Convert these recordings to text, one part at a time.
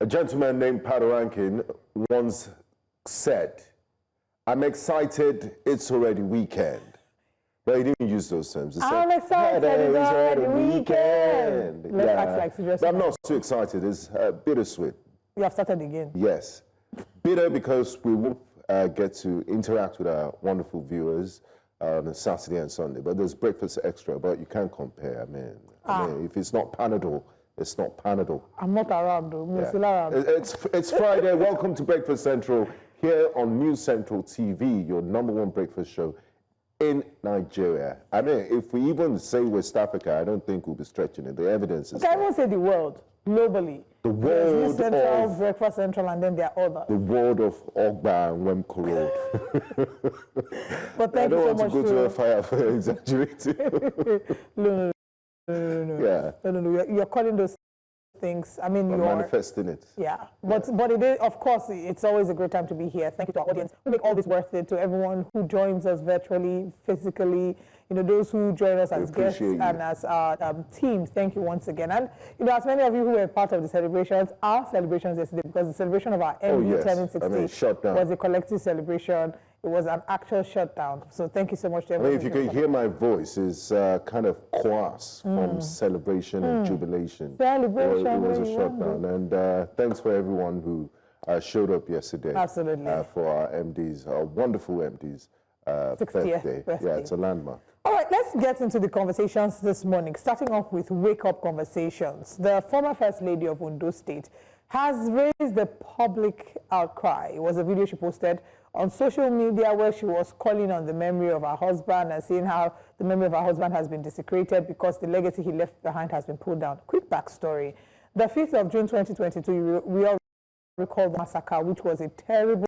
A gentleman named Padarankin once said, "I'm excited, it's already weekend." But he didn't use those terms. He I'm said, excited, it's already weekend. Let's act like serious. But I'm not too excited, it's bittersweet. You have started again. Yes. Bitter because we will get to interact with our wonderful viewers on Saturday and Sunday. But there's breakfast extra, but you can't compare. I mean, if it's not Panadol, it's not Panadol. I'm not around, though. I'm still around. It's Friday. Welcome to Breakfast Central here on News Central TV, your #1 breakfast show in Nigeria. I mean, if we even say West Africa, I don't think we'll be stretching it. The evidence is I won't say the world, globally. The world News Central, Breakfast Central, and then there are others. The world of Ogba and Wemco Road. But thank you so much. I don't want to go to a fire for exaggerating. No. Yeah. No. You're calling those things. I mean, you're manifesting it. Yeah, but it is, of course, it's always a great time to be here. Thank you to our audience who make all this worth it, to everyone who joins us virtually, physically, those who join us as guests and as our teams. Thank you once again. And, as many of you who were part of the celebrations, our celebrations yesterday, because the celebration of our MD turning 60 was a collective celebration. It was an actual shutdown. So thank you so much to everyone. If you can hear my voice, it's kind of coarse from celebration and jubilation. Celebration. It was a shutdown. And thanks for everyone who showed up yesterday. Absolutely. For our MDs, our wonderful MDs. 60th birthday. Yeah, it's a landmark. All right, let's get into the conversations this morning, starting off with wake-up conversations. The former First Lady of Ondo State has raised the public outcry. It was a video she posted on social media where she was calling on the memory of her husband and saying how the memory of her husband has been desecrated because the legacy he left behind has been pulled down. Quick backstory. The 5th of June 2022, we all recall the massacre, which was a terrible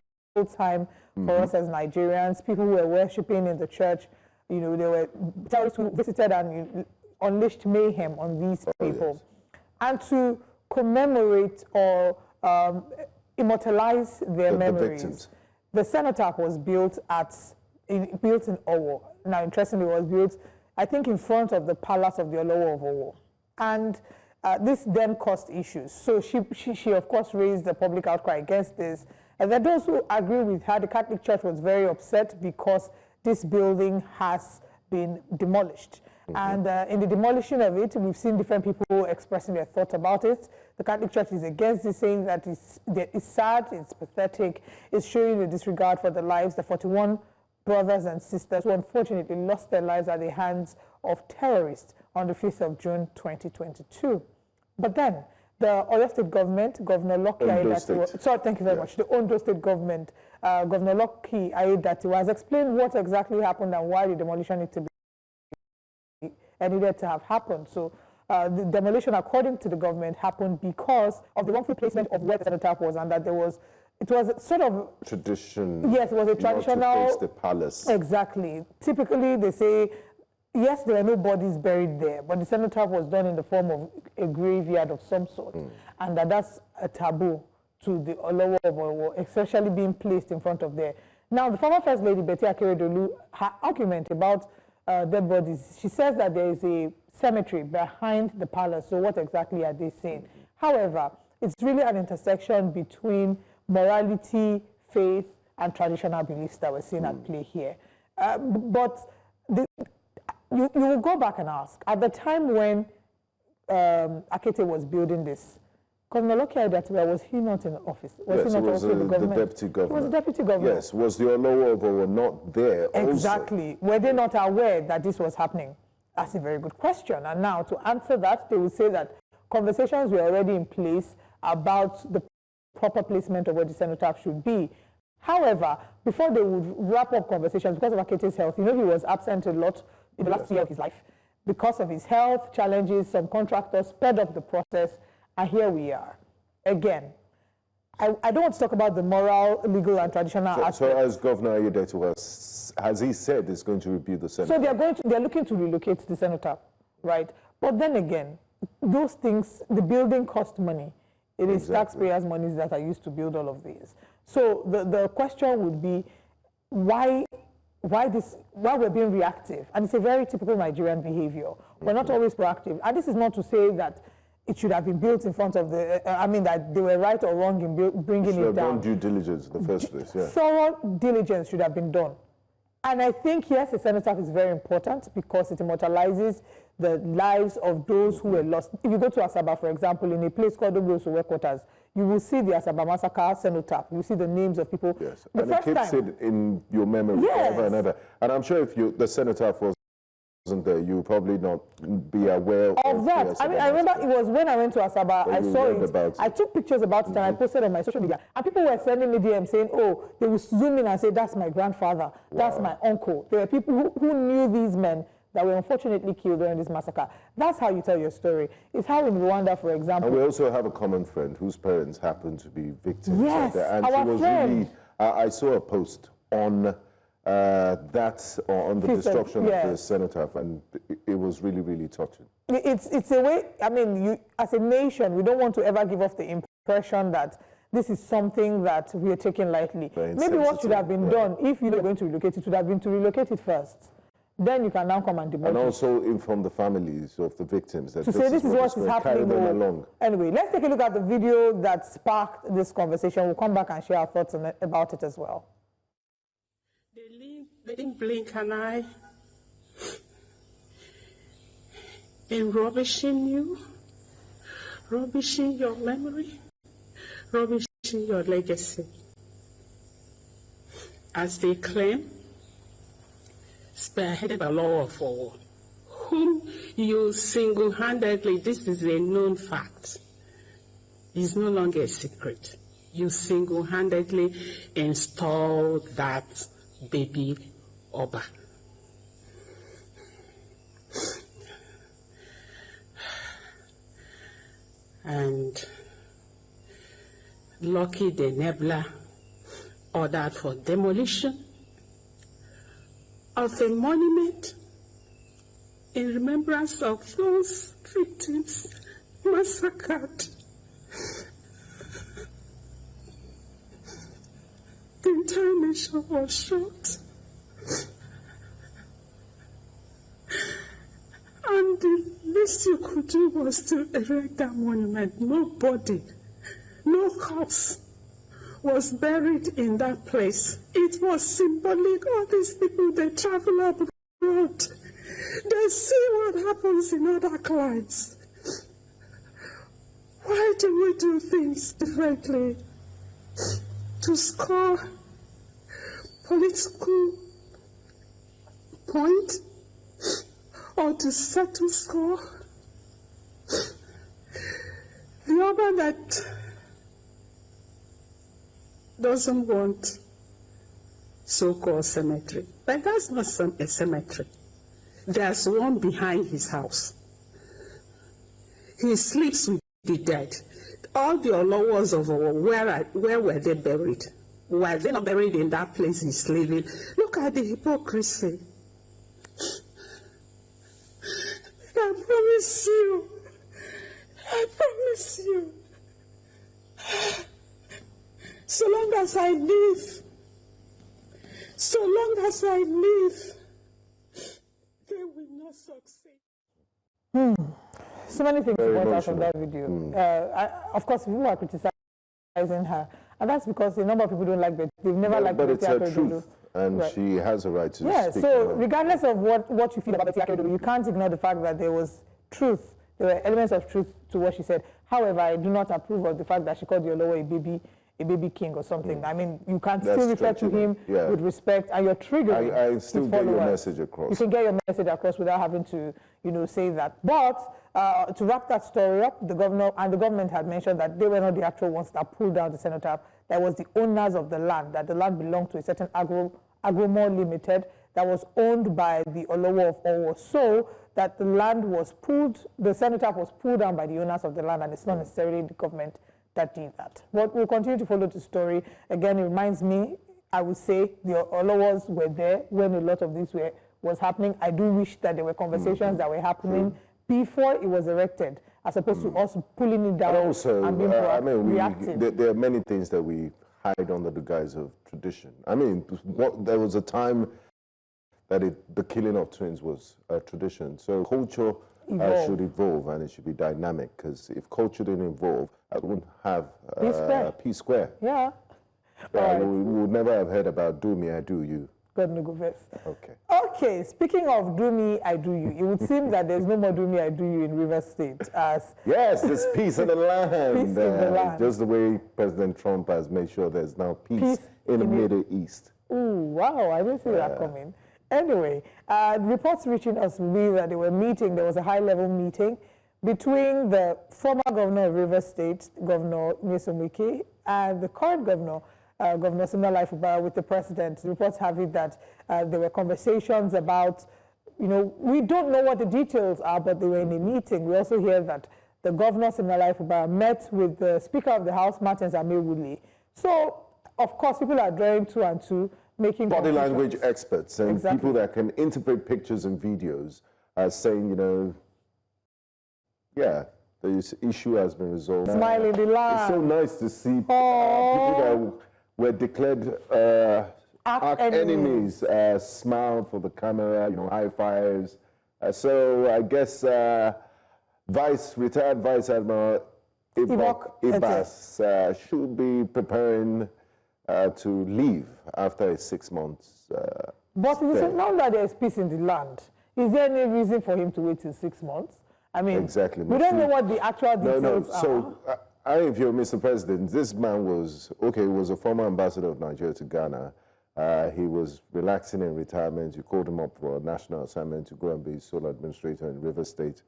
time for us as Nigerians. People who were worshipping in the church, there were terrorists who visited and unleashed mayhem on these people. Yes. And to commemorate or immortalize their memories, the cenotaph was built in Owo. Now, interestingly, it was built, I think, in front of the palace of the Olowo of Owo. And this then caused issues. So she of course, raised the public outcry against this. And then those who agree with her, the Catholic Church was very upset because this building has been demolished. And in the demolition of it, we've seen different people expressing their thoughts about it. The Catholic Church is against this, saying that it's sad, it's pathetic, it's showing a disregard for the lives, the 41 brothers and sisters who unfortunately lost their lives at the hands of terrorists on the 5th of June 2022. But then, the Oyo State government, Governor Lucky Aiyedatiwa, thank you very much. The Ondo State government, Governor Lucky Aiyedatiwa has explained what exactly happened and why the demolition needed to have happened. So the demolition, according to the government, happened because of the wrongful placement of where the cenotaph was, and that it was sort of tradition. Yes, it was a traditional. Not to face the palace. Exactly. Typically, they say, yes, there were no bodies buried there, but the cenotaph was done in the form of a graveyard of some sort, and that's a taboo to the Olowo of Owo, especially being placed in front of there. Now, the former First Lady, Betty Akeredolu, her argument about dead bodies, she says that there is a cemetery behind the palace, so what exactly are they saying? However, it's really an intersection between morality, faith, and traditional beliefs that we're seeing at play here. But you will go back and ask, at the time when Akete was building this, Governor Lucky Aiyedatiwa, was he not in office? Was he not also the government? The deputy governor. He was the deputy governor. Yes, was the Olowo of Owo not there exactly. Also? Were they not aware that this was happening? That's a very good question. And now, to answer that, they would say that conversations were already in place about the proper placement of where the cenotaph should be. However, before they would wrap up conversations, because of Akete's health, he was absent a lot in the last year of his life. Because of his health challenges, some contractors sped up the process, and here we are. Again, I don't want to talk about the moral, legal, and traditional aspects. So as Governor Aiyedatiwa, has he said he's going to rebuild the cenotaph? So they're looking to relocate the cenotaph, right? But then again, those things, the building cost money. It is taxpayers' monies that are used to build all of these. So the question would be, why we're being reactive? And it's a very typical Nigerian behavior. We're not always proactive. And this is not to say that it should have been built in front of the, I mean, that they were right or wrong in bringing it down. Should have done due diligence in the first place, yeah. Thorough diligence should have been done. And I think, yes, the cenotaph is very important because it immortalizes the lives of those who were lost. If you go to Asaba, for example, in a place called Ogloso Quarters, you will see the Asaba massacre cenotaph. You see the names of people. Yes, and it keeps it in your memory forever and ever. And I'm sure if the cenotaph wasn't there, you would probably not be aware of that. I mean, I remember it was when I went to Asaba, I saw it. I took pictures about it and I posted on my social media. And people were sending me DMs saying, oh, they would zoom in and say, that's my grandfather, that's my uncle. There were people who knew these men that were unfortunately killed during this massacre. That's how you tell your story. It's how in Rwanda, for example. And we also have a common friend whose parents happened to be victims. Yes, and our she was friend. Really, I saw a post on on the destruction of the cenotaph, and it was really, really touching. It's a way, I mean, as a nation, we don't want to ever give off the impression that this is something that we are taking lightly. Maybe what should have been done, if you were going to relocate it, would have been to relocate it first. Then you can now come and demolish it. And also inform the families of the victims that to say this is what is happening. Along. Anyway, let's take a look at the video that sparked this conversation. We'll come back and share our thoughts on about it as well. They didn't blink an eye in rubbishing you, rubbishing your memory, rubbishing your legacy. As they claim, spearheaded by law of all, whom you single-handedly, this is a known fact, is no longer a secret. You single-handedly installed that baby Oba. And Lucky the Nebula ordered for demolition of a monument in remembrance of those victims massacred. The entire nation was shocked. And the least you could do was to erect that monument. Nobody, no corpse was buried in that place. It was symbolic. All these people, they travel abroad. They see what happens in other climes. Why do we do things differently? To score political point or to settle score? The other that doesn't want so-called cemetery, but that's not a cemetery. There's one behind his house. He sleeps with the dead. All the Olowos of where were they buried? Were they not buried in that place he's living? Look at the hypocrisy. I promise you, so long as I live, they will not succeed. So many things to point out from that video. Of course, people are criticizing her, and that's because a number of people don't like Betty. They've never liked Betty. But it's her truth, and she has a right to speak. Yeah, so regardless of what you feel about Betty Akeredolu, you can't ignore the fact that there was truth. There were elements of truth to what she said. However, I do not approve of the fact that she called the Olowo a baby king or something. I mean, you can still refer to him with respect, and you're triggering. I still get your message across. You can get your message across without having to, say that. But to wrap that story up, the government had mentioned that they were not the actual ones that pulled down the cenotaph. That was the owners of the land, that the land belonged to a certain Agromore Limited that was owned by the Olowo of Owo. So that the land was the cenotaph was pulled down by the owners of the land, and it's not necessarily the government that did that. But we'll continue to follow the story. Again, it reminds me, I would say, the Olowos were there when a lot of this was happening. I do wish that there were conversations that were happening before it was erected, as opposed to us pulling it down and also, and being reacting. There are many things that we hide under the guise of tradition. I mean, there was a time that the killing of twins was a tradition. So culture should evolve, and it should be dynamic, because if culture didn't evolve, I wouldn't have P Square. Yeah. Right. We would never have heard about do me, I do you. God no go first. Okay. Okay, speaking of do me, I do you, it would seem that there's no more do me, I do you in Rivers State. Yes, there's peace in the land. Peace in the land. Just the way President Trump has made sure there's now peace in the Middle East. Ooh, wow, I didn't see that coming. Anyway, reports reaching us with that they were meeting, there was a high-level meeting between the former governor of Rivers State, Governor Nyesom Wike, and the current governor, Governor Siminalayi with the president. Reports have it that there were conversations about, we don't know what the details are, but they were in a meeting. We also hear that the governor Siminalayi met with the Speaker of the House, Martins Amewule. So, of course, people are drawing two and two, making body language experts and people that can interpret pictures and videos saying, yeah, this issue has been resolved. Smile in the land. It's so nice to see people that were declared arch enemies smile for the camera, high fives. So I guess retired Vice Admiral Abbas should be preparing to leave after a 6 months. But now that there's peace in the land, is there any reason for him to wait till 6 months? I mean, exactly. We don't know what the actual details are. So, if you're Mr. President, this man was a former ambassador of Nigeria to Ghana. He was relaxing in retirement. You called him up for a national assignment to go and be sole administrator in Rivers State.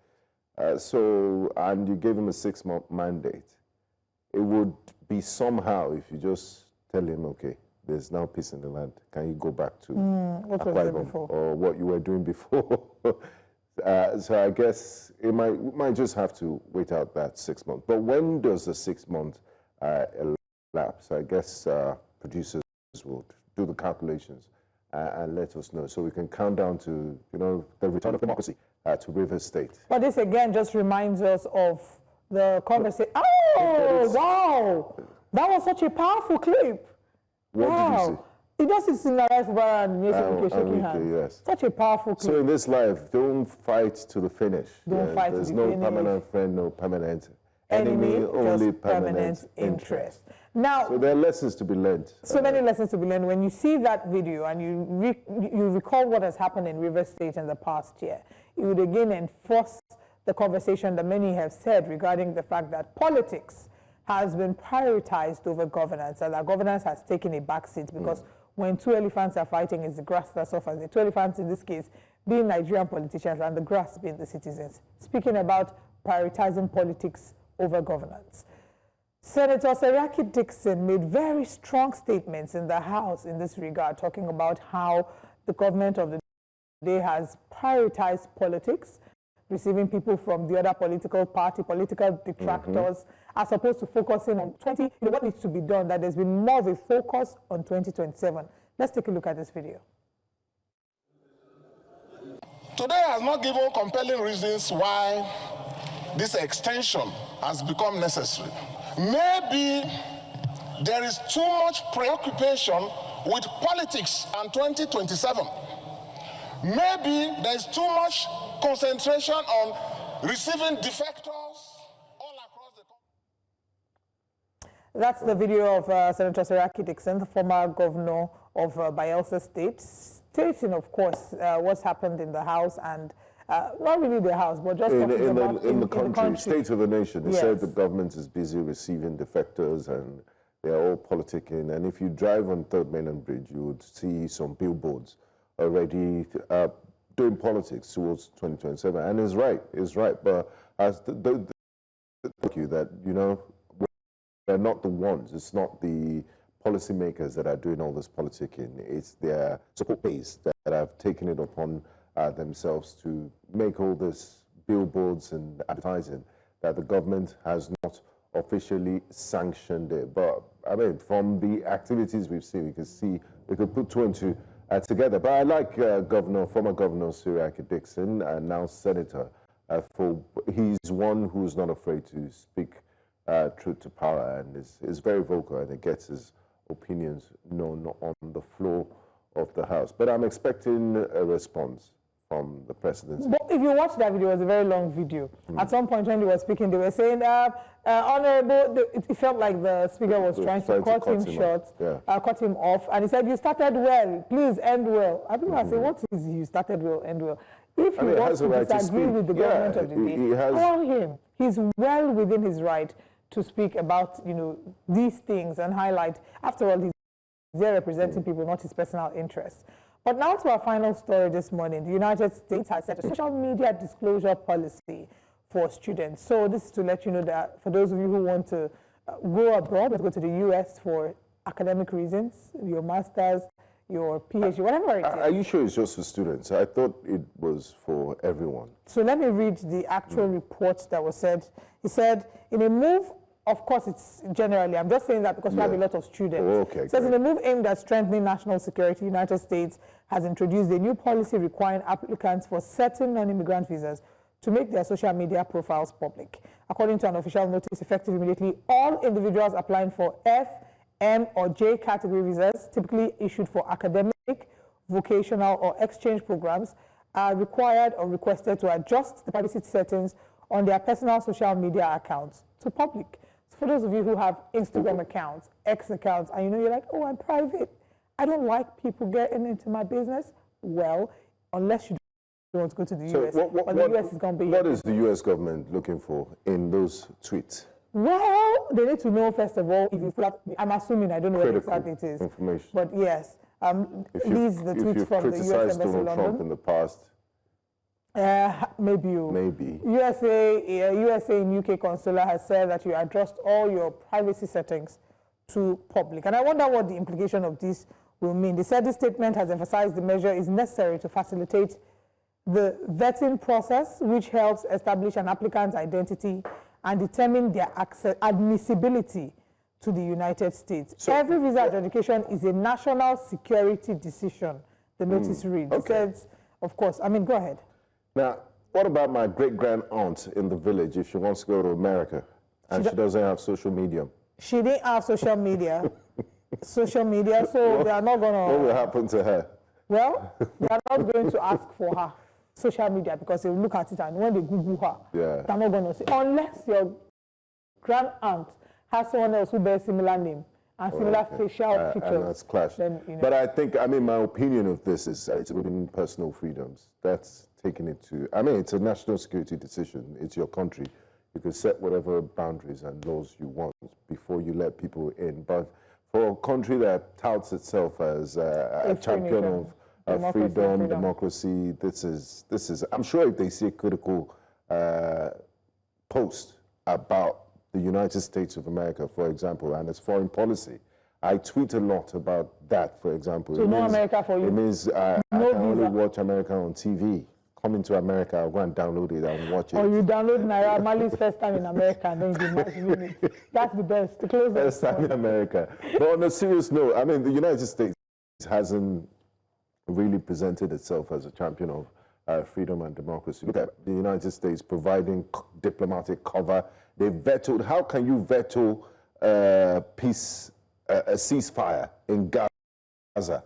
And you gave him a 6-month mandate. It would be somehow if you just tell him, okay, there's now peace in the land. Can you go back to what was there before? Or what you were doing before? So I guess it might just have to wait out that 6 months. But when does the 6 month elapse? I guess producers will do the calculations and let us know, so we can count down to the return of democracy to Rivers State. But this again just reminds us of the conversation. Oh wow, that was such a powerful clip. What did you see? It just is in the life and Nyesom Wike shaking hands. Yes. Such a powerful clip. So in this life, don't fight to the finish. Don't fight to the finish. There's no permanent friend, no permanent enemy, only permanent interest. Now, so there are lessons to be learned. So many lessons to be learned. When you see that video and you recall what has happened in Rivers State in the past year, it would again enforce the conversation that many have said regarding the fact that politics has been prioritized over governance, and that governance has taken a backseat because when two elephants are fighting, it's the grass that suffers. The two elephants in this case being Nigerian politicians and the grass being the citizens. Speaking about prioritizing politics over governance. Senator Seraki Dixon made very strong statements in the House in this regard, talking about how the government of the day has prioritized politics, receiving people from the other political party, political detractors, as opposed to focusing on what needs to be done, that there's been more of a focus on 2027. Let's take a look at this video. Today has not given compelling reasons why this extension has become necessary. Maybe there is too much preoccupation with politics and 2027. Maybe there is too much concentration on receiving defectors all across the country. That's the video of Senator Seraki Dixon, the former governor of Bayelsa State, stating, of course, what's happened in the House and not really the House, but just in the country, state of the nation. He said the government is busy receiving defectors and they're all politicking. And if you drive on 3rd Mainland Bridge, you would see some billboards already doing politics towards 2027. And it's right. But as thank you that, they're not the ones. It's not the policymakers that are doing all this politicking. It's their support base that have taken it upon themselves to make all this billboards and advertising that the government has not officially sanctioned it. But I mean, from the activities we've seen, we could put two and two together. But I like former Governor Seraki Dixon, now Senator, for he's one who's not afraid to speak truth to power, and is very vocal, and he gets his opinions known on the floor of the House. But I'm expecting a response from the presidency. But if you watch that video, it was a very long video. At some point when they were speaking, they were saying, Honorable, it felt like the speaker was trying to cut him short, cut him off. And he said, you started well, please end well. I think I say, what is you started well, end well? If he wants to disagree with the government of the day, allow him. He's well within his right to speak about, these things and highlight. After all, he's there representing people, not his personal interests. But now to our final story this morning. The United States has set a social media disclosure policy for students. So this is to let you know that for those of you who want to go abroad, let's go to the US for academic reasons, your master's, your PhD, whatever it is. Are you sure it's just for students? I thought it was for everyone. So let me read the actual report that was said. He said, in a move, of course, it's generally, I'm just saying that because we have a lot of students. Oh, okay, it says, in a move aimed at strengthening national security, the United States has introduced a new policy requiring applicants for certain non-immigrant visas to make their social media profiles public. According to an official notice, effective immediately, all individuals applying for F, M, or J category visas, typically issued for academic, vocational, or exchange programs, are required or requested to adjust the privacy settings on their personal social media accounts to public. So for those of you who have Instagram accounts, X accounts, and you're like, oh, I'm private, I don't like people getting into my business. Well, unless you don't go to the US, but the US is going to be... What is the US government looking for in those tweets? Well, they need to know, first of all, if you pull up, I'm assuming, I don't know what exactly it is. Information. But yes, these the tweets from the US Embassy in London. Trump in the past, maybe. USA in UK consular has said that you adjust all your privacy settings to public. And I wonder what the implication of this will mean. They said this statement has emphasized the measure is necessary to facilitate the vetting process, which helps establish an applicant's identity and determine their admissibility to the United States. So, every visa adjudication is a national security decision, the notice reads. It says, of course, go ahead. Now, what about my great-grand-aunt in the village if she wants to go to America and she doesn't have social media? She didn't have social media. So they are not going to... What will happen to her? Well, they are not going to ask for her social media because they will look at it and when they Google her, they're not going to say, unless your grand-aunt has someone else who bears similar name and similar facial features. And that's clash. Then, But I think, my opinion of this is it's within personal freedoms. That's taking it to, it's a national security decision. It's your country. You can set whatever boundaries and laws you want before you let people in. But for a country that touts itself as a champion of freedom, democracy, this is, I'm sure if they see a critical post about the United States of America, for example, and its foreign policy, I tweet a lot about that, for example. So America for you? It means I can only watch America on TV. Coming to America, I'll go and download it and watch it. Or you download Naira Marley's first time in America and then you imagine it. That's the best. The closest. First time in America. But on a serious note, the United States hasn't really presented itself as a champion of freedom and democracy. Look at the United States providing diplomatic cover. They vetoed, how can you veto a ceasefire in Gaza?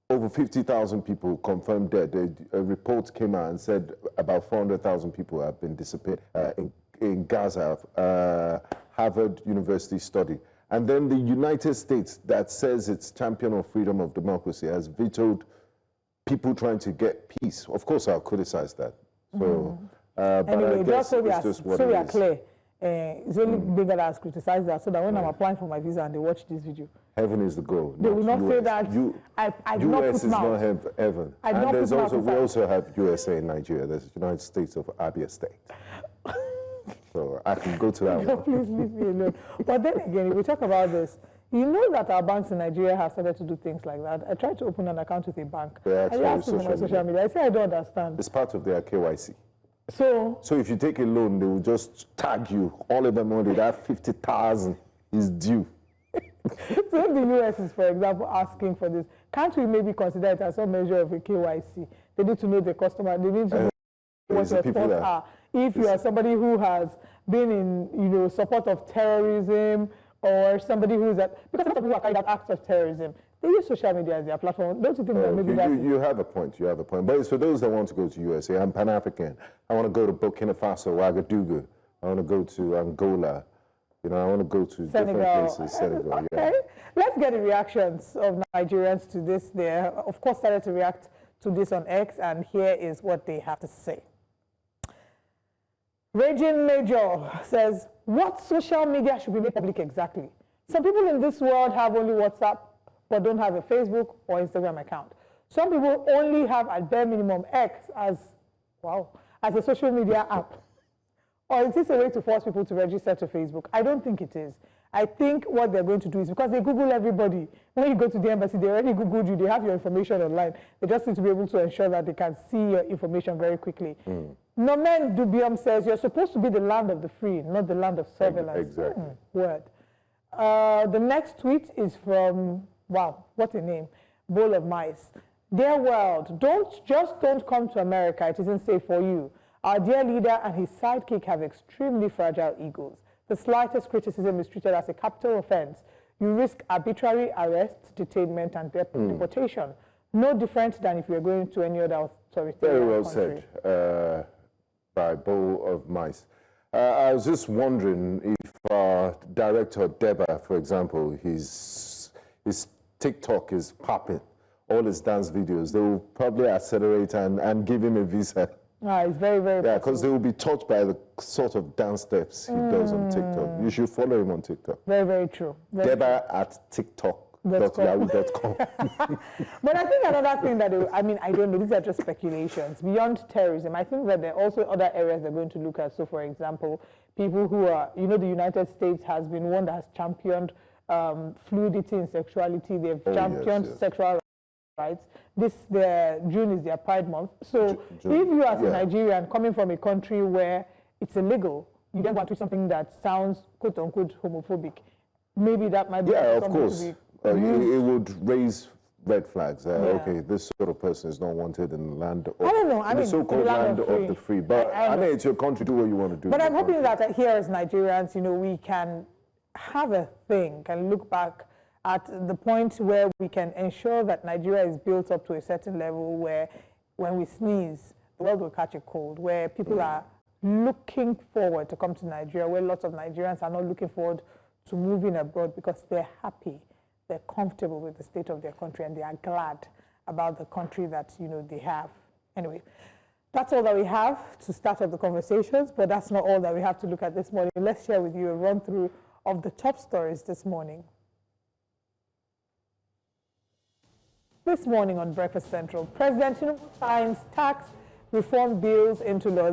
Over 50,000 people confirmed dead. A report came out and said about 400,000 people have been disappeared in Gaza, Harvard University study. And then the United States, that says it's champion of freedom of democracy, has vetoed people trying to get peace. Of course, I'll criticize that. So, but anyway, I guess it's just what it is. Clear. It's only bigger that has criticized that, so that when I'm applying for my visa and they watch this video, heaven is the goal. They will not say that. I do not put US is not heaven. And there's also, we also have USA in Nigeria. There's the United States of Abia State. So I can go to that one. Please leave me alone. But then again, if we talk about this, you know that our banks in Nigeria have started to do things like that. I tried to open an account with a bank. They I asked them on my social media. I said, I don't understand. It's part of their KYC. So if you take a loan, they will just tag you. All of them money, that 50,000 is due. So if the US is, for example, asking for this, can't we maybe consider it as some measure of a KYC? They need to know the customer. They need to know what your thoughts are. If you are somebody who has been in, support of terrorism, or somebody who's because some people who have carried out acts of terrorism, They use social media as their platform. Don't you think that maybe that's... You have a point, you have a point. But it's for those that want to go to USA. I'm Pan-African. I want to go to Burkina Faso, Ouagadougou. I want to go to Angola. You know, I want to go to different places. Senegal, okay. Yeah. Let's get the reactions of Nigerians to this. They, of course, started to react to this on X, and here is what they have to say. Raging Major says, what social media should be made public exactly? Some people in this world have only WhatsApp, but don't have a Facebook or Instagram account. Some people only have, at bare minimum, X as, as a social media app. Or is this a way to force people to register to Facebook? I don't think it is. I think what they're going to do is, because they Google everybody. When you go to the embassy, they already Googled you. They have your information online. They just need to be able to ensure that they can see your information very quickly. Nomen Dubium says, you're supposed to be the land of the free, not the land of surveillance. Exactly. Word. The next tweet is from, wow, what a name, Bowl of Mice. Dear world, don't come to America. It isn't safe for you. Our dear leader and his sidekick have extremely fragile egos. The slightest criticism is treated as a capital offense. You risk arbitrary arrest, detainment, and deportation. No different than if you were going to any other authoritarian Very well country. said by Bowl of Mice. I was just wondering if director Deba, for example, his TikTok is popping, all his dance videos. They will probably accelerate and give him a visa. It's very, very Yeah, because they will be taught by the sort of dance steps he does on TikTok. You should follow him on TikTok. Very, very true. Deba at TikTok.yahoo.com. But I think another thing that, I don't know, these are just speculations. Beyond terrorism, I think that there are also other areas they're going to look at. So, for example, people who are, the United States has been one that has championed fluidity in sexuality. They've championed sexual rights. June is their Pride Month. So if you as a Nigerian coming from a country where it's illegal, you then want to do something that sounds quote unquote homophobic, maybe that might be of course. It would raise red flags. Okay, this sort of person is not wanted in the land of the so-called land of the free. But it's your country, do what you want to do. But I'm hoping that here as Nigerians, we can have a think and look back at the point where we can ensure that Nigeria is built up to a certain level where when we sneeze, the world will catch a cold, where people are looking forward to come to Nigeria, where lots of Nigerians are not looking forward to moving abroad because they're happy, they're comfortable with the state of their country, and they are glad about the country that, they have. Anyway, that's all that we have to start up the conversations, but that's not all that we have to look at this morning. Let's share with you a run-through of the top stories this morning. This morning on Breakfast Central, President Tinubu signs tax reform bills into law.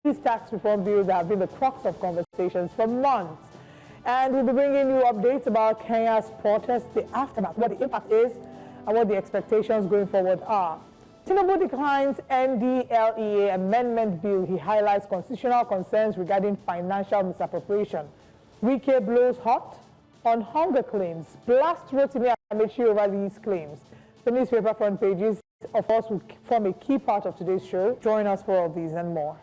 These tax reform bills have been the crux of conversations for months. And we'll be bringing you updates about Kenya's protests, the aftermath, what the impact is, and what the expectations going forward are. Tinubu declines NDLEA amendment bill. He highlights constitutional concerns regarding financial misappropriation. Wike blows hot on hunger claims. Blast Rotimi Amaechi over these claims. The newspaper front pages, of course, will form a key part of today's show. Join us for all these and more.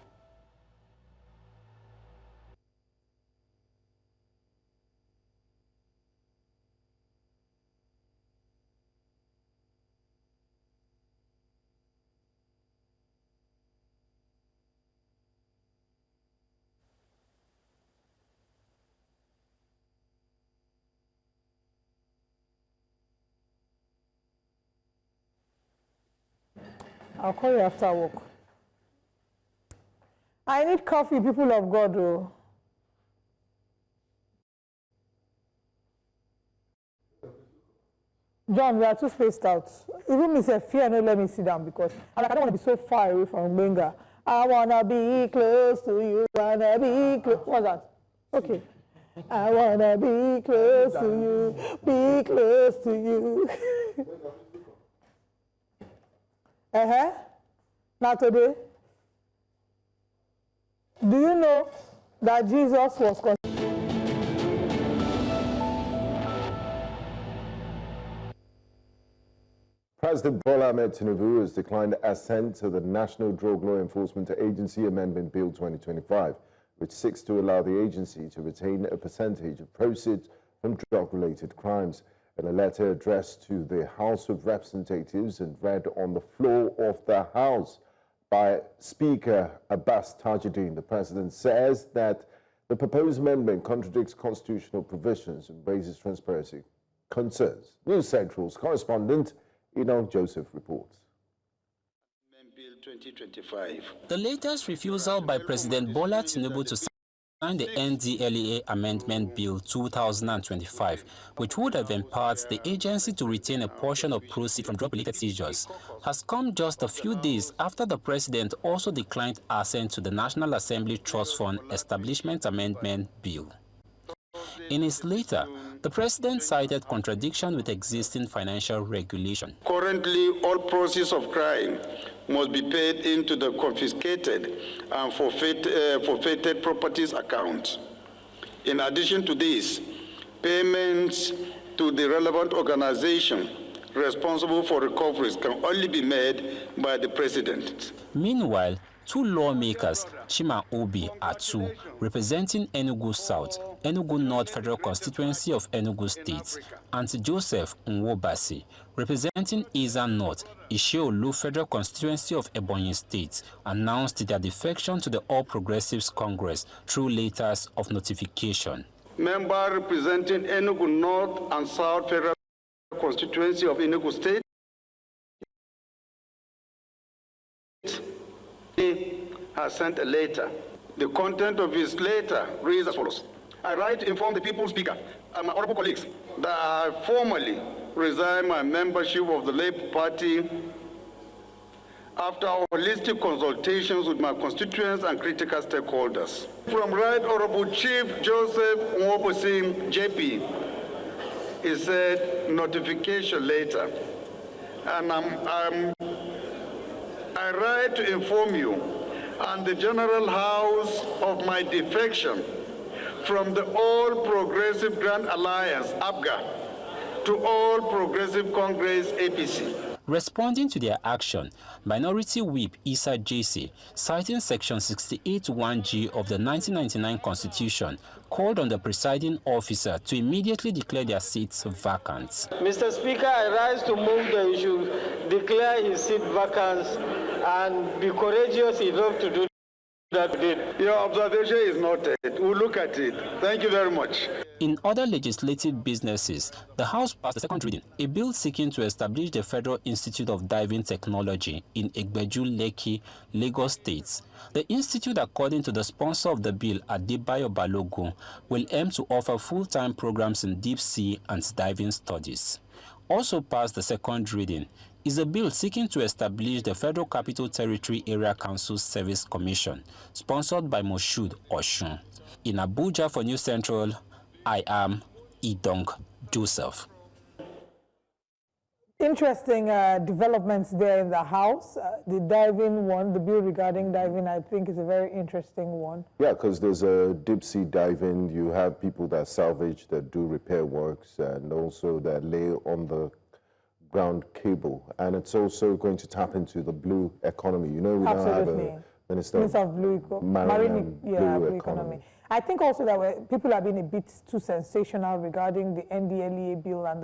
I'll call you after work. I need coffee, people of God. Oh. John, we are too spaced out. Even me say fear, no let me sit down because I don't want to be so far away from Benga. I want to be close to you. I want to be close. What's that? Okay. I want to be close to you. Be close to you. Now today, do you know that Jesus was President Bola Tinubu has declined assent to the National Drug Law Enforcement Agency Amendment Bill 2025, which seeks to allow the agency to retain a percentage of proceeds from drug-related crimes. In a letter addressed to the House of Representatives and read on the floor of the House by Speaker Abbas Tajudeen, the President says that the proposed amendment contradicts constitutional provisions and raises transparency concerns. News Central's correspondent, Enoch Joseph reports. Bill 2025. The latest refusal by President Bola Tinubu to sign the NDLEA Amendment Bill 2025, which would have empowered the agency to retain a portion of proceeds from drug-related seizures, has come just a few days after the President also declined assent to the National Assembly Trust Fund Establishment Amendment Bill. In his letter, the President cited contradiction with existing financial regulation. Currently, all proceeds of crime must be paid into the confiscated and forfeited properties account. In addition to this, payments to the relevant organization responsible for recoveries can only be made by the President. Meanwhile, two lawmakers, Chima Obi Atu, representing Enugu South, Enugu North Federal Constituency of Enugu State, and Joseph Nwobasi, representing Iza North, Isheolu Federal Constituency of Ebonyi State, announced their defection to the All Progressives Congress through letters of notification. Member representing Enugu North and South Federal Constituency of Enugu State has sent a letter. The content of his letter reads as follows. I write to inform the People's Speaker and my honorable colleagues that I formally resign my membership of the Labour Party after holistic consultations with my constituents and critical stakeholders. From Right Honorable Chief Joseph Nwobasi, JP, he said, notification later. And I write to inform you and the General House of my defection from the All Progressive Grand Alliance, APGA, to All Progressive Congress, APC. Responding to their action, Minority Whip Issa JC, citing Section 68(1)G of the 1999 Constitution, called on the presiding officer to immediately declare their seats vacant. Mr. Speaker, I rise to move that you should declare his seat vacant and be courageous enough to do that. Your observation is noted. We'll look at it. Thank you very much. In other legislative businesses, the House passed the second reading, a bill seeking to establish the Federal Institute of Diving Technology in Egbeju, Lekki, Lagos State. The institute, according to the sponsor of the bill, Adebayo Balogun, will aim to offer full-time programs in deep sea and diving studies. Also passed the second reading is a bill seeking to establish the Federal Capital Territory Area Council Service Commission, sponsored by Moshood Oshun. In Abuja for News Central, I am Enoch Joseph. Interesting developments there in the House. The diving one, the bill regarding diving, I think is a very interesting one. Yeah, because there's a deep sea diving. You have people that salvage, that do repair works, and also that lay on the ground cable. And it's also going to tap into the blue economy. You know, we now have a Minister of Blue Economy. I think also that people have been a bit too sensational regarding the NDLEA bill and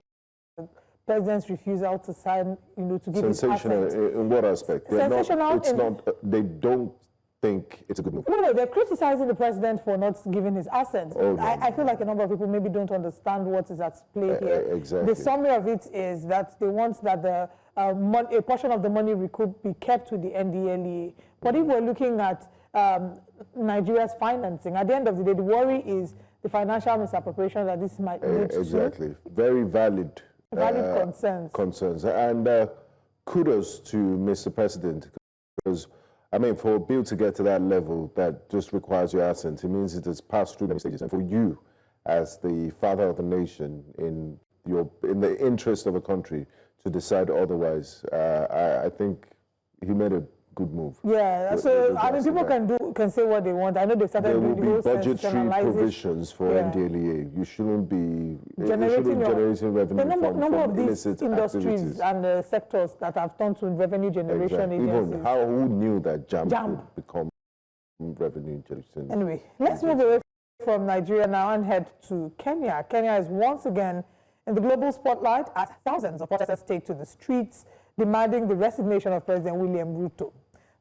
the President's refusal to sign, to give sensational in what aspect? Sensational. They don't think it's a good move. No, they're criticizing the President for not giving his assent. Oh, no. I feel like a number of people maybe don't understand what is at play here. Exactly. The summary of it is that they want that a portion of the money recouped be kept to the NDLEA. But if we're looking at Nigeria's financing, at the end of the day, the worry is the financial misappropriation that this might lead to. Exactly. Very valid concerns. And kudos to Mr. President, because I mean, for a bill to get to that level that just requires your assent, it means it has passed through many stages. And for you, as the father of the nation, in the interest of a country, to decide otherwise, I think he made a good move. Yeah, so I mean, people can say what they want. I know they started doing the budgetary provisions for NDLEA. You shouldn't be generating revenue from illicit industries and sectors that have turned to revenue generation agencies. Even who knew that JAMB could become revenue generation? Anyway, let's move away from Nigeria now and head to Kenya. Kenya is once again In the global spotlight, as thousands of protesters take to the streets, demanding the resignation of President William Ruto.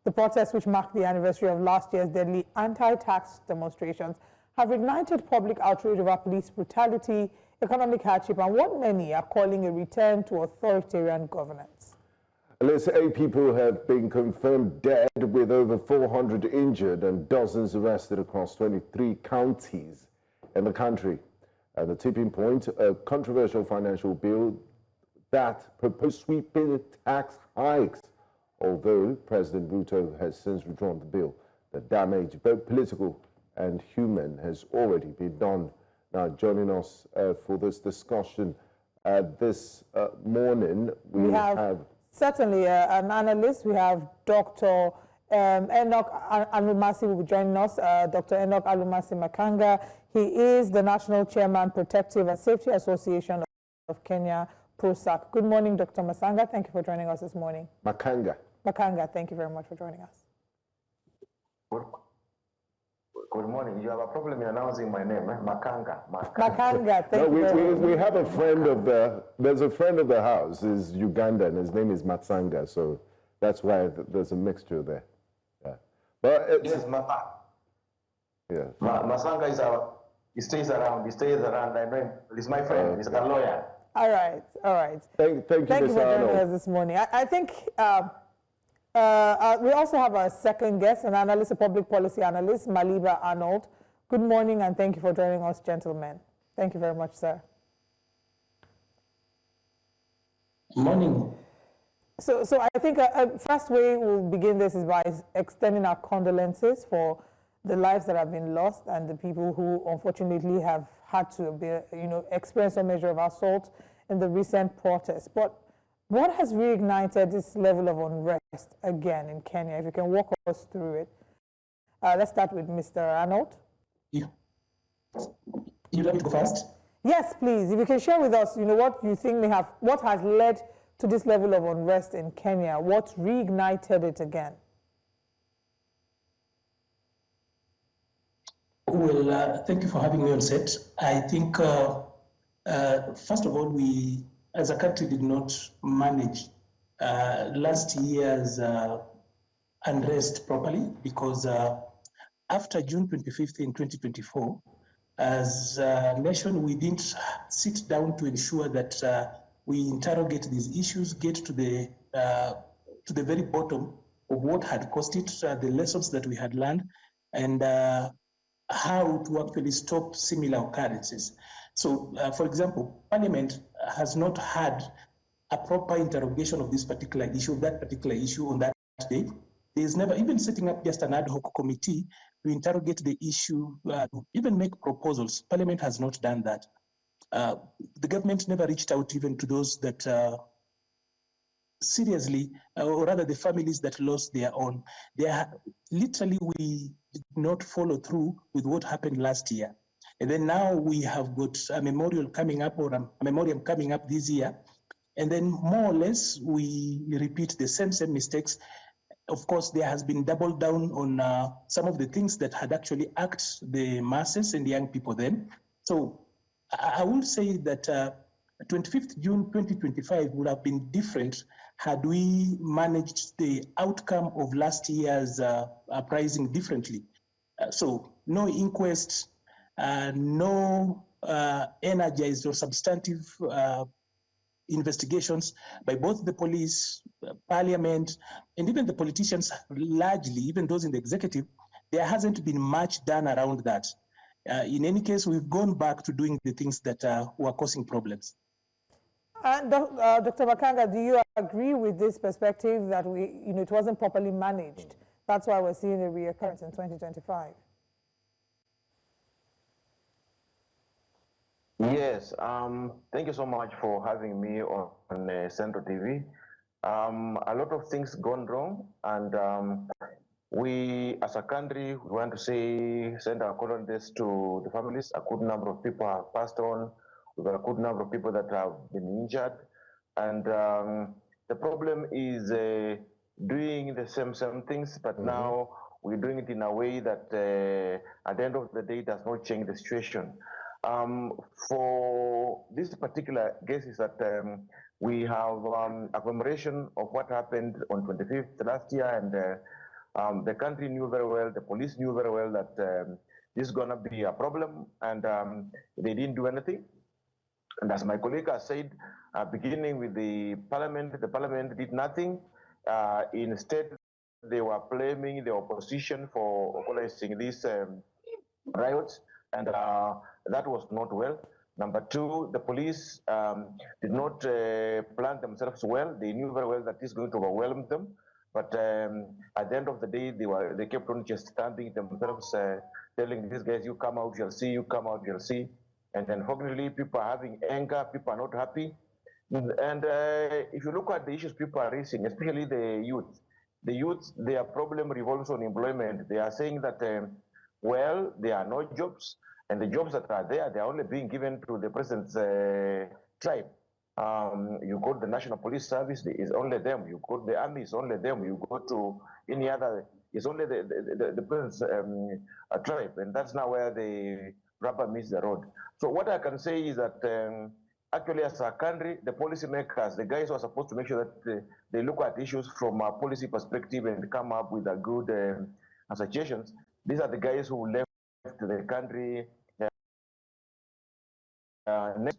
The protests, which mark the anniversary of last year's deadly anti-tax demonstrations, have ignited public outrage over police brutality, economic hardship, and what many are calling a return to authoritarian governance. At least 8 people have been confirmed dead, with over 400 injured and dozens arrested across 23 counties in the country. At the tipping point, a controversial financial bill that proposed sweeping tax hikes. Although President Ruto has since withdrawn the bill, the damage, both political and human, has already been done. Now, joining us for this discussion this morning, we have certainly an analyst. We have Dr. Enoch Alumasi will be joining us. Dr. Enoch Alumasi Makanga. He is the National Chairman, Protective and Safety Association of Kenya, PROSAC. Good morning, Dr. Masanga. Thank you for joining us this morning. Makanga. Makanga, thank you very much for joining us. Good morning. You have a problem in announcing my name, eh? Makanga. Makanga, thank you very much. We have a friend of there's a friend of the house, is Ugandan, his name is Matsanga, so that's why there's a mixture there. Yeah. But it's, yes, yeah. Masanga is he stays around, I mean, he's my friend, he's a lawyer. All right, all right. Thank you, Thank you for joining us this morning. I think we also have our second guest, an analyst, a public policy analyst, Maliba Arnold. Good morning, and thank you for joining us, gentlemen. Thank you very much, sir. Morning. So I think first way we'll begin this is by extending our condolences for the lives that have been lost and the people who unfortunately have had to be, experience a measure of assault in the recent protests. But what has reignited this level of unrest again in Kenya? If you can walk us through it. Let's start with Mr. Arnold. Yeah. You'd like me to go first? Yes, please. If you can share with us, what you think what has led to this level of unrest in Kenya? What reignited it again? Well, thank you for having me on set. I think, first of all, we, as a country, did not manage last year's unrest properly, because after June 25th in 2024, as a nation, we didn't sit down to ensure that we interrogate these issues, get to the very bottom of what had caused it, the lessons that we had learned, and how to actually stop similar occurrences. So, for example, Parliament has not had a proper interrogation of this particular issue, that particular issue on that day. There's never, even setting up just an ad hoc committee to interrogate the issue, even make proposals. Parliament has not done that. The government never reached out even to those that seriously, or rather the families that lost their own. Literally, we did not follow through with what happened last year. And then now we have got a memorial coming up, or a memoriam coming up this year. And then more or less, we repeat the same mistakes. Of course, there has been doubled down on some of the things that had actually irked the masses and the young people then. So I will say that 25th June 2025 would have been different had we managed the outcome of last year's uprising differently. So no inquest, no energized or substantive investigations by both the police, Parliament, and even the politicians largely, even those in the executive. There hasn't been much done around that. In any case, we've gone back to doing the things that were causing problems. And Dr. Makanga, do you agree with this perspective that it wasn't properly managed? That's why we're seeing a reoccurrence in 2025. Yes, thank you so much for having me on Central TV. A lot of things gone wrong, and we, as a country, we want to send our condolences to the families. A good number of people have passed on. We've got a good number of people that have been injured. And the problem is doing the same things, but now we're doing it in a way that at the end of the day does not change the situation. For this particular case is that we have a commemoration of what happened on 25th last year, and the country knew very well, the police knew very well that this is going to be a problem, and they didn't do anything. And as my colleague has said, beginning with the parliament did nothing. Instead, they were blaming the opposition for organizing these riots, and that was not well. Number two, the police did not plan themselves well. They knew very well that this is going to overwhelm them. But at the end of the day, they kept on just standing themselves, telling these guys, you come out, you'll see, you come out, you'll see. And unfortunately, people are having anger, people are not happy. And if you look at the issues people are raising, especially the youth, their problem revolves on employment. They are saying that, well, there are no jobs, and the jobs that are there, they are only being given to the president's tribe. You go to the National Police Service, it's only them. You go to the Army, it's only them. You go to any other, it's only the president's tribe. And that's now where the rubber meets the road. So what I can say is that actually as a country, the policymakers, the guys who are supposed to make sure that they look at issues from a policy perspective and come up with a good suggestions, these are the guys who left the country and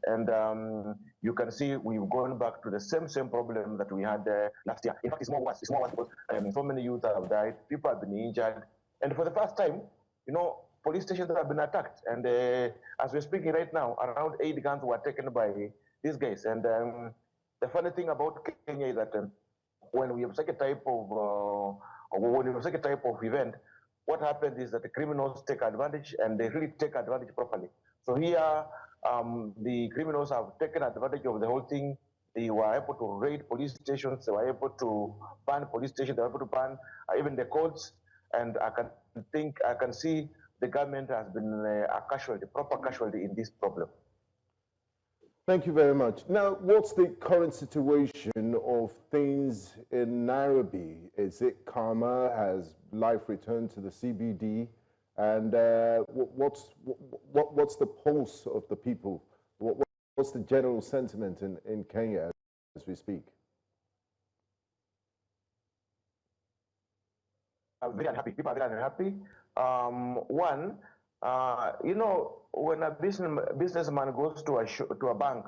you can see we've gone back to the same problem that we had last year. In fact, it's more worse because so many youth have died, people have been injured, and for the first time, you know, police stations have been attacked. And as we're speaking right now, around 8 guns were taken by these guys. And the funny thing about Kenya is that when we have such a type of event, what happens is that the criminals take advantage, and they really take advantage properly. So here, the criminals have taken advantage of the whole thing. They were able to raid police stations. They were able to ban police stations. They were able to ban even the courts. And I can see the government has been a casualty, proper casualty in this problem. Thank you very much. Now, what's the current situation of things in Nairobi? Is it calmer? Has life returned to the CBD? And what's the pulse of the people? What's the general sentiment in Kenya as we speak? I'm very unhappy. People are very unhappy. One, you know, when a businessman goes to a bank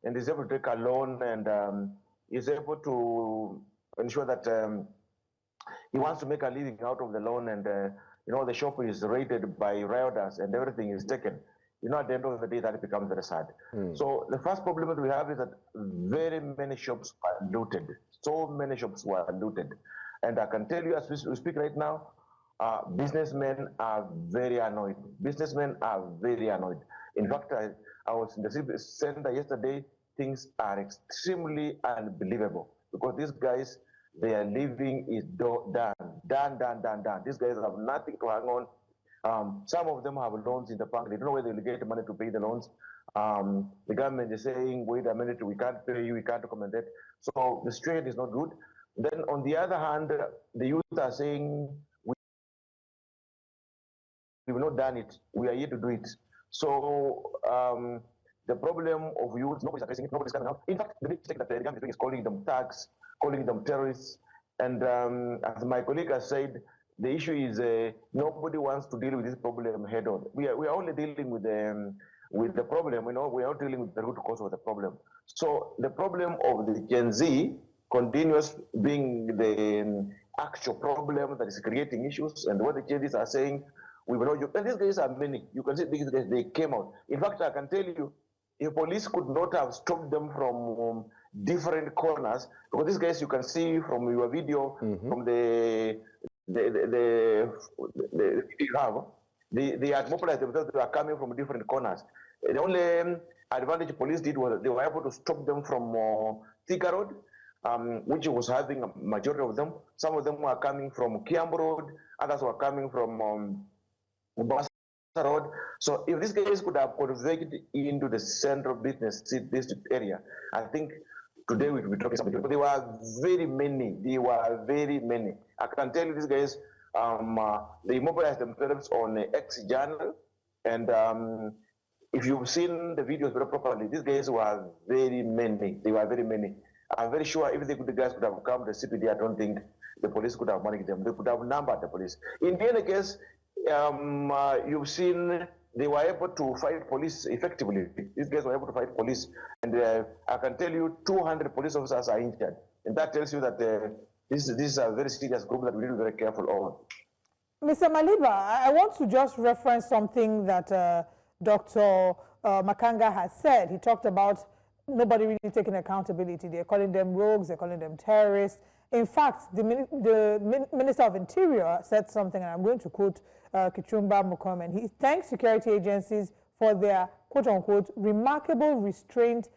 and is able to take a loan and is able to ensure that he wants to make a living out of the loan, and you know, the shop is raided by rioters and everything is taken, you know, at the end of the day, that becomes very sad. So the first problem that we have is that very many shops are looted. So many shops were looted. And I can tell you, as we speak right now, businessmen are very annoyed. Businessmen are very annoyed. In fact, I was in the city center yesterday. Things are extremely unbelievable because these guys, their living is done. These guys have nothing to hang on. Some of them have loans in the bank. They don't know where they'll get money to pay the loans. The government is saying, wait a minute, we can't pay you, we can't accommodate. So the strain is not good. Then on the other hand, the youth are saying, we've not done it, we are here to do it. So the problem of youth, nobody's addressing it, nobody's coming out. In fact, the big mistake that the government is doing is calling them thugs, calling them terrorists. And as my colleague has said, the issue is nobody wants to deal with this problem head on. We are only dealing with the problem, you know, we are not dealing with the root cause of the problem. So the problem of the Gen Z continues being the actual problem that is creating issues, and what the Gen Zs are saying, we will not. And these guys are many. You can see these guys, they came out. In fact, I can tell you, if police could not have stopped them from different corners, because these guys, you can see from your video, from the you have, they had mobilized themselves. They were coming from different corners. The only advantage police did was they were able to stop them from Thika Road, which was having a majority of them. Some of them were coming from Kiambu Road, others were coming from Mombasa Road. So if these guys could have converged into the central business district area, I think today we would be talking something. But there were very many. There were very many. I can tell you these guys, they mobilized themselves on X Journal, and if you've seen the videos very properly, these guys were very many. They were very many. I'm very sure if the guys could have come to the CPD, I don't think the police could have managed them. They could have numbered the police. In any case, you've seen they were able to fight police effectively. These guys were able to fight police. And I can tell you 200 police officers are injured. And that tells you that this is a very serious group that we need to be very careful of. Mr. Maliba, I want to just reference something that Dr. Makanga has said. He talked about nobody really taking accountability. They're calling them rogues, they're calling them terrorists. In fact, the Minister of Interior said something, and I'm going to quote Kichumba Mukomen. He thanked security agencies for their, quote-unquote, remarkable restraint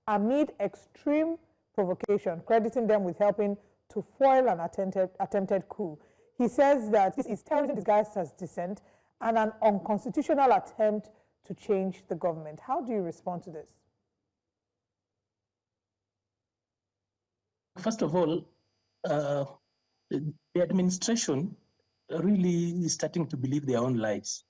amid extreme provocation, crediting them with helping to foil an attempted coup. He says that this is terrorism disguised as dissent and an unconstitutional attempt to change the government. How do you respond to this? First of all, the administration really is starting to believe their own lies.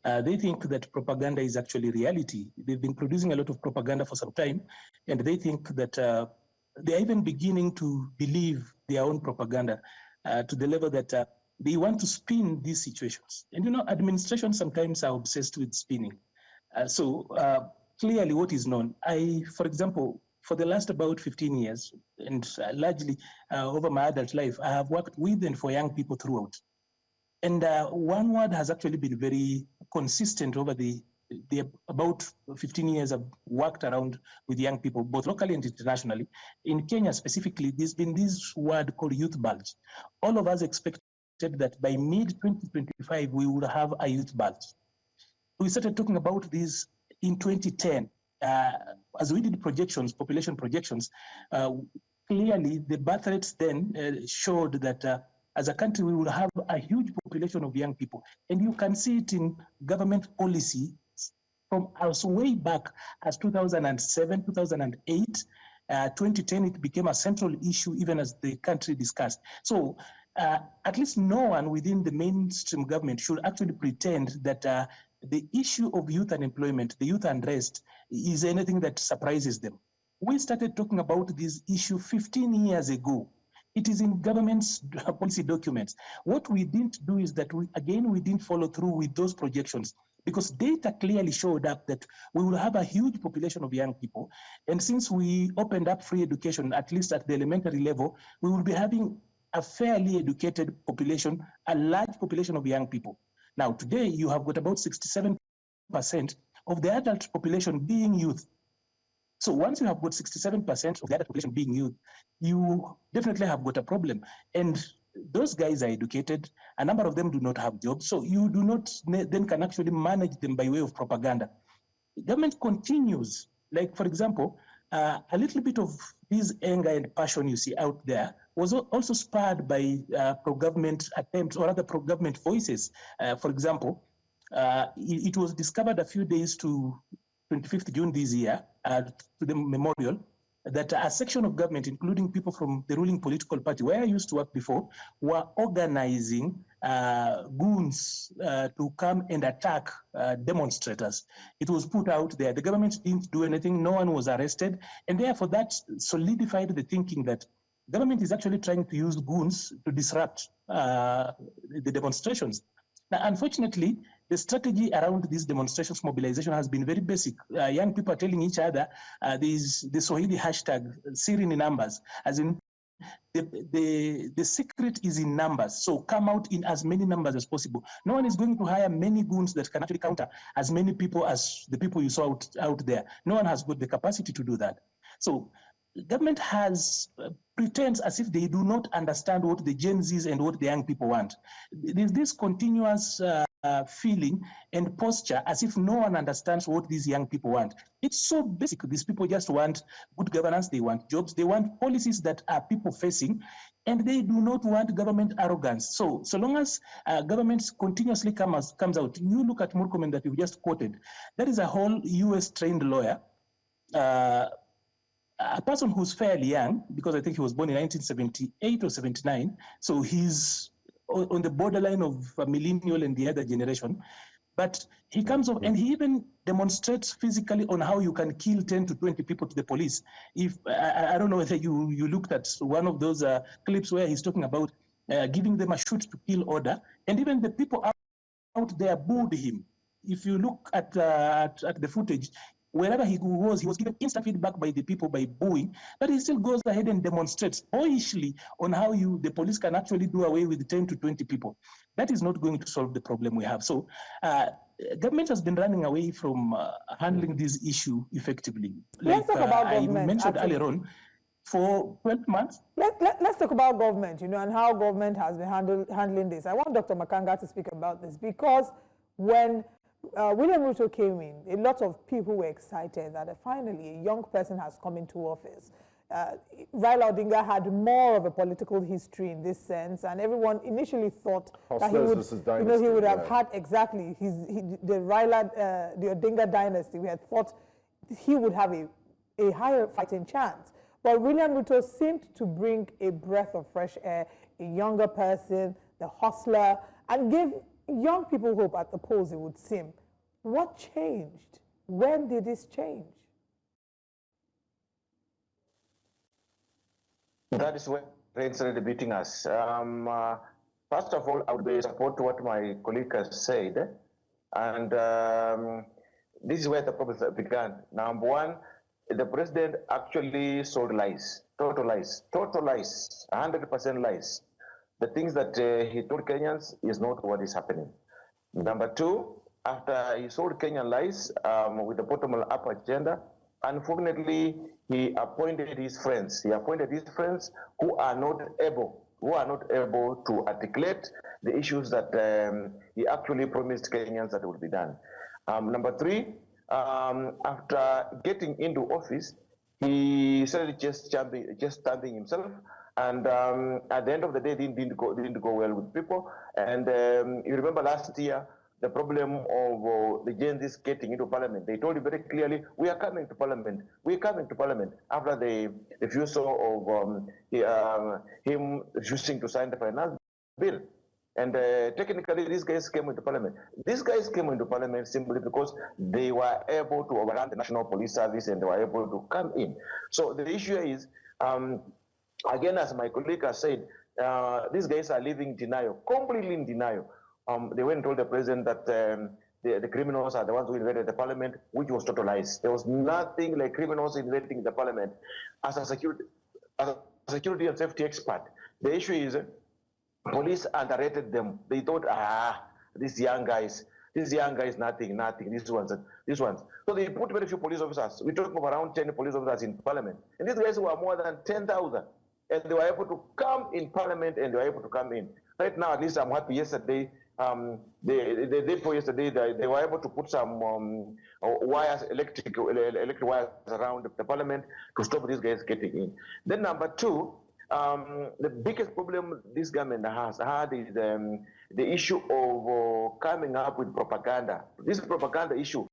They think that propaganda is actually reality. They've been producing a lot of propaganda for some time, and they think that they're even beginning to believe their own propaganda to the level that they want to spin these situations. And you know, administration sometimes are obsessed with spinning. So clearly what is known, for example, for the last about 15 years, and largely over my adult life, I have worked with and for young people throughout. And one word has actually been very consistent over the about 15 years I've worked around with young people, both locally and internationally. In Kenya specifically, there's been this word called youth bulge. All of us expected that by mid-2025, we would have a youth bulge. We started talking about this in 2010. As we did projections, population projections, clearly the birth rates then showed that as a country, we will have a huge population of young people. And you can see it in government policy from as way back as 2007, 2008, 2010, it became a central issue even as the country discussed. So at least no one within the mainstream government should actually pretend that the issue of youth unemployment, the youth unrest, is anything that surprises them. We started talking about this issue 15 years ago. It is in government's policy documents. What we didn't do is that, we didn't follow through with those projections because data clearly showed up that we will have a huge population of young people. And since we opened up free education, at least at the elementary level, we will be having a fairly educated population, a large population of young people. Now, today, you have got about 67% of the adult population being youth. So once you have got 67% of the adult population being youth, you definitely have got a problem. And those guys are educated. A number of them do not have jobs. So you do not then can actually manage them by way of propaganda. The government continues. Like, for example, a little bit of this anger and passion you see out there was also spurred by pro-government attempts or other pro-government voices. For example, it was discovered a few days to 25th June this year, to the memorial, that a section of government, including people from the ruling political party, where I used to work before, were organizing goons to come and attack demonstrators. It was put out there. The government didn't do anything. No one was arrested. And therefore, that solidified the thinking that government is actually trying to use goons to disrupt the demonstrations. Now, unfortunately, the strategy around these demonstrations mobilization has been very basic. Young people are telling each other there's the Swahili hashtag, siri in numbers, as in the secret is in numbers. So come out in as many numbers as possible. No one is going to hire many goons that can actually counter as many people as the people you saw out there. No one has got the capacity to do that. So government has pretends as if they do not understand what the Gen Zs and what the young people want. There's this continuous feeling and posture as if no one understands what these young people want. It's so basic. These people just want good governance. They want jobs. They want policies that are people-facing, and they do not want government arrogance. So long as government continuously comes out, you look at Murkomen that you just quoted. That is a whole US-trained lawyer, a person who's fairly young, because I think he was born in 1978 or 79. So he's on the borderline of a millennial and the other generation. But he comes off and he even demonstrates physically on how you can kill 10 to 20 people to the police. If I don't know whether you looked at one of those clips where he's talking about giving them a shoot to kill order, and even the people out there booed him. If you look at the footage, wherever he was given instant feedback by the people by booing, but he still goes ahead and demonstrates boyishly on how the police can actually do away with 10 to 20 people. That is not going to solve the problem we have. So government has been running away from handling this issue effectively. Let's talk about government. I mentioned earlier on, for 12 months. Let's talk about government, and how government has been handling this. I want Dr. Makanga to speak about this, because when William Ruto came in, a lot of people were excited that finally a young person has come into office. Raila Odinga had more of a political history in this sense, and everyone initially thought that he would have had exactly the Odinga dynasty. We had thought he would have a higher fighting chance. But William Ruto seemed to bring a breath of fresh air, a younger person, the hustler, and give young people hope at the polls, it would seem. What changed? When did this change? That is where rain started beating us. First of all, I would support what my colleague has said. And this is where the problem began. Number one, the president actually sold lies, total lies, 100% lies. The things that he told Kenyans is not what is happening. Number two, after he sold Kenyan lies with the bottom-up agenda, unfortunately, he appointed his friends. He appointed his friends who are not able to articulate the issues that he actually promised Kenyans that would be done. Number three, after getting into office, he started just standing himself. And at the end of the day, didn't go well with people. And you remember last year, the problem of the Gen Zs getting into parliament. They told you very clearly, we are coming to parliament. We are coming to parliament after the refusal of him refusing to sign the finance bill. And technically, these guys came into parliament. These guys came into parliament simply because they were able to overrun the National Police Service and they were able to come in. So the issue is, again, as my colleague has said, these guys are living in denial, completely in denial. They went and told the president that the criminals are the ones who invaded the parliament, which was total lies. There was nothing like criminals invading the parliament. As a security and safety expert, the issue is police underrated them. They thought, these young guys, nothing, these ones. So they put very few police officers. We talk of around 10 police officers in parliament. And these guys were more than 10,000. And they were able to come in parliament and they were able to come in. Right now, at least I'm happy yesterday, the day before yesterday, they were able to put some wires, electric wires around the parliament to stop these guys getting in. Then number two, the biggest problem this government has had is the issue of coming up with propaganda. This propaganda issue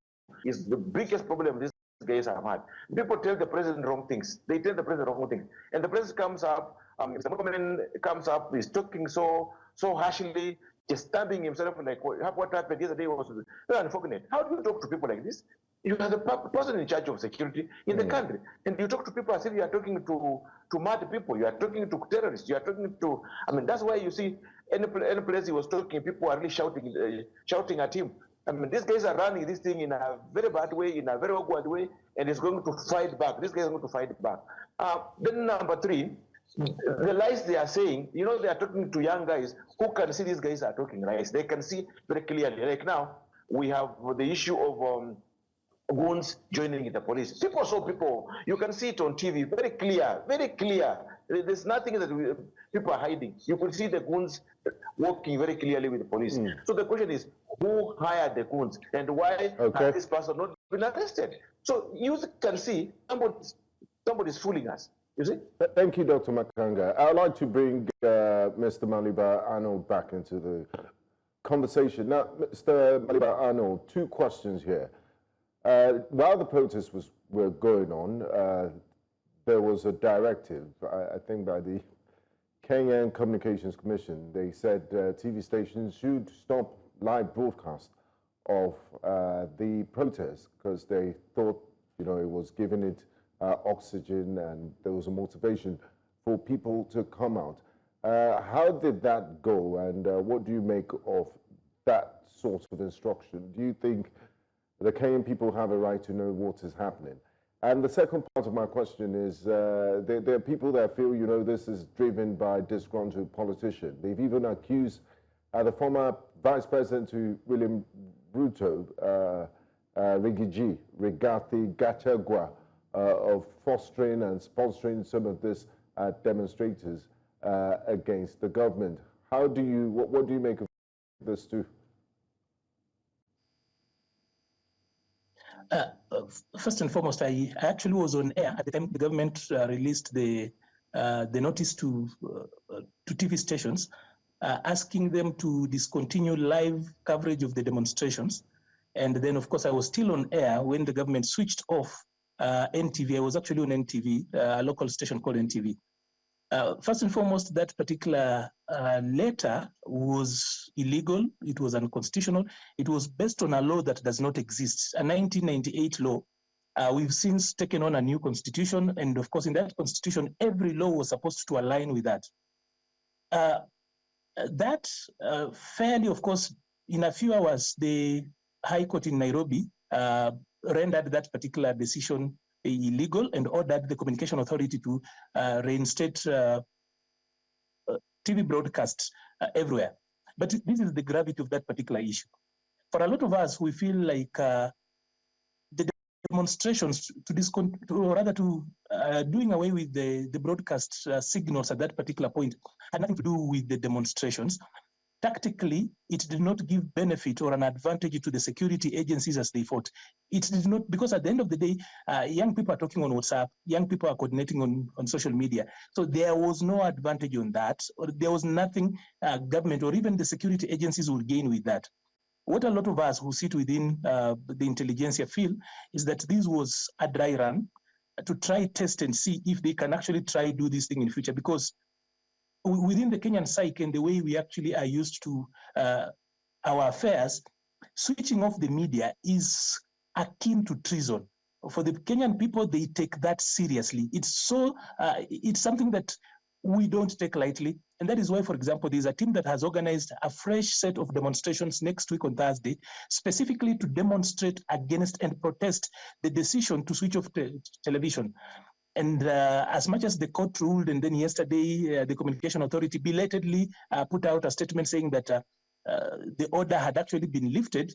is the biggest problem this guys have had. People tell the president wrong things. They tell the president wrong things. And the president comes up, if the government comes up, he's talking so harshly, just stabbing himself like what happened yesterday was very unfortunate. How do you talk to people like this? You are the person in charge of security in the country, and you talk to people as if you are talking to mad people. You are talking to terrorists. You are talking to. I mean, that's why you see any place he was talking, people are really shouting at him. I mean, these guys are running this thing in a very bad way, in a very awkward way, and he's going to fight back. This guy is going to fight back. Then number three, the lies they are saying, they are talking to young guys who can see these guys are talking lies. They can see very clearly. Like now, we have the issue of goons joining the police. People saw people. You can see it on TV, very clear, very clear. There's nothing that people are hiding. You could see the goons working very clearly with the police. So the question is, who hired the goons and why has this person not been arrested? So you can see somebody's fooling us. You see? Thank you, Dr. Makanga. I would like to bring Mr. Maliba Arnold back into the conversation. Now, Mr. Maliba Arnold, two questions here. While the protests were going on, there was a directive, I think by the Kenyan Communications Commission. They said TV stations should stop live broadcast of the protest because they thought, you know, it was giving it oxygen and there was a motivation for people to come out. How did that go, and what do you make of that sort of instruction? Do you think the Kenyan people have a right to know what is happening? And the second part of my question is, there are people that feel, you know, this is driven by disgruntled politician. They've even accused the former Vice President to William Ruto, Rigathi Gachagua, of fostering and sponsoring some of these demonstrators against the government. What do you make of this too? First and foremost, I actually was on air at the time the government released the notice to TV stations asking them to discontinue live coverage of the demonstrations. And then, of course, I was still on air when the government switched off NTV. I was actually on NTV, a local station called NTV. First and foremost, that particular letter was illegal. It was unconstitutional. It was based on a law that does not exist, a 1998 law. We've since taken on a new constitution. And of course, in that constitution, every law was supposed to align with that. Fairly, of course, in a few hours, the High Court in Nairobi rendered that particular decision illegal and ordered the Communication Authority to reinstate TV broadcasts everywhere. But this is the gravity of that particular issue. For a lot of us, we feel like the demonstrations doing away with the broadcast signals at that particular point had nothing to do with the demonstrations. Tactically, it did not give benefit or an advantage to the security agencies as they fought. It did not, because at the end of the day, young people are talking on WhatsApp, young people are coordinating on social media. So there was no advantage on that, or there was nothing government or even the security agencies would gain with that. What a lot of us who sit within the intelligentsia feel is that this was a dry run to try test and see if they can actually try do this thing in future, because within the Kenyan psyche and the way we actually are used to our affairs, switching off the media is akin to treason. For the Kenyan people, they take that seriously. It's something that we don't take lightly. And that is why, for example, there's a team that has organized a fresh set of demonstrations next week on Thursday, specifically to demonstrate against and protest the decision to switch off television. And as much as the court ruled, and then yesterday, the Communication Authority belatedly put out a statement saying that the order had actually been lifted,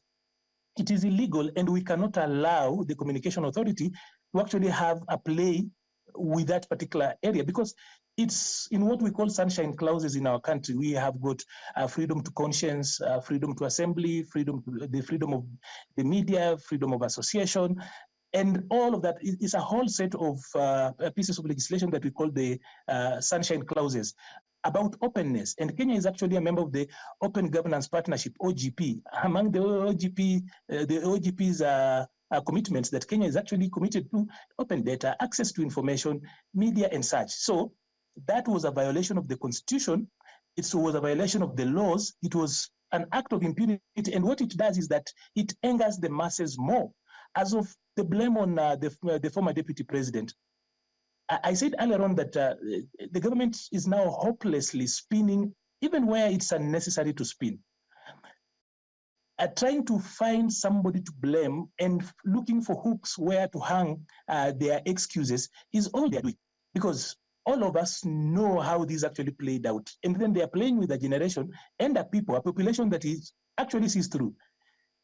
it is illegal, and we cannot allow the Communication Authority to actually have a play with that particular area, because it's in what we call sunshine clauses in our country. We have got freedom to conscience, freedom to assembly, the freedom of the media, freedom of association. And all of that is a whole set of pieces of legislation that we call the sunshine clauses about openness. And Kenya is actually a member of the Open Governance Partnership, OGP. Among the OGP's commitments that Kenya is actually committed to open data, access to information, media, and such. So that was a violation of the Constitution. It was a violation of the laws. It was an act of impunity. And what it does is that it angers the masses more. As of the blame on the former deputy president, I said earlier on that the government is now hopelessly spinning, even where it's unnecessary to spin. Trying to find somebody to blame and looking for hooks where to hang their excuses is all they're doing, because all of us know how this actually played out. And then they are playing with a generation and a population that is actually sees through.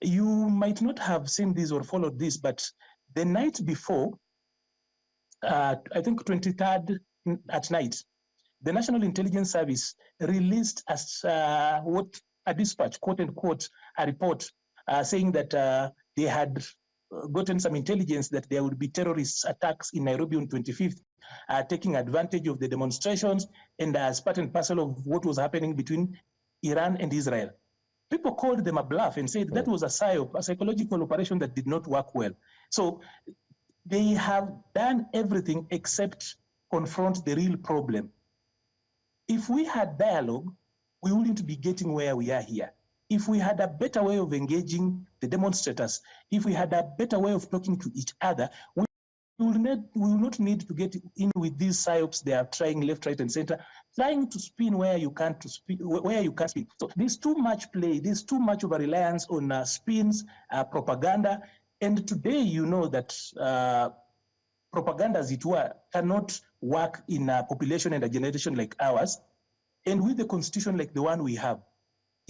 You might not have seen this or followed this, but the night before, I think 23rd at night, the National Intelligence Service released a dispatch, quote unquote, a report saying that they had gotten some intelligence that there would be terrorist attacks in Nairobi on 25th, taking advantage of the demonstrations and as part and parcel of what was happening between Iran and Israel. People called them a bluff and said that was a psychological operation that did not work well. So they have done everything except confront the real problem. If we had dialogue, we wouldn't be getting where we are here. if we had a better way of engaging the demonstrators, if we had a better way of talking to each other, we will not need to get in with these psyops they are trying left, right, and center, trying to spin where you can't spin. So there's too much play, there's too much of a reliance on spins, propaganda, and today you know that propaganda, as it were, cannot work in a population and a generation like ours, and with the constitution like the one we have.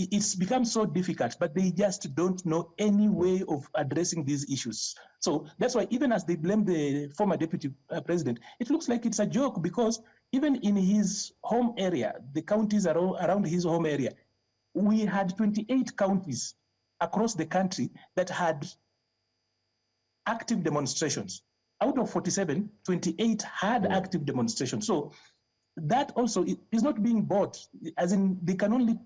It's become so difficult, but they just don't know any way of addressing these issues. So that's why even as they blame the former deputy president, it looks like it's a joke, because even in his home area, the counties around his home area, we had 28 counties across the country that had active demonstrations. Out of 47, 28 had active demonstrations. So that also is not being bought, as in they can only...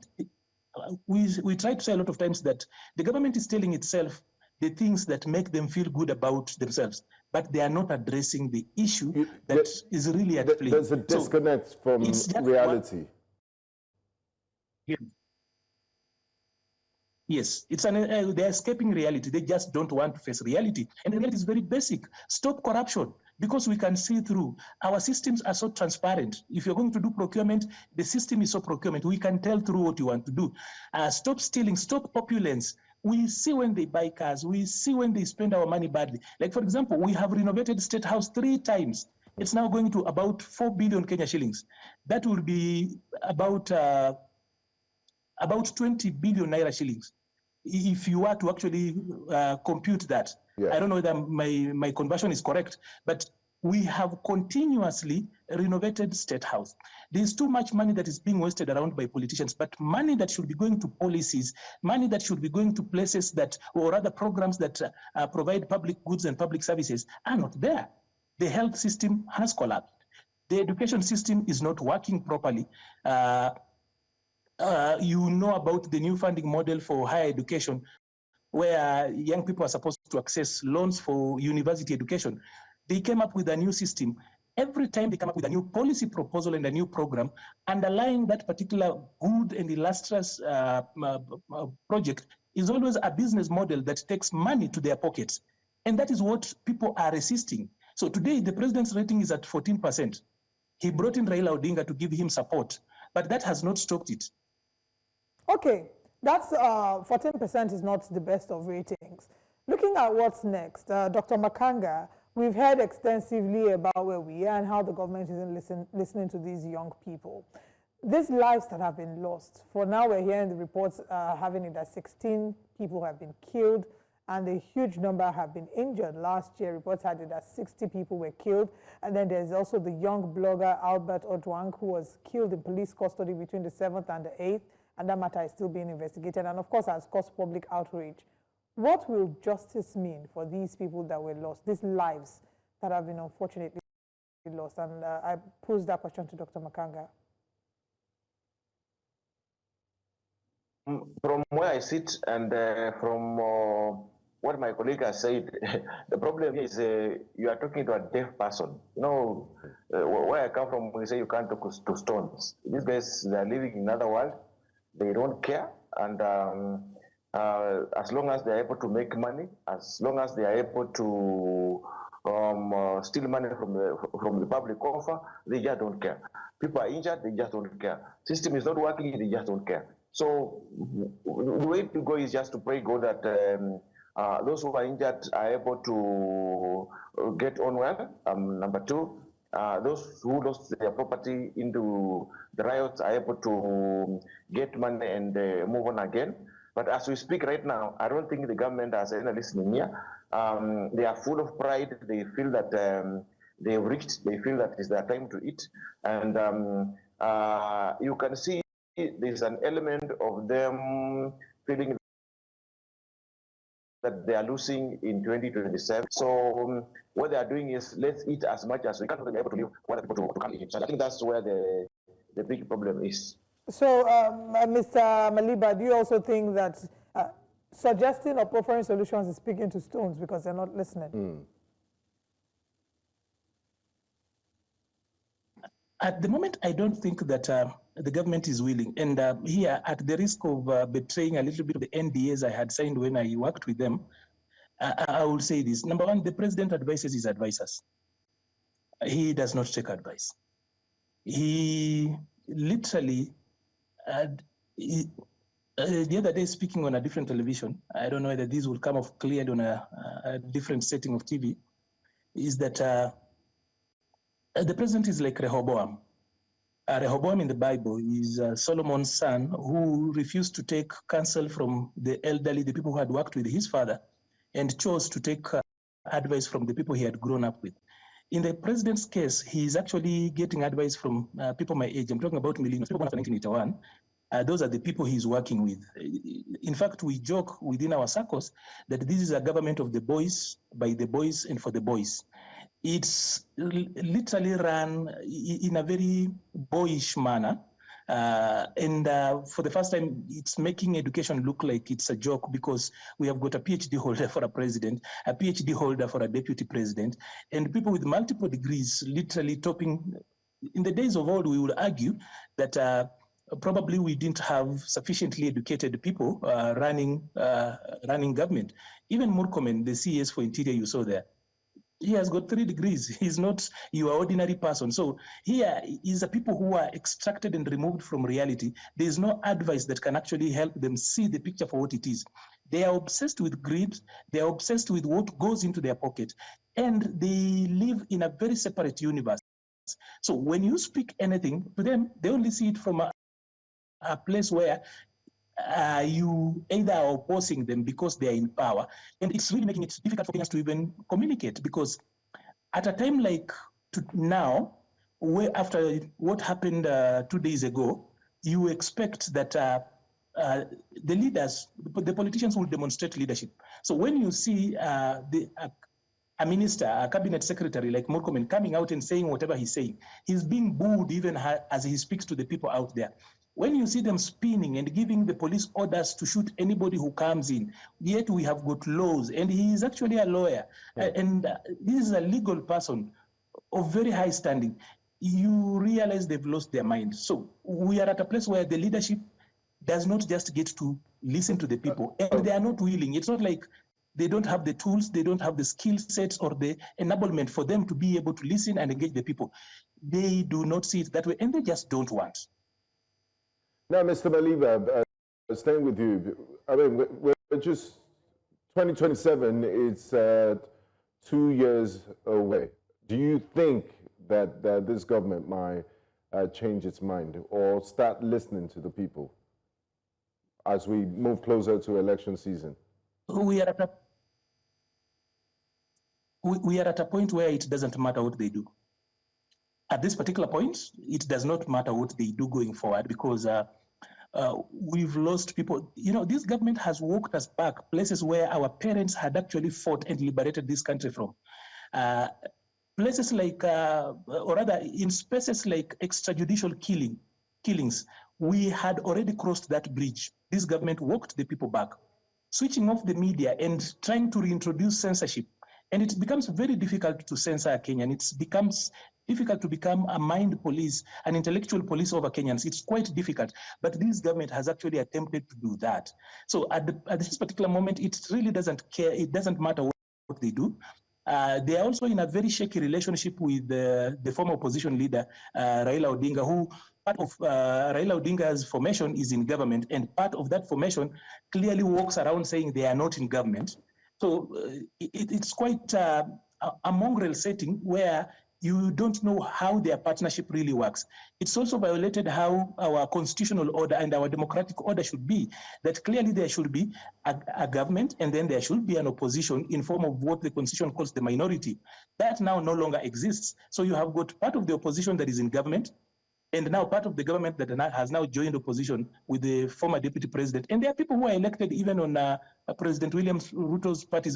We try to say a lot of times that the government is telling itself the things that make them feel good about themselves, but they are not addressing the issue that is really at play. There's a disconnect from reality. Yes, they're escaping reality. They just don't want to face reality. And the reality is very basic. Stop corruption, because we can see through. Our systems are so transparent. If you're going to do procurement, the system is so procurement. We can tell through what you want to do. Stop stealing, stop opulence. We see when they buy cars. We see when they spend our money badly. Like, for example, we have renovated State House 3 times. It's now going to about 4 billion Kenya shillings. That will be about 20 billion Naira shillings, if you were to actually compute that. I don't know whether my conversion is correct, but we have continuously renovated State House. There's too much money that is being wasted around by politicians, but money that should be going to policies, money that should be going to places that, or rather programs that provide public goods and public services are not there. The health system has collapsed. The education system is not working properly. You know about the new funding model for higher education, where young people are supposed to access loans for university education. They came up with a new system. Every time they come up with a new policy proposal and a new program, underlying that particular good and illustrious project is always a business model that takes money to their pockets. And that is what people are resisting. So today, the president's rating is at 14%. He brought in Raila Odinga to give him support, but that has not stopped it. Okay, that's 14% is not the best of ratings. Looking at what's next, Dr. Makanga, we've heard extensively about where we are and how the government isn't listening to these young people. These lives that have been lost, for now we're hearing the reports having it that 16 people have been killed and a huge number have been injured. Last year, reports had it that 60 people were killed. And then there's also the young blogger Albert Ojwang, who was killed in police custody between the 7th and the 8th. And that matter is still being investigated and, of course, has caused public outrage. What will justice mean for these people that were lost, these lives that have been unfortunately lost? And I pose that question to Dr. Makanga. From where I sit and from what my colleague has said, the problem is you are talking to a deaf person. You know, where I come from, we say you can't talk to stones. These guys, they are living in another world. They don't care. And as long as they are able to make money, as long as they are able to steal money from the public offer, they just don't care. People are injured, they just don't care. System is not working, they just don't care. So the way to go is just to pray God that those who are injured are able to get on well. Number two, those who lost their property into the riots are able to get money and move on again. But as we speak right now, I don't think the government has any listening here. They are full of pride. They feel that they've reached. They feel that it's their time to eat. And you can see there's an element of them feeling that they are losing in 2027. So what they are doing is, let's eat as much as we can to be able to live what people to come in. So I think that's where the big problem is. So, Mr. Maliba, do you also think that suggesting or offering solutions is speaking to stones because they're not listening? At the moment, I don't think that the government is willing. And here, at the risk of betraying a little bit of the NDAs I had signed when I worked with them, I will say this. Number one, the president advises his advisors. He does not take advice. He literally, the other day speaking on a different television, I don't know whether this will come off cleared on a different setting of TV, is that the president is like Rehoboam. Rehoboam in the Bible is Solomon's son who refused to take counsel from the elderly, the people who had worked with his father, and chose to take advice from the people he had grown up with. In the president's case, he's actually getting advice from people my age. I'm talking about millennials, people born after 1981. Those are the people he's working with. In fact, we joke within our circles that this is a government of the boys, by the boys, and for the boys. It's literally run in a very boyish manner. And for the first time, it's making education look like it's a joke because we have got a PhD holder for a president, a PhD holder for a deputy president, and people with multiple degrees literally topping. In the days of old, we would argue that probably we didn't have sufficiently educated people running government. Even Murkomen, the CS for Interior you saw there, he has got 3 degrees. He's not your ordinary person. So here is the people who are extracted and removed from reality. There is no advice that can actually help them see the picture for what it is. They are obsessed with greed. They are obsessed with what goes into their pocket. And they live in a very separate universe. So when you speak anything to them, they only see it from a place where you either are opposing them because they are in power, and it's really making it difficult for Kenyans to even communicate, because at a time like now, where after what happened 2 days ago, you expect that the leaders, the politicians will demonstrate leadership. So when you see a minister, a cabinet secretary like Murkomen coming out and saying whatever he's saying, he's being booed even as he speaks to the people out there. When you see them spinning and giving the police orders to shoot anybody who comes in, yet we have got laws, and he is actually a lawyer, and this is a legal person of very high standing, you realize they've lost their mind. So we are at a place where the leadership does not just get to listen to the people, and they are not willing. It's not like they don't have the tools, they don't have the skill sets or the enablement for them to be able to listen and engage the people. They do not see it that way, and they just don't want. Now, Mr. Maliba, staying with you, I mean, we're just 2027, it's 2 years away. Do you think that this government might change its mind or start listening to the people as we move closer to election season? We are at a point where it doesn't matter what they do. At this particular point, it does not matter what they do going forward, because we've lost people. You know, this government has walked us back places where our parents had actually fought and liberated this country from. Places like, or rather in spaces like extrajudicial killings, we had already crossed that bridge. This government walked the people back, switching off the media and trying to reintroduce censorship. And it becomes very difficult to censor a Kenyan. It becomes difficult to become a mind police, an intellectual police over Kenyans. It's quite difficult. But this government has actually attempted to do that. So at this particular moment, it really doesn't care. It doesn't matter what they do. They are also in a very shaky relationship with the former opposition leader, Raila Odinga, who part of Raila Odinga's formation is in government, and part of that formation clearly walks around saying they are not in government. So it's quite a mongrel setting where you don't know how their partnership really works. It's also violated how our constitutional order and our democratic order should be, that clearly there should be a government and then there should be an opposition in form of what the constitution calls the minority. That now no longer exists. So you have got part of the opposition that is in government, and now part of the government that has now joined opposition with the former deputy president. And there are people who are elected even on President William Ruto's party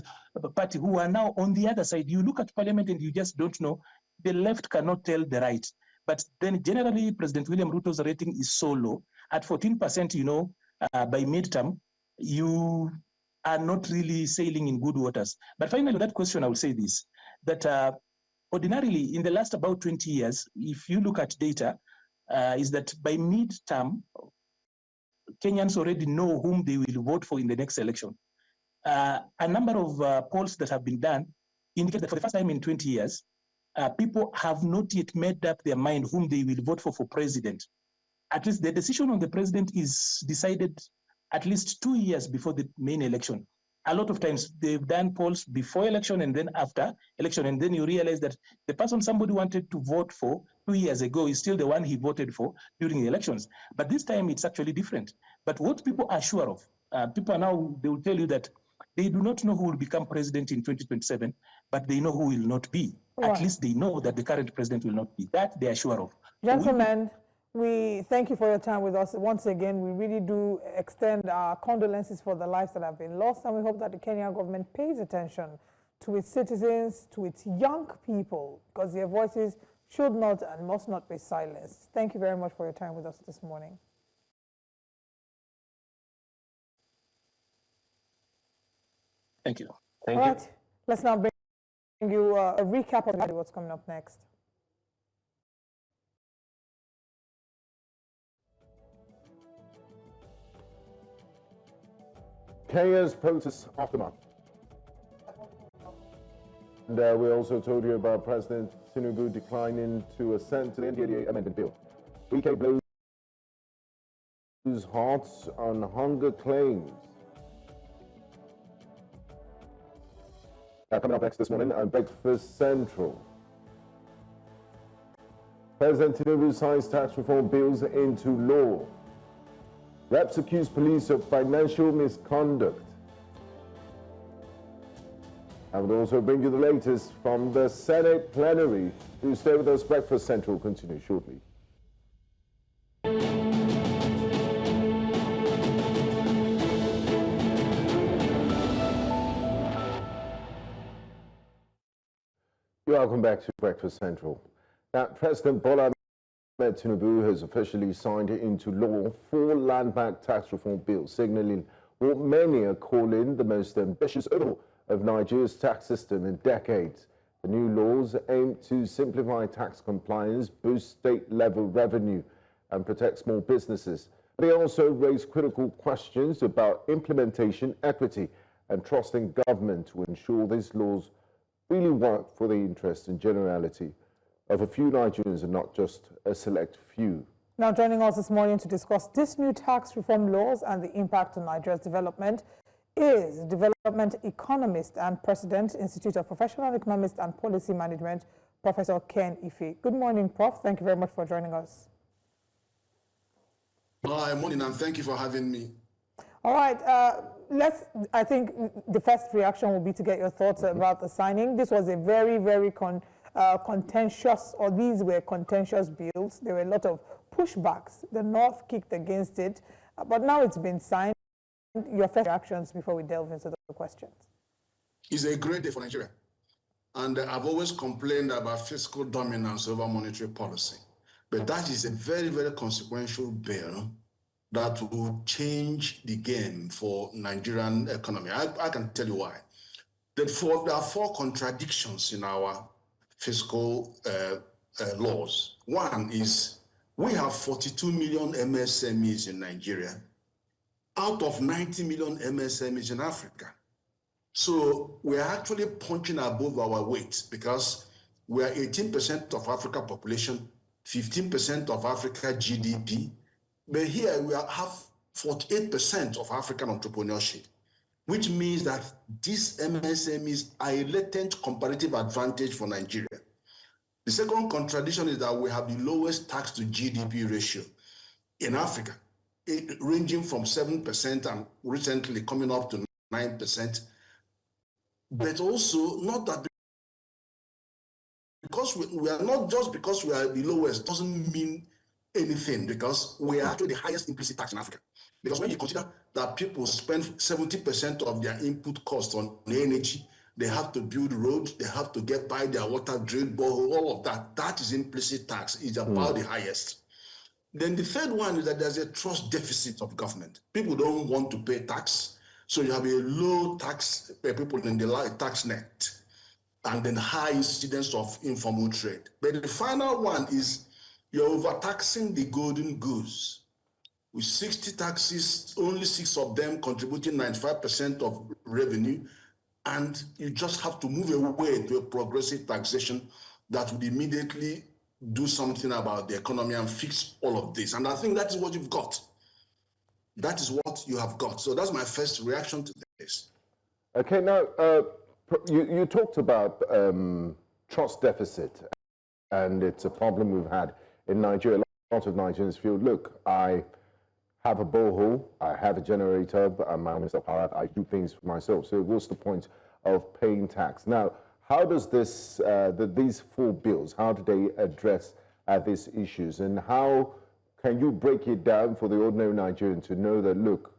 who are now on the other side. You look at parliament and you just don't know. The left cannot tell the right. But then generally, President William Ruto's rating is so low. At 14%, you know, by midterm, you are not really sailing in good waters. But finally, that question, I will say this, that ordinarily, in the last about 20 years, if you look at data, is that by mid-term, Kenyans already know whom they will vote for in the next election. A number of polls that have been done indicate that for the first time in 20 years, people have not yet made up their mind whom they will vote for president. At least the decision on the president is decided at least 2 years before the main election. A lot of times they've done polls before election and then after election, and then you realize that the person somebody wanted to vote for 2 years ago is still the one he voted for during the elections. But this time it's actually different. But what people are sure of, people are now, they will tell you that they do not know who will become president in 2027, but they know who will not be. Right. At least they know that the current president will not be. That they are sure of. Gentlemen, we thank you for your time with us. Once again, we really do extend our condolences for the lives that have been lost, and we hope that the Kenyan government pays attention to its citizens, to its young people, because their voices should not and must not be silenced. Thank you very much for your time with us this morning. Thank you. All right, let's now bring you a recap of what's coming up next. Kenya's protests aftermath. And we also told you about President Tinubu declining to assent to the NDLEA amendment bill. Wike blows hearts on hunger claims. Coming up next this morning on Breakfast Central. President Tinubu signs tax reform bills into law. Reps accuse police of financial misconduct. I will also bring you the latest from the Senate plenary. Do stay with us. Breakfast Central will continue shortly. Welcome back to Breakfast Central. Now, President Bola Tinubu has officially signed into law 4 land-backed tax reform bills, signaling what many are calling the most ambitious overhaul of Nigeria's tax system in decades. The new laws aim to simplify tax compliance, boost state-level revenue, and protect small businesses. They also raise critical questions about implementation, equity, and trust in government to ensure these laws really work for the interest and generality of a few Nigerians and not just a select few. Now joining us this morning to discuss this new tax reform laws and the impact on Nigeria's development is development economist and President, Institute of Professional Economics and Policy Management, Professor Ken Ife. Good morning, Prof. Thank you very much for joining us. Hi, morning, and thank you for having me. All right, I think the first reaction will be to get your thoughts about the signing. This was a very, very contentious, or these were contentious bills. There were a lot of pushbacks. The North kicked against it, but now it's been signed. Your first reactions before we delve into the questions. It's a great day for Nigeria. And I've always complained about fiscal dominance over monetary policy. But that is a very, very consequential bill that will change the game for Nigerian economy. I can tell you why. There are 4 contradictions in our fiscal laws. One is we have 42 million MSMEs in Nigeria out of 90 million MSMEs in Africa. So we're actually punching above our weight because we are 18% of Africa population, 15% of Africa GDP, but here we have 48% of African entrepreneurship, which means that these MSMEs are a latent comparative advantage for Nigeria. The second contradiction is that we have the lowest tax to GDP ratio in Africa, ranging from 7% and recently coming up to 9%. But also not that because we are not just because we are the lowest doesn't mean anything, because we are actually the highest implicit tax in Africa. Because when you consider that people spend 70% of their input cost on energy, they have to build roads, they have to get by their water, drill, borehole, all of that. That is implicit tax. It's about the highest. Then the third one is that there's a trust deficit of government. People don't want to pay tax. So you have a low tax people in the tax net. and then high incidence of informal trade. But the final one is you're overtaxing the golden goose. With 60 taxes, only 6 of them contributing 95% of revenue, and you just have to move away to a progressive taxation that would immediately do something about the economy and fix all of this. And I think that is what you've got. That is what you have got. So that's my first reaction to this. Okay, now, you talked about trust deficit, and it's a problem we've had in Nigeria. A lot of Nigerians feel, look, I have a borehole, I have a generator, but I'm Mr. Power, I do things for myself. So what's the point of paying tax? Now, how does this, these 4 bills, how do they address these issues? And how can you break it down for the ordinary Nigerian to know that, look,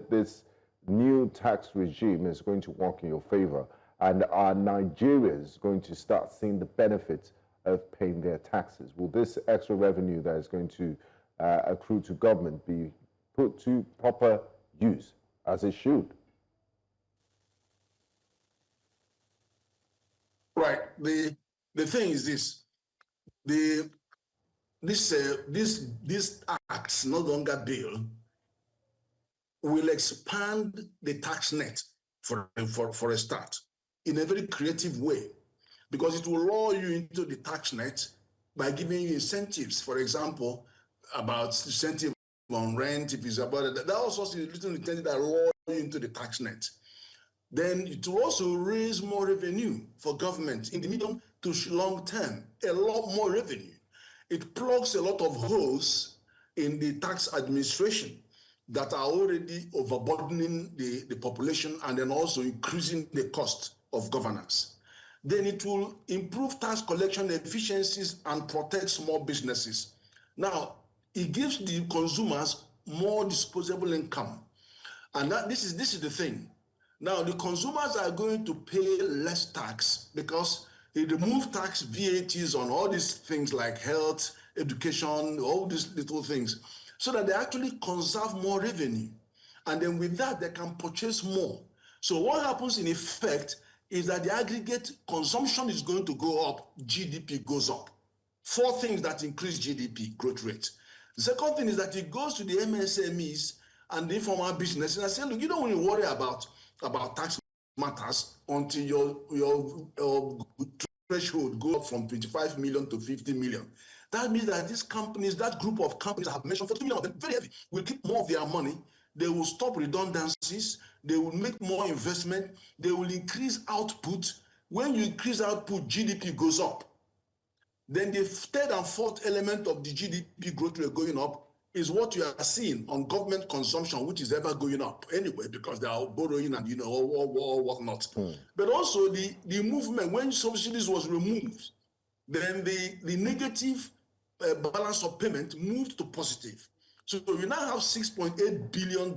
this new tax regime is going to work in your favor, and are Nigerians going to start seeing the benefits of paying their taxes? Will this extra revenue that is going to accrue to government be put to proper use, as it should? Right. The thing is this: this act, no longer bill, will expand the tax net for a start in a very creative way, because it will lure you into the tax net by giving you incentives. For example, about incentive on rent, if it's about it, that also is a little incentive that lure you into the tax net. Then it will also raise more revenue for government in the medium to long term, a lot more revenue. It plugs a lot of holes in the tax administration that are already overburdening the population and then also increasing the cost of governance. Then it will improve tax collection efficiencies and protect small businesses. Now, it gives the consumers more disposable income. And this is the thing. Now, the consumers are going to pay less tax because they remove tax VATs on all these things like health, education, all these little things, so that they actually conserve more revenue. And then with that, they can purchase more. So what happens in effect is that the aggregate consumption is going to go up, GDP goes up. 4 things that increase GDP growth rate. The second thing is that it goes to the MSMEs and the informal business. And I say, look, you don't want to worry about tax matters until your threshold go up from 25 million to 50 million. That means that these companies, that group of companies I have mentioned, 40 million of them, very heavy, will keep more of their money. They will stop redundancies. They will make more investment. They will increase output. When you increase output, GDP goes up. Then the third and fourth element of the GDP growth rate going up is what you are seeing on government consumption, which is ever going up anyway, because they are borrowing and, or whatnot. But also the movement, when subsidies was removed, then the negative balance of payment moved to positive. So you now have $6.8 billion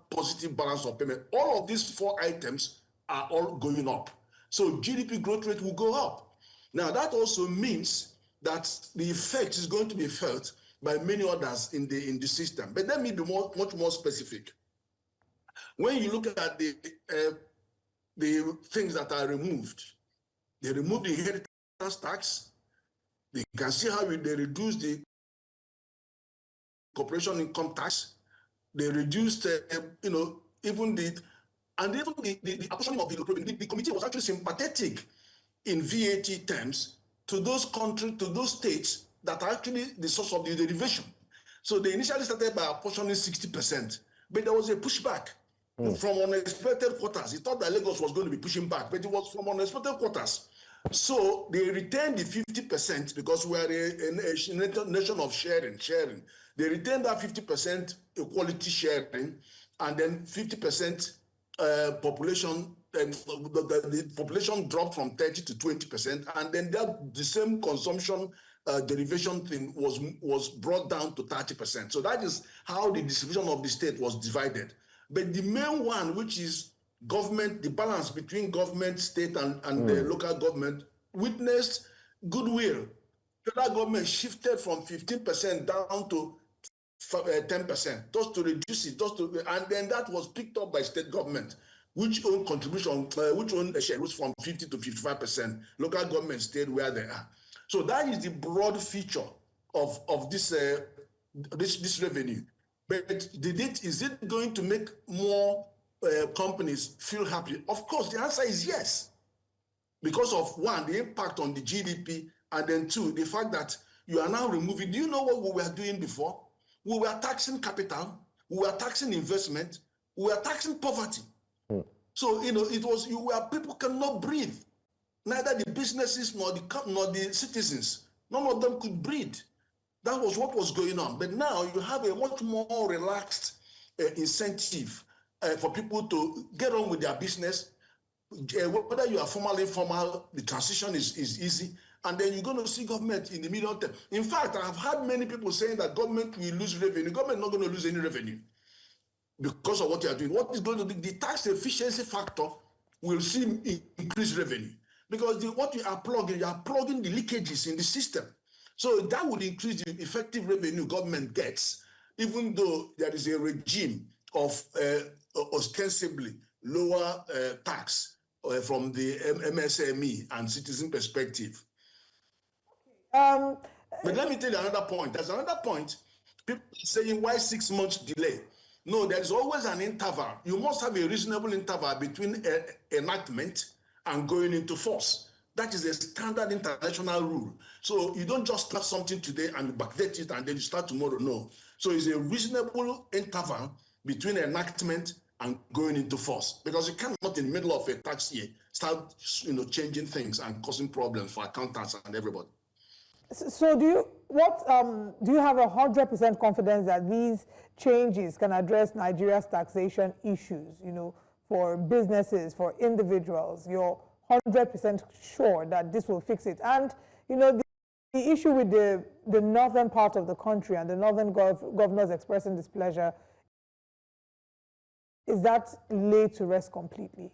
positive balance of payment. All of these 4 items are all going up. So GDP growth rate will go up. Now that also means that the effect is going to be felt by many others in the system. But let me be much more specific. When you look at the things that are removed, they removed the inheritance tax. You can see how they reduced the corporation income tax. They reduced, even the apportioning of the committee was actually sympathetic in VAT terms to those countries, to those states that are actually the source of the derivation. So they initially started by apportioning 60%, but there was a pushback from unexpected quarters. He thought that Lagos was going to be pushing back, but it was from unexpected quarters. So they retained the 50% because we are a nation of sharing. They retained that 50% equality sharing, and then 50% population, and the population dropped from 30 to 20%, and then the same consumption derivation thing was brought down to 30%. So that is how the distribution of the state was divided. But the main one, which is government, the balance between government, state, and the local government, witnessed goodwill. Federal government shifted from 15% down to 10%, just to reduce it, and then that was picked up by state government which own contribution, which own share was from 50 to 55%. Local governments stayed where they are. So that is the broad feature of this revenue. But is it going to make more companies feel happy? Of course, the answer is yes. Because of one, the impact on the GDP, and then two, the fact that you are now removing. Do you know what we were doing before? We were taxing capital, we were taxing investment, we were taxing poverty. So, it was where people cannot breathe. Neither the businesses nor the citizens. None of them could breathe. That was what was going on. But now you have a much more relaxed incentive for people to get on with their business. Whether you are formal, informal, the transition is easy. And then you're going to see government in the medium term. In fact, I've had many people saying that government will lose revenue. Government is not going to lose any revenue because of what you are doing. What is going to be the tax efficiency factor will see increased revenue. Because what you are plugging the leakages in the system. So that would increase the effective revenue government gets, even though there is a regime of ostensibly lower tax from the MSME and citizen perspective. But let me tell you another point. There's another point. People saying, why 6 months delay? No, there's always an interval. You must have a reasonable interval between enactment and going into force. That is a standard international rule. So you don't just start something today and backdate it and then you start tomorrow. No. So it's a reasonable interval between enactment and going into force, because you cannot in the middle of a tax year start changing things and causing problems for accountants and everybody. So do you have 100% confidence that these changes can address Nigeria's taxation issues, for businesses, for individuals? You're 100% sure that this will fix it? And, the issue with the northern part of the country and the northern governors expressing displeasure, is that laid to rest completely?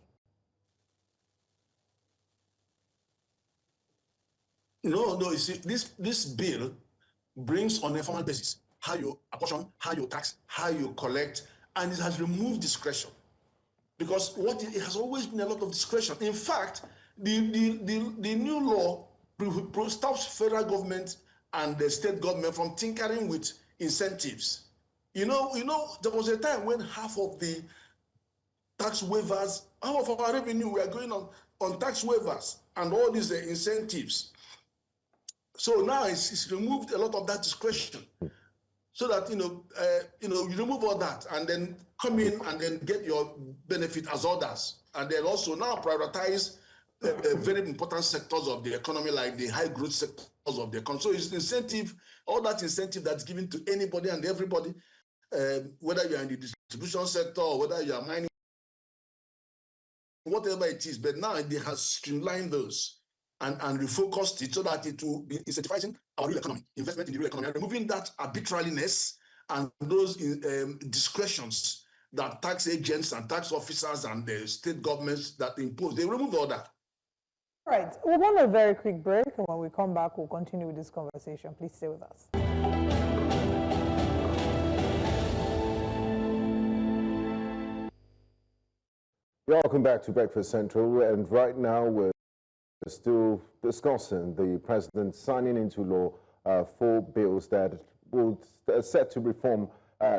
No, you see, this bill brings on a formal basis how you apportion, how you tax, how you collect, and it has removed discretion. Because it has always been a lot of discretion. In fact, the new law stops federal government and the state government from tinkering with incentives. There was a time when half of the tax waivers, half of our revenue were going on tax waivers and all these incentives. So now it's removed a lot of that discretion, so that you remove all that and then come in and then get your benefit as others, and then also now prioritize very important sectors of the economy, like the high growth sectors of the economy. So it's incentive, all that incentive that's given to anybody and everybody, whether you're in the distribution sector or whether you're mining, whatever it is. But now it has streamlined those and refocused it so that it will be incentivizing our real economy, investment in the real economy, and removing that arbitrariness and those discretions that tax agents and tax officers and the state governments that impose. They remove all that. All right, we're going on a very quick break, and when we come back, we'll continue with this conversation. Please stay with us. Welcome back to Breakfast Central, and right now we're still discussing the president signing into law 4 bills that will set to reform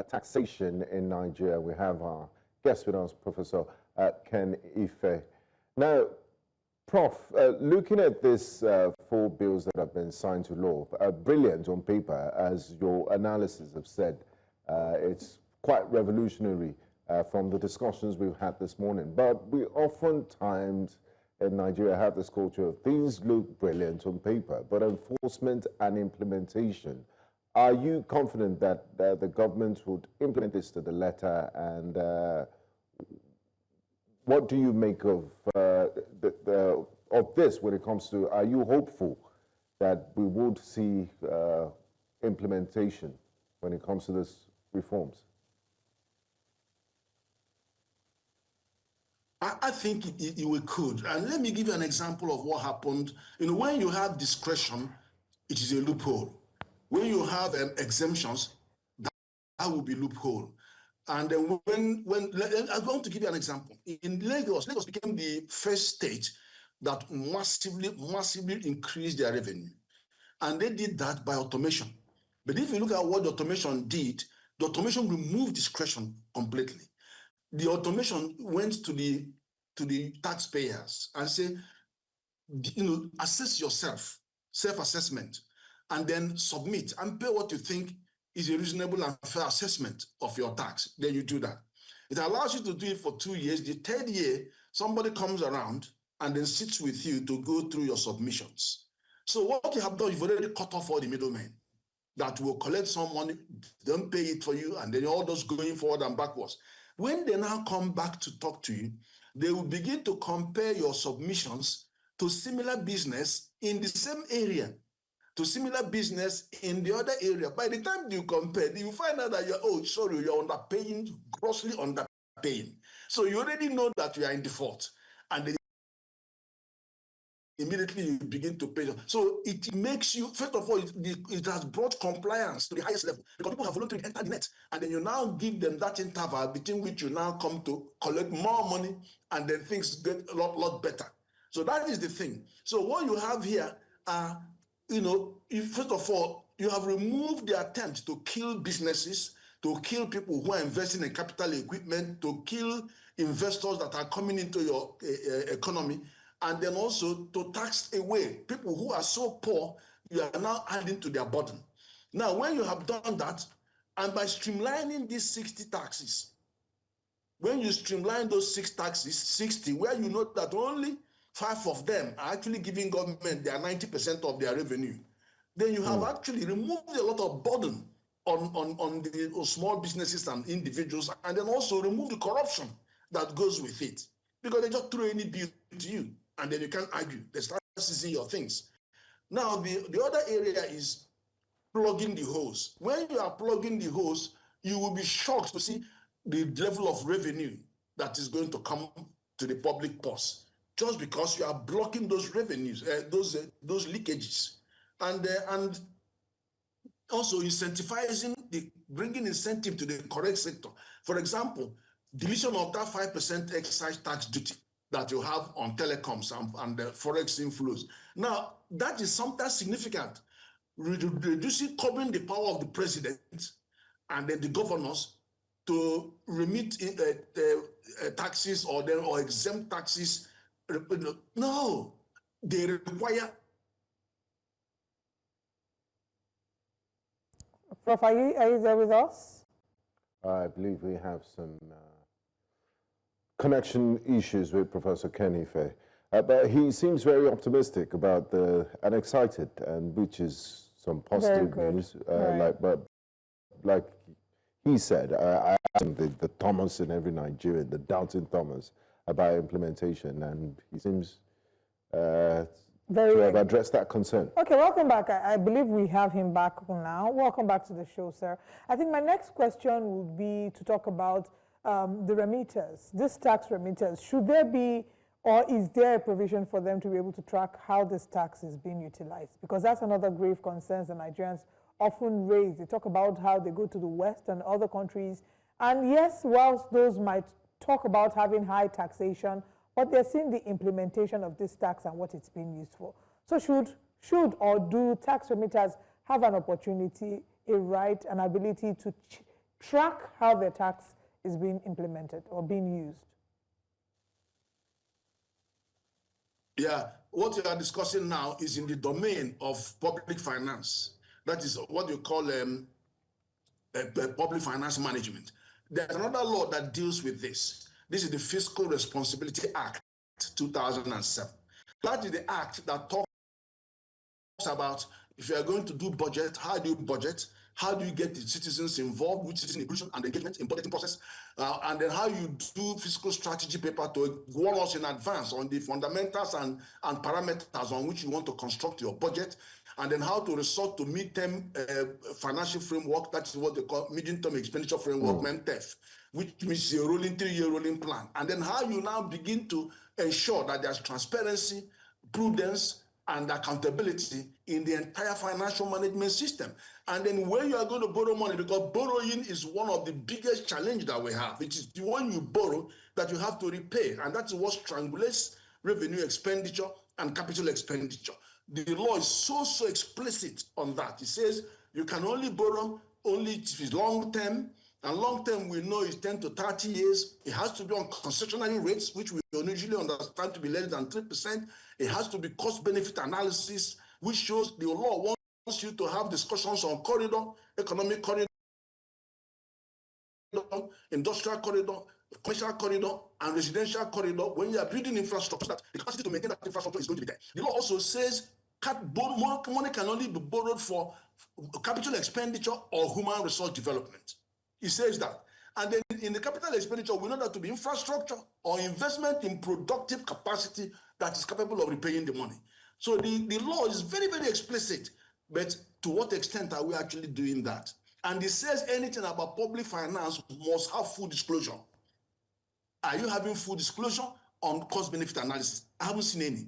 taxation in Nigeria. We have our guest with us, Professor Ken Ife. Now, Prof, looking at these 4 bills that have been signed to law, brilliant on paper, as your analysis have said. It's quite revolutionary from the discussions we've had this morning. But we oftentimes in Nigeria have this culture of things look brilliant on paper, but enforcement and implementation. Are you confident that the government would implement this to the letter? And what do you make of this when it comes to, are you hopeful that we would see implementation when it comes to these reforms? I think we could. And let me give you an example of what happened. When you have discretion, it is a loophole. When you have exemptions, that will be loophole. And then when I'm going to give you an example. In Lagos became the first state that massively increased their revenue. And they did that by automation. But if you look at what the automation did, the automation removed discretion completely. The automation went to the taxpayers and say, assess yourself, self-assessment, and then submit and pay what you think is a reasonable and fair assessment of your tax. Then you do that. It allows you to do it for 2 years. The third year, somebody comes around and then sits with you to go through your submissions. So what you have done, you've already cut off all the middlemen that will collect some money, don't pay it for you, and then all those going forward and backwards. When they now come back to talk to you, they will begin to compare your submissions to similar business in the same area, to similar business in the other area. By the time you compare, you find out that you're underpaying, grossly underpaying. So you already know that you are in default, and then immediately you begin to pay. So it makes you, first of all, it has brought compliance to the highest level because people have voluntarily entered the net, and then you now give them that interval between which you now come to collect more money, and then things get a lot better. So that is the thing. So what you have here are, first of all, you have removed the attempt to kill businesses, to kill people who are investing in capital equipment, to kill investors that are coming into your economy, and then also to tax away people who are so poor, you are now adding to their burden. Now, when you have done that, and by streamlining these 60 taxes, when you streamline those 60, where you know that only 5 of them are actually giving government their 90% of their revenue, then you have actually removed a lot of burden on the small businesses and individuals, and then also remove the corruption that goes with it. Because they just throw any bill to you, and then you can't argue. They start seizing your things. Now, the other area is plugging the holes. When you are plugging the holes, you will be shocked to see the level of revenue that is going to come to the public purse, just because you are blocking those revenues, those leakages, and also incentivizing bringing incentive to the correct sector. For example, deletion of that 5% excise tax duty that you have on telecoms and the forex inflows. Now, that is something significant, reducing, covering the power of the president and then the governors to remit taxes or exempt taxes. No, they require. Prof, are you there with us? I believe we have some connection issues with Professor Kenife, but he seems very optimistic about and excited, and which is some positive news. Right. Like he said, I asked him the Thomas in every Nigerian, the doubting Thomas, about implementation, and he seems to have addressed that concern. Okay, welcome back. I believe we have him back now. Welcome back to the show, sir. I think my next question would be to talk about the remitters, this tax remitters. Should there be, or is there a provision for them to be able to track how this tax is being utilized? Because that's another grave concern the Nigerians often raise. They talk about how they go to the West and other countries. And yes, whilst those might talk about having high taxation, but they're seeing the implementation of this tax and what it's being used for. So should or do tax remitters have an opportunity, a right, an ability to track how their tax is being implemented or being used? Yeah, what we are discussing now is in the domain of public finance. That is what you call public finance management. There's another law that deals with this. This is the Fiscal Responsibility Act 2007. That is the act that talks about if you are going to do budget, how do you budget? How do you get the citizens involved with citizen inclusion and engagement in budgeting process? And then how you do fiscal strategy paper to warn us in advance on the fundamentals and parameters on which you want to construct your budget. And then how to resort to mid-term financial framework, that is what they call medium-term expenditure framework, MEMTEF, which means a rolling 3-year rolling plan. And then how you now begin to ensure that there's transparency, prudence, and accountability in the entire financial management system. And then when you are going to borrow money, because borrowing is one of the biggest challenges that we have. It is the one you borrow that you have to repay. And that's what strangulates revenue expenditure and capital expenditure. The law is so explicit on that. It says you can only borrow only if it's long term, and long term we know is 10 to 30 years. It has to be on concessionary rates, which we usually understand to be less than 3%. It has to be cost benefit analysis, which shows the law wants you to have discussions on corridor, economic corridor, industrial corridor, commercial corridor, and residential corridor. When you are building infrastructure, that the capacity to maintain that infrastructure is going to be there. The law also says money can only be borrowed for capital expenditure or human resource development. It says that. And then in the capital expenditure, we know that to be infrastructure or investment in productive capacity that is capable of repaying the money. So the law is very, very explicit, but to what extent are we actually doing that? And it says anything about public finance must have full disclosure. Are you having full disclosure on cost-benefit analysis? I haven't seen any.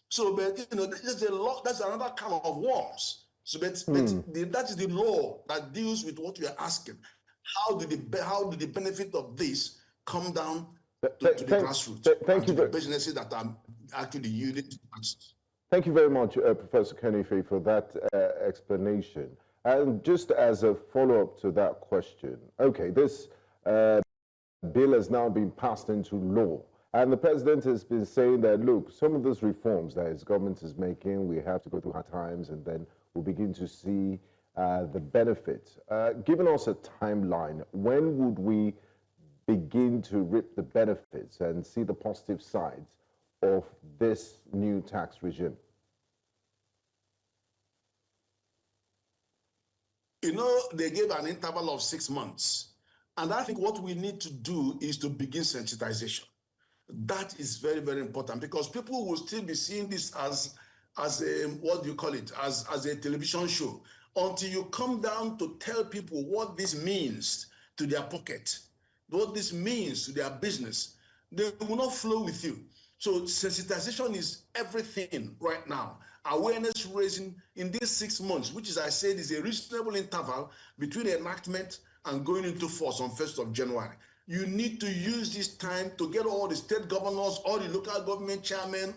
So, but you know, that's another kind of worms. So, that is the law that deals with what we are asking. How did the benefit of this come down to the grassroots? Thank you. The businesses that are actually yielding. Thank you very much, Professor Kenife, for that explanation. And just as a follow-up to that question, okay, this bill has now been passed into law. And the president has been saying that, look, some of those reforms that his government is making, we have to go through hard times, and then we'll begin to see the benefits. Giving us a timeline, when would we begin to reap the benefits and see the positive sides of this new tax regime? You know, they gave an interval of 6 months. And I think what we need to do is to begin sensitization. That is very, very important, because people will still be seeing this as a, what do you call it, as a television show, until you come down to tell people what this means to their pocket, what this means to their business. They will not flow with you. So sensitization is everything right now. Awareness raising in these 6 months, which, as I said, is a reasonable interval between enactment and going into force on 1st of January. You need to use this time to get all the state governors, all the local government chairmen,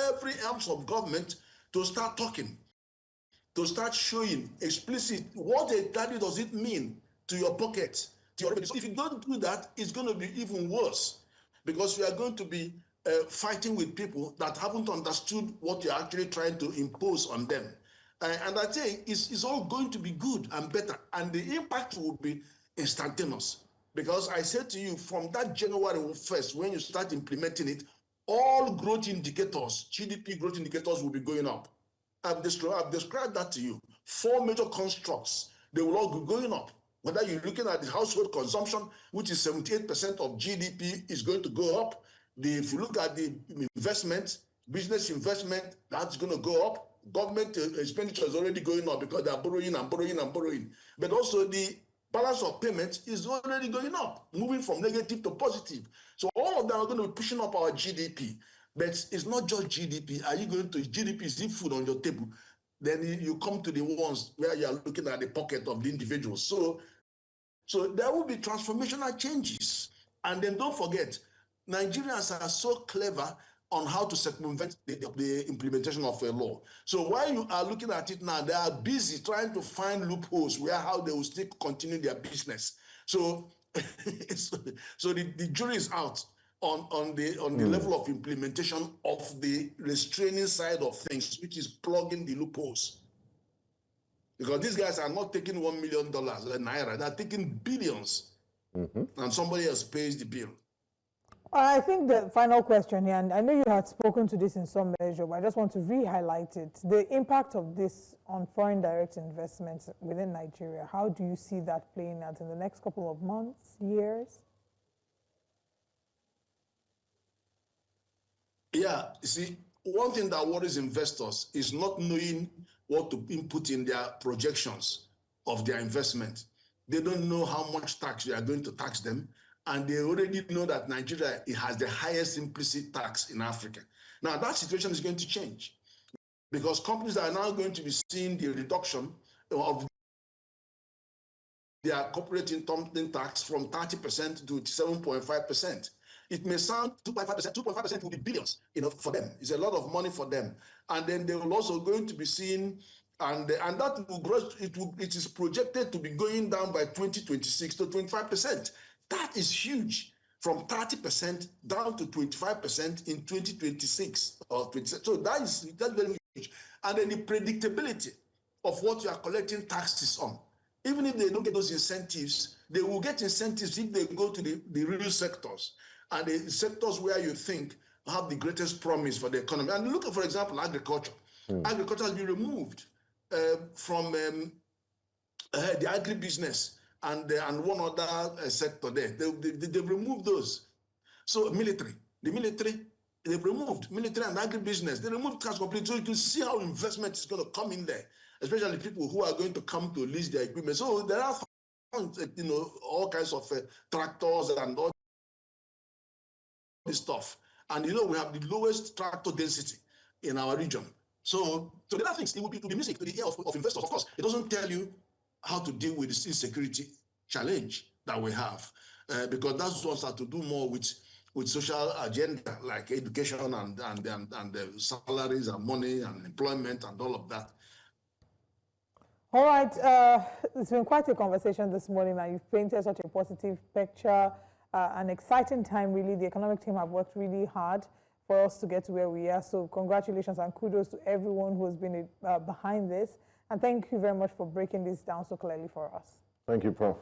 every arms of government to start talking, to start showing explicit what exactly does it mean to your pocket, to your revenue. So if you don't do that, it's going to be even worse, because you are going to be fighting with people that haven't understood what you're actually trying to impose on them. And I think it's all going to be good and better, and the impact will be instantaneous. Because I said to you, from that January 1st, when you start implementing it, all growth indicators, GDP growth indicators, will be going up. I've described that to you. 4 major constructs, they will all be going up. Whether you're looking at the household consumption, which is 78% of GDP, is going to go up. If you look at the investment, business investment, that's going to go up. Government expenditure is already going up because they are borrowing and borrowing and borrowing. But also the balance of payments is already going up, moving from negative to positive. So all of them are going to be pushing up our GDP. But it's not just GDP. Are you going to GDP is the food on your table? Then you come to the ones where you are looking at the pocket of the individuals. So there will be transformational changes. And then don't forget, Nigerians are so clever on how to circumvent the implementation of a law. So while you are looking at it now, they are busy trying to find loopholes how they will still continue their business. So, so the jury is out on the level of implementation of the restraining side of things, which is plugging the loopholes. Because these guys are not taking $1 million naira, they're taking billions, and somebody else pays the bill. I think the final question here, and I know you had spoken to this in some measure, but I just want to re-highlight it. The impact of this on foreign direct investments within Nigeria, how do you see that playing out in the next couple of months, years? Yeah, you see, one thing that worries investors is not knowing what to input in their projections of their investment. They don't know how much tax you are going to tax them. And they already know that Nigeria has the highest implicit tax in Africa. Now, that situation is going to change, because companies are now going to be seeing the reduction of their corporate income tax from 30% to 7.5%. It may sound 2.5%. 2.5% will be billions, for them. It's a lot of money for them. And then they will also going to be seeing, and that will grow. It is projected to be going down by 2026 to 25%. That is huge, from 30% down to 25% in 2026 or 27. So that's very huge. And then the predictability of what you are collecting taxes on. Even if they don't get those incentives, they will get incentives if they go to the real sectors and the sectors where you think have the greatest promise for the economy. And look at, for example, agriculture. Agriculture has been removed from the agribusiness and one other sector there. They've removed those. So military, they've removed military and agribusiness. They removed tax completely. So you can see how investment is going to come in there, especially people who are going to come to lease their equipment. So there are, all kinds of tractors and all this stuff. And we have the lowest tractor density in our region. So the other things, it will be music to the ear of investors. Of course, it doesn't tell you how to deal with this insecurity challenge that we have, because that's what has to do more with social agenda, like education and salaries and money and employment and all of that. All right, it's been quite a conversation this morning, and you've painted such a positive picture, an exciting time, really. The economic team have worked really hard for us to get to where we are. So congratulations and kudos to everyone who has been behind this. And thank you very much for breaking this down so clearly for us. Thank you, Prof.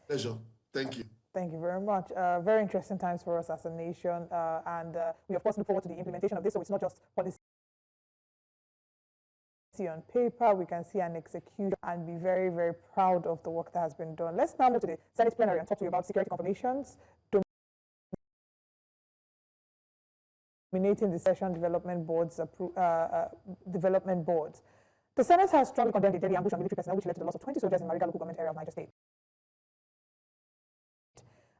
Pleasure. Thank you. Thank you very much. Very interesting times for us as a nation. And we, of course, look forward to the implementation of this. So it's not just policy on paper. We can see an execution and be very, very proud of the work that has been done. Let's now move to the Senate plenary and talk to you about security confirmations, dominating the session development boards. The Senate has strongly condemned the deadly ambush on military personnel, which led to the loss of 20 soldiers in Mariga local government area of Niger State.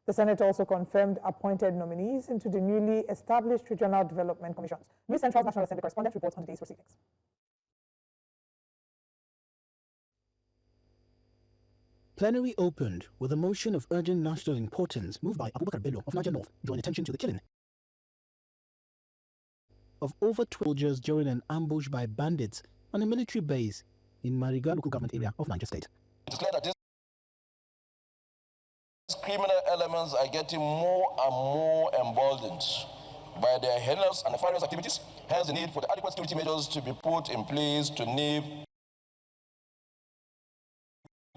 The Senate also confirmed appointed nominees into the newly established regional development commissions. News Central's National Assembly correspondent reports on today's proceedings. Plenary opened with a motion of urgent national importance moved by Abubakar Bello of Niger North, drawing attention to the killing of over 12 soldiers during an ambush by bandits on a military base in Mariga local government area of Niger State. It's clear that these criminal elements are getting more and more emboldened by their heinous and nefarious activities. Hence the need for the adequate security measures to be put in place to nip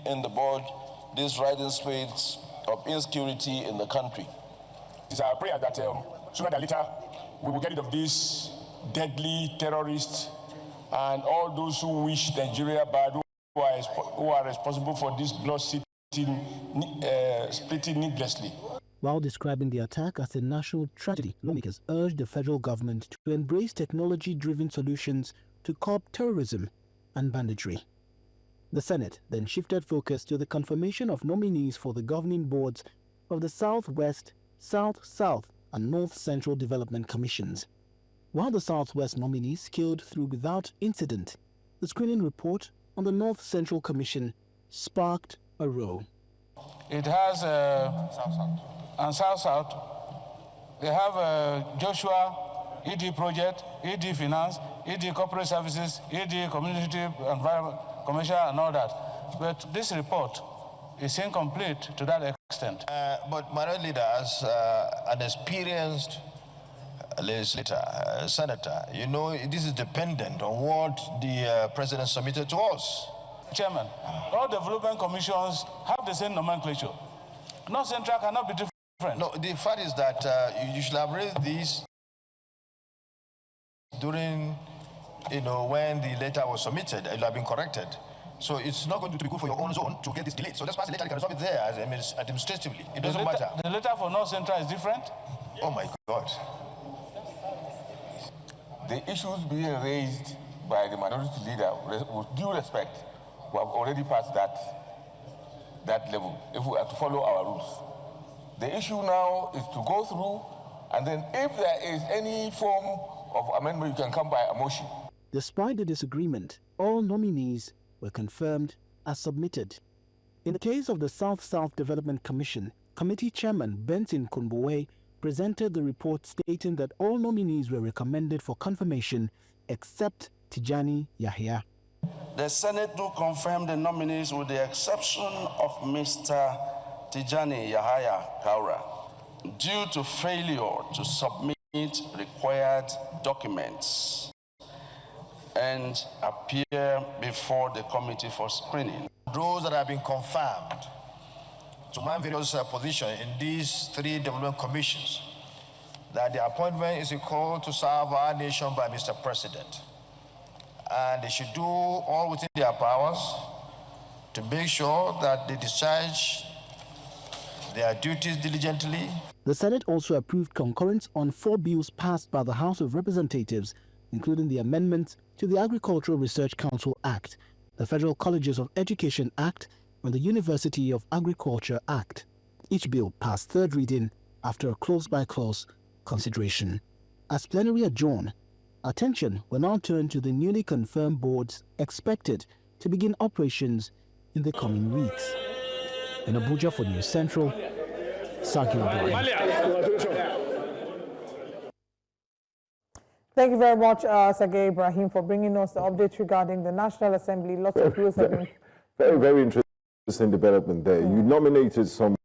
in the bud these rising spirits of insecurity in the country. It's our prayer that sooner than later we will get rid of these deadly terrorists and all those who wish Nigeria bad, who are responsible for this blood-splitting needlessly. While describing the attack as a national tragedy, lawmakers urged the federal government to embrace technology-driven solutions to curb terrorism and banditry. The Senate then shifted focus to the confirmation of nominees for the governing boards of the Southwest, South-South, and North-Central Development Commissions. While the Southwest nominees scaled through without incident, the screening report on the North-Central Commission sparked a row. It has and South-South, they have Joshua, ED Project, ED Finance, ED Corporate Services, ED Community Environment, Commercial and all that. But this report is incomplete to that extent. But my leader, as an experienced legislator, senator, this is dependent on what the president submitted to us. Chairman, all development commissions have the same nomenclature. North Central cannot be different. No, the fact is that you should have raised this during, when the letter was submitted. It will have been corrected. So it's not going to be good for your own zone to get this delayed. So just pass the letter, you can resolve it there as administratively. It doesn't matter. The letter for North Central is different? Oh my God. The issues being raised by the minority leader, with due respect, we have already passed that level, if we have to follow our rules. The issue now is to go through, and then if there is any form of amendment, you can come by a motion. Despite the disagreement, all nominees were confirmed as submitted. In the case of the South-South Development Commission, Committee Chairman Benson Kumbuwe presented the report stating that all nominees were recommended for confirmation except Tijani Yahya. The Senate do confirm the nominees with the exception of Mr. Tijani Yahya Kaura due to failure to submit required documents and appear before the committee for screening. Those that have been confirmed to my various positions in these 3 development commissions, that the appointment is called to serve our nation by Mr. President. And they should do all within their powers to make sure that they discharge their duties diligently. The Senate also approved concurrence on 4 bills passed by the House of Representatives, including the amendments to the Agricultural Research Council Act, the Federal Colleges of Education Act, and the University of Agriculture Act. Each bill passed 3rd reading after a clause-by-clause consideration. As plenary adjourned, attention will now turn to the newly confirmed boards expected to begin operations in the coming weeks. In Abuja for News Central, Saki Ibrahim. Thank you very much, Sergey Ibrahim, for bringing us the updates regarding the National Assembly. Lots of views have been... Very, very interesting development there. You nominated someone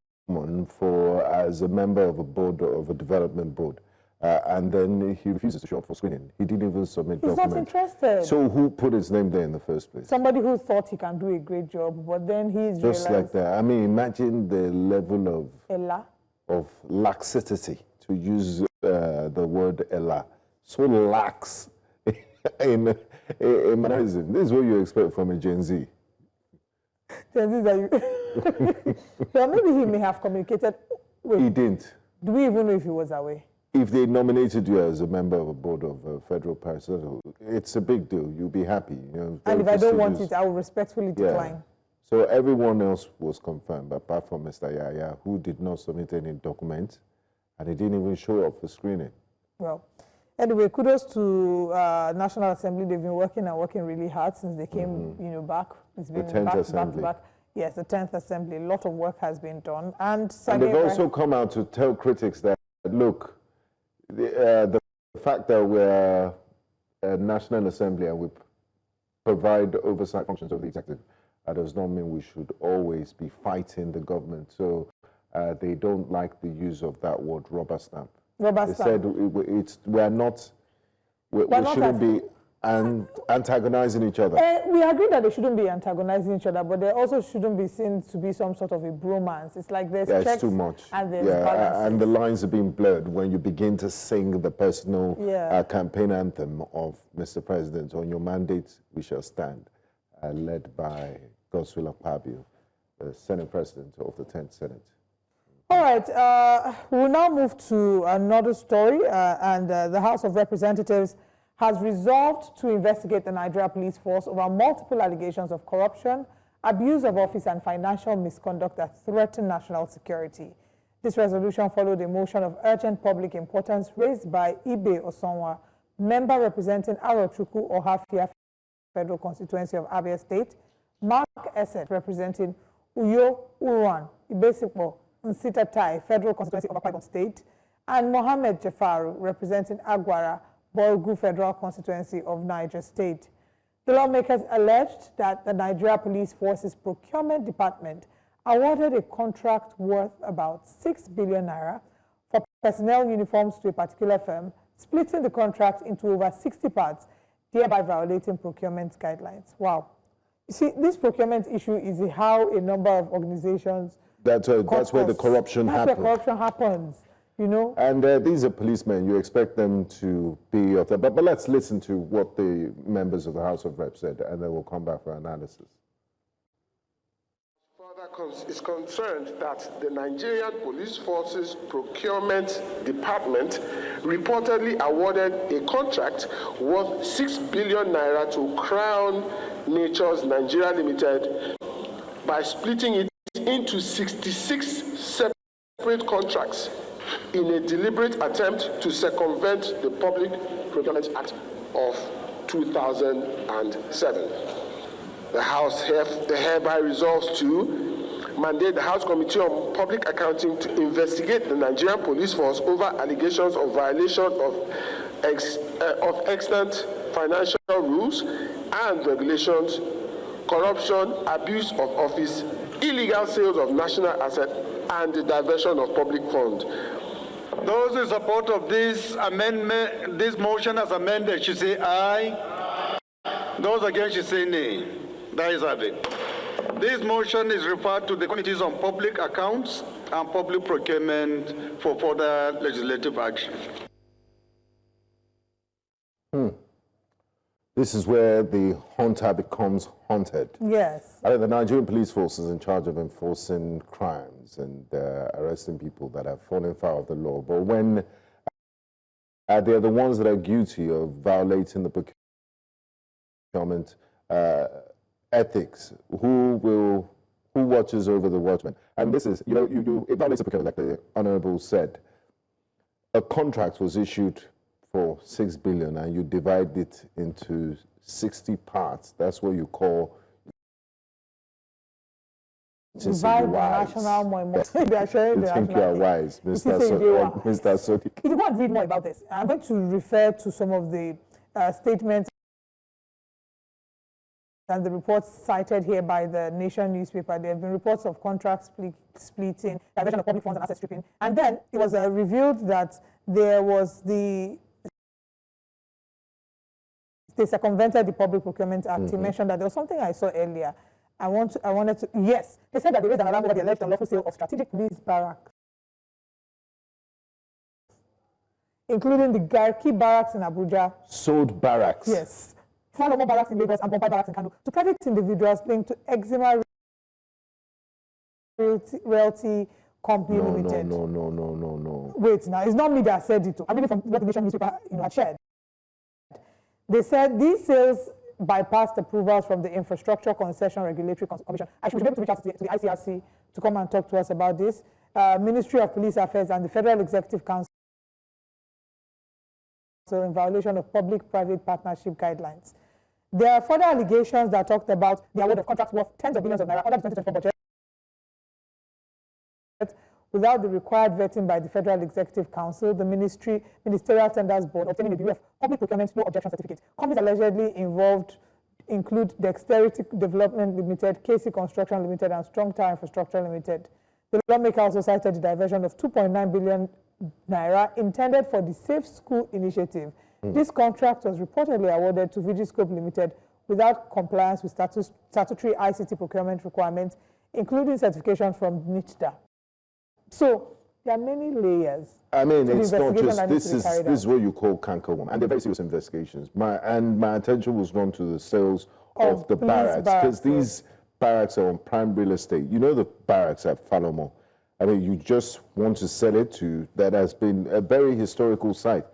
as a member of a board, of a development board, and then he refuses to show up for screening. He didn't even submit documents. He's not interested. So who put his name there in the first place? Somebody who thought he can do a great job, but then he's just like that. I mean, imagine the level of laxity, to use the word Ella. So lax in mannerism. This is what you expect from a Gen Z. Gen Z that you... Well, maybe he may have communicated. Wait, he didn't. Do we even know if he was away? If they nominated you as a member of a board of a federal parcel, it's a big deal. You'll be happy. You know, and if I don't want it, I will respectfully decline. So everyone else was confirmed, apart from Mr. Yahya, who did not submit any documents, and he didn't even show up for screening. Well, anyway, kudos to National Assembly. They've been working really hard since they came, back. It's been the 10th Assembly. Back. Yes, the 10th Assembly. A lot of work has been done. And they've also come out to tell critics that, look, the fact that we're a National Assembly and we provide oversight functions of the executive, does not mean we should always be fighting the government. So they don't like the use of that word, rubber stamp. They said we shouldn't be antagonizing each other. We agree that they shouldn't be antagonizing each other, but they also shouldn't be seen to be some sort of a bromance. It's like there's checks too much. And there's balances. And the lines are being blurred when you begin to sing the personal campaign anthem of Mr. President. On your mandate, we shall stand, led by Godswill Akpabio, the Senate President of the 10th Senate. All right, we'll now move to another story, and the House of Representatives has resolved to investigate the Nigeria Police Force over multiple allegations of corruption, abuse of office, and financial misconduct that threaten national security. This resolution followed a motion of urgent public importance raised by Ibe Osonwa, member representing Arochukwu Ohafia Federal Constituency of Abia State, Mark Esset representing Uyo Uruan, Ibesipo, Nsitatai, Federal Constituency of Akwa Ibom State, and Mohammed Jafaru, representing Agwara, Borgu Federal Constituency of Niger State. The lawmakers alleged that the Nigeria Police Force's Procurement Department awarded a contract worth about 6 billion naira for personnel uniforms to a particular firm, splitting the contract into over 60 parts, thereby violating procurement guidelines. Wow. You see, this procurement issue is how a number of organizations... That's where the corruption happens. That's where corruption happens, you know. And these are policemen. You expect them to be of that. But let's listen to what the members of the House of Reps said, and then we'll come back for analysis. Further is concerned that the Nigerian Police Force's Procurement Department reportedly awarded a contract worth 6 billion naira to Crown Nature's Nigeria Limited by splitting it into 66 separate desperate contracts in a deliberate attempt to circumvent the Public Procurement Act of 2007. The House hereby resolves to mandate the House Committee on Public Accounting to investigate the Nigerian Police Force over allegations of violation of extant financial rules and regulations, corruption, abuse of office, illegal sales of national assets, and the diversion of public funds. Those in support of this amendment, this motion as amended, should say aye. Those against should say nay. That is it. This motion is referred to the Committees on Public Accounts and Public Procurement for further legislative action. This is where the hunter becomes hunted. Yes. I think the Nigerian police force is in charge of enforcing crimes and arresting people that have fallen foul of the law. But when they're the ones that are guilty of violating the procurement ethics, who watches over the watchman? And this is, it violates the procurement, like the Honorable said. A contract was issued for 6 billion and you divide it into 60 parts. That's what you call divide the national more. You think you are wise, Mr. Sodik. If you want to read more about this, I'm going to refer to some of the statements and the reports cited here by the Nation newspaper. There have been reports of contract splitting, diversion of public funds and asset stripping. And then it was revealed that there was they circumvented the Public Procurement Act. He mentioned that there was something I saw earlier. I wanted to, yes, they said that they raised an alarm over the alleged unlawful sale of strategic police barracks, including the Garki barracks in Abuja. Sold barracks? Yes. Follow barracks in Lagos and Pompai barracks in Kano to private individuals linked to Eczema Realty Company Limited. No. Wait, now, it's not me that said it. I'm reading from what the Nation newspaper had shared. They said these sales bypassed approvals from the Infrastructure Concession Regulatory Commission. I should be able to reach out to the ICRC to come and talk to us about this. Ministry of Police Affairs and the Federal Executive Council in violation of public-private partnership guidelines. There are further allegations that talked about the award of contracts worth tens of billions of naira under the 2024 budget without the required vetting by the Federal Executive Council, the Ministerial Tenders Board, obtaining a degree of public procurement no objection certificate. Companies allegedly involved include Dexterity Development Limited, KC Construction Limited, and Strong Tower Infrastructure Limited. The lawmaker also cited the diversion of 2.9 billion naira intended for the Safe School initiative. This contract was reportedly awarded to Vigiscope Limited without compliance with statutory ICT procurement requirements, including certification from NITDA. So there are many layers. I mean, it's not just, this is what you call cankerworm, and they're very serious investigations. My attention was drawn to the sales of the barracks, because these barracks are on prime real estate. You know the barracks at Falomo. I mean, you just want to sell it to, that has been a very historical site.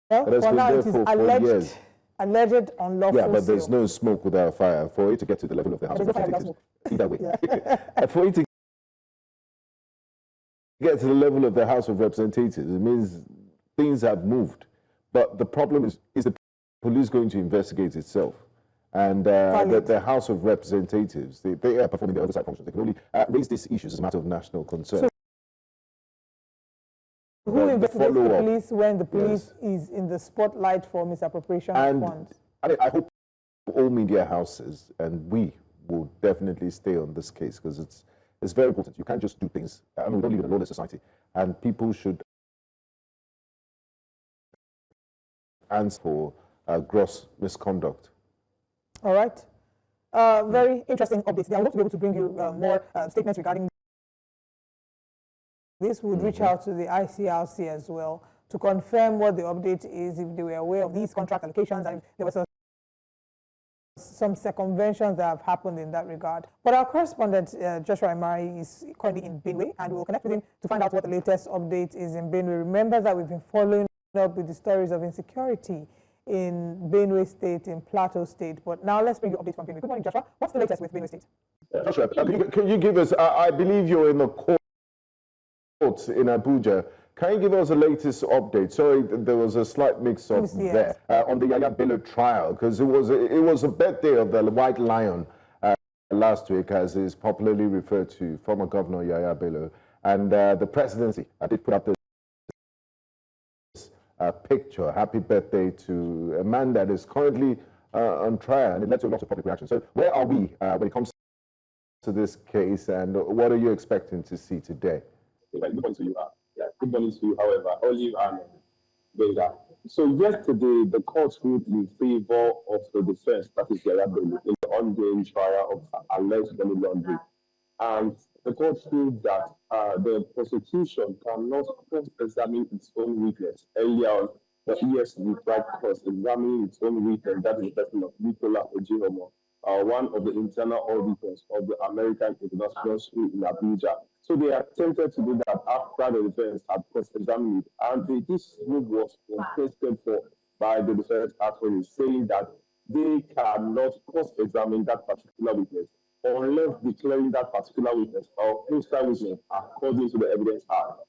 Well, for now it is alleged unlawful. Yeah, but there's no smoke without fire. For it to get to the level of the House of Representatives, either way. For it to get to the level of the House of Representatives, it means things have moved. But the problem is the police going to investigate itself? And the House of Representatives, they are performing their oversight functions. They can only raise these issues as a matter of national concern. So who investigates the police when the police is in the spotlight for misappropriation of funds? I hope all media houses, and we will definitely stay on this case, because it's very important. You can't just do things. I mean, we don't live in a lawless society, and people should answer for gross misconduct. All right. Very interesting updates. I hope to be able to bring you more statements regarding this. Would reach out to the ICRC as well to confirm what the update is, if they were aware of these contract allocations, and if there was some circumventions that have happened in that regard. But our correspondent, Joshua Imari, is currently in Benue, and we'll connect with him to find out what the latest update is in Benue. Remember that we've been following up with the stories of insecurity in Benue State, in Plateau State. But now let's bring you updates from Benue. Good morning, Joshua. What's the latest with Benue State? Joshua, can you give us, I believe you're in the court in Abuja. Can you give us the latest update? Sorry, there was a slight mix-up there on the Yaya Bello trial, because it was a birthday of the White Lion last week, as is popularly referred to, former Governor Yaya Bello, and the presidency. I did put up this picture. Happy birthday to a man that is currently on trial, and it led to lots of public reaction. So where are we when it comes to this case, and what are you expecting to see today? Good morning to you. Good morning to you, however, Olive and Vega. So yesterday, the court ruled in favor of the defense, that is Yaya Bello, in the ongoing trial of alleged money laundering. And the court ruled that the prosecution cannot cross-examine its own witness. Earlier on, the EFCT tried cross-examining its own witness, that is the person of Nicola Ojehomo, one of the internal auditors of the American International School in Abuja. So they attempted to do that after the defense had cross-examined it, and this move was contested for by the defense attorney, saying that they cannot cross-examine that particular witness unless declaring that particular witness or hostile witness according to the evidence act.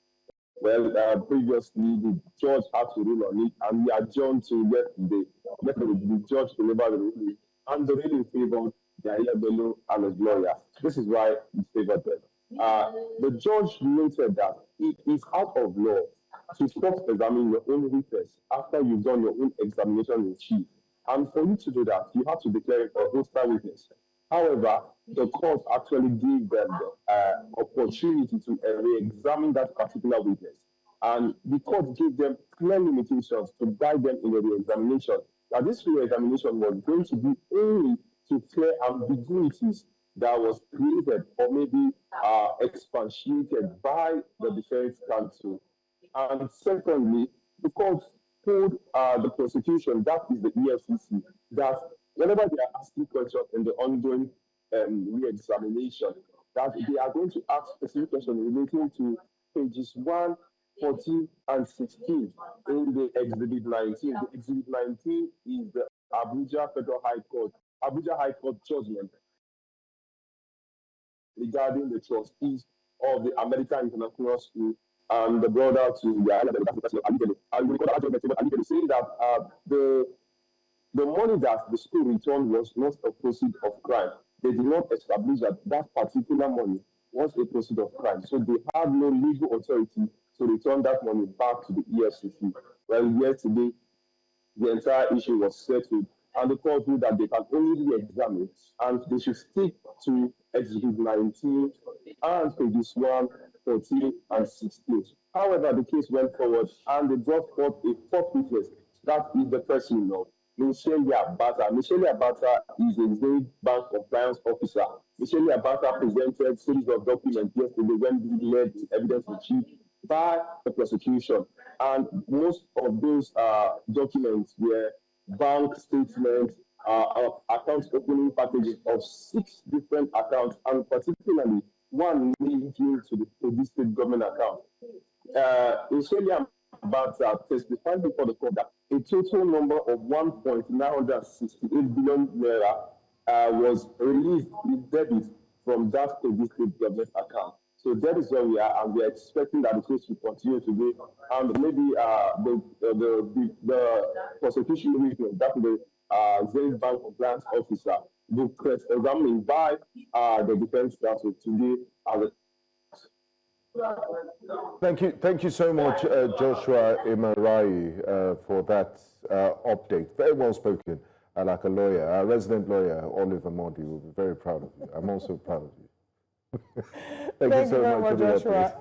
Well, previously the judge had to rule on it, and we adjourned to yesterday. The judge delivered the ruling, and the ruling favored Yaya Bello and his lawyer. This is why it favored them. The judge noted that it is out of law to cross-examine your own witness after you've done your own examination in chief. And for you to do that, you have to declare a hostile witness. However, the court actually gave them the opportunity to re-examine that particular witness. And the court gave them clear limitations to guide them in the re-examination. Now, this re-examination was going to be only to clear ambiguities that was created or maybe expatiated by the defense counsel. And secondly, the court told the prosecution, that is the EFCC, that whenever they are asking questions in the ongoing re-examination, that they are going to ask specific questions relating to pages 1, 14, and 16 in the Exhibit 19. The Exhibit 19 is the Abuja Federal High Court, Abuja High Court judgment regarding the trustees of the American International School and the brother to Yaya Bello. And we got that judgment saying that the money that the school returned was not a proceed of crime. They did not establish that that particular money was a proceed of crime. So they have no legal authority to return that money back to the EFCC. Well, yesterday, the entire issue was settled, and the court ruled that they can only re-examine, and they should stick to Exhibit 19 and pages 1, 14, and 16. However, the case went forward, and they brought forth a fourth witness. That is the person of Michelle Abata. Michelle Abata is a Zenith Bank compliance officer. Michelle Abata presented a series of documents yesterday when he led the evidence in chief by the prosecution. And most of those documents were bank statements, account opening packages of 6 different accounts, and particularly one linking to the Kogi State government account. Michelle Abata testified before the court that a total number of 1.968 billion naira was released in debit from that Kogi State government account. So that is where we are, and we are expecting that the case will continue to be, and maybe the prosecution witness, that is the Zenith Bank compliance officer, will cross-examine by the defense counsel today. Thank you so much, Joshua Imarai, for that update. Very well spoken, like a lawyer. Our resident lawyer, Oliver Modi, will be very proud of you. I'm also proud of you. Thank you so much, Joshua.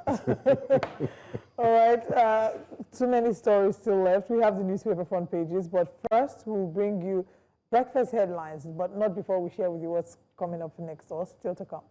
All right, too many stories still left. We have the newspaper front pages, but first we'll bring you breakfast headlines, but not before we share with you what's coming up next, or still to come.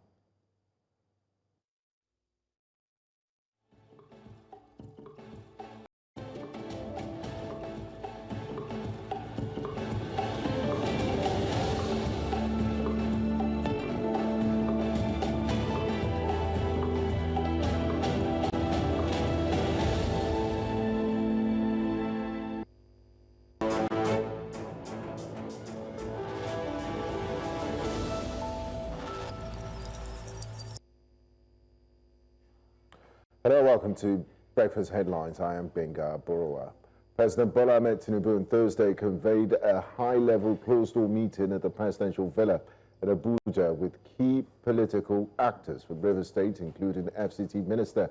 Hello, welcome to Breakfast Headlines. I am Benga Borowa. President Bola Tinubu on Thursday convened a high-level closed-door meeting at the presidential villa at Abuja with key political actors from Rivers State, including FCT Minister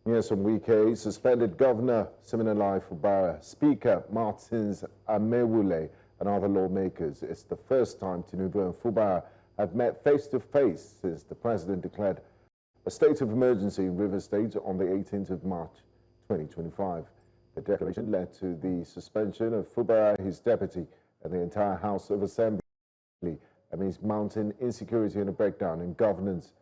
Nyesom Wike, suspended Governor Siminalayi Fubara, Speaker Martins Amewule, and other lawmakers. It's the first time Tinubu and Fubara have met face-to-face since the president declared a state of emergency in Rivers State on the 18th of March 2025. The declaration led to the suspension of Fubara, his deputy, and the entire House of Assembly amidst mounting insecurity and a breakdown in governance.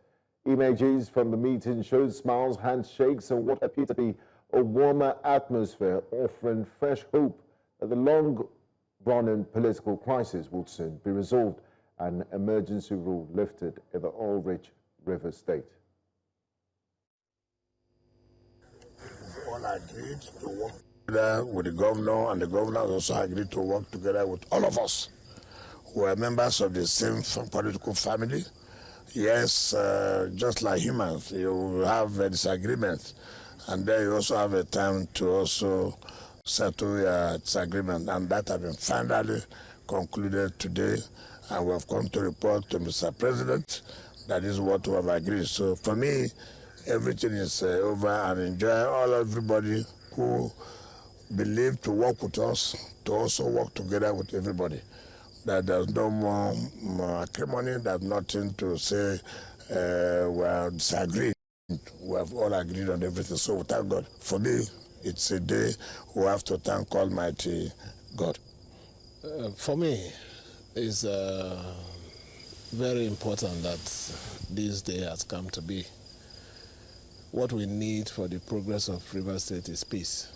Images from the meeting showed smiles, handshakes, and what appeared to be a warmer atmosphere, offering fresh hope that the long-running political crisis would soon be resolved and emergency rule lifted in the oil-rich Rivers State. All agreed to work together with the governor, and the governor also agreed to work together with all of us who are members of the same political family. Yes, just like humans, you have a disagreement, and then you also have a time to also settle your disagreement, and that has been finally concluded today, and we have come to report to Mr. President that is what we have agreed. So for me, everything is over, and enjoy everybody who believe to work with us, to also work together with everybody. That there's no more acrimony, there's nothing to say we are disagreeing. We have all agreed on everything, so we thank God. For me, it's a day we have to thank Almighty God. For me, it's very important that this day has come to be. What we need for the progress of Rivers State is peace.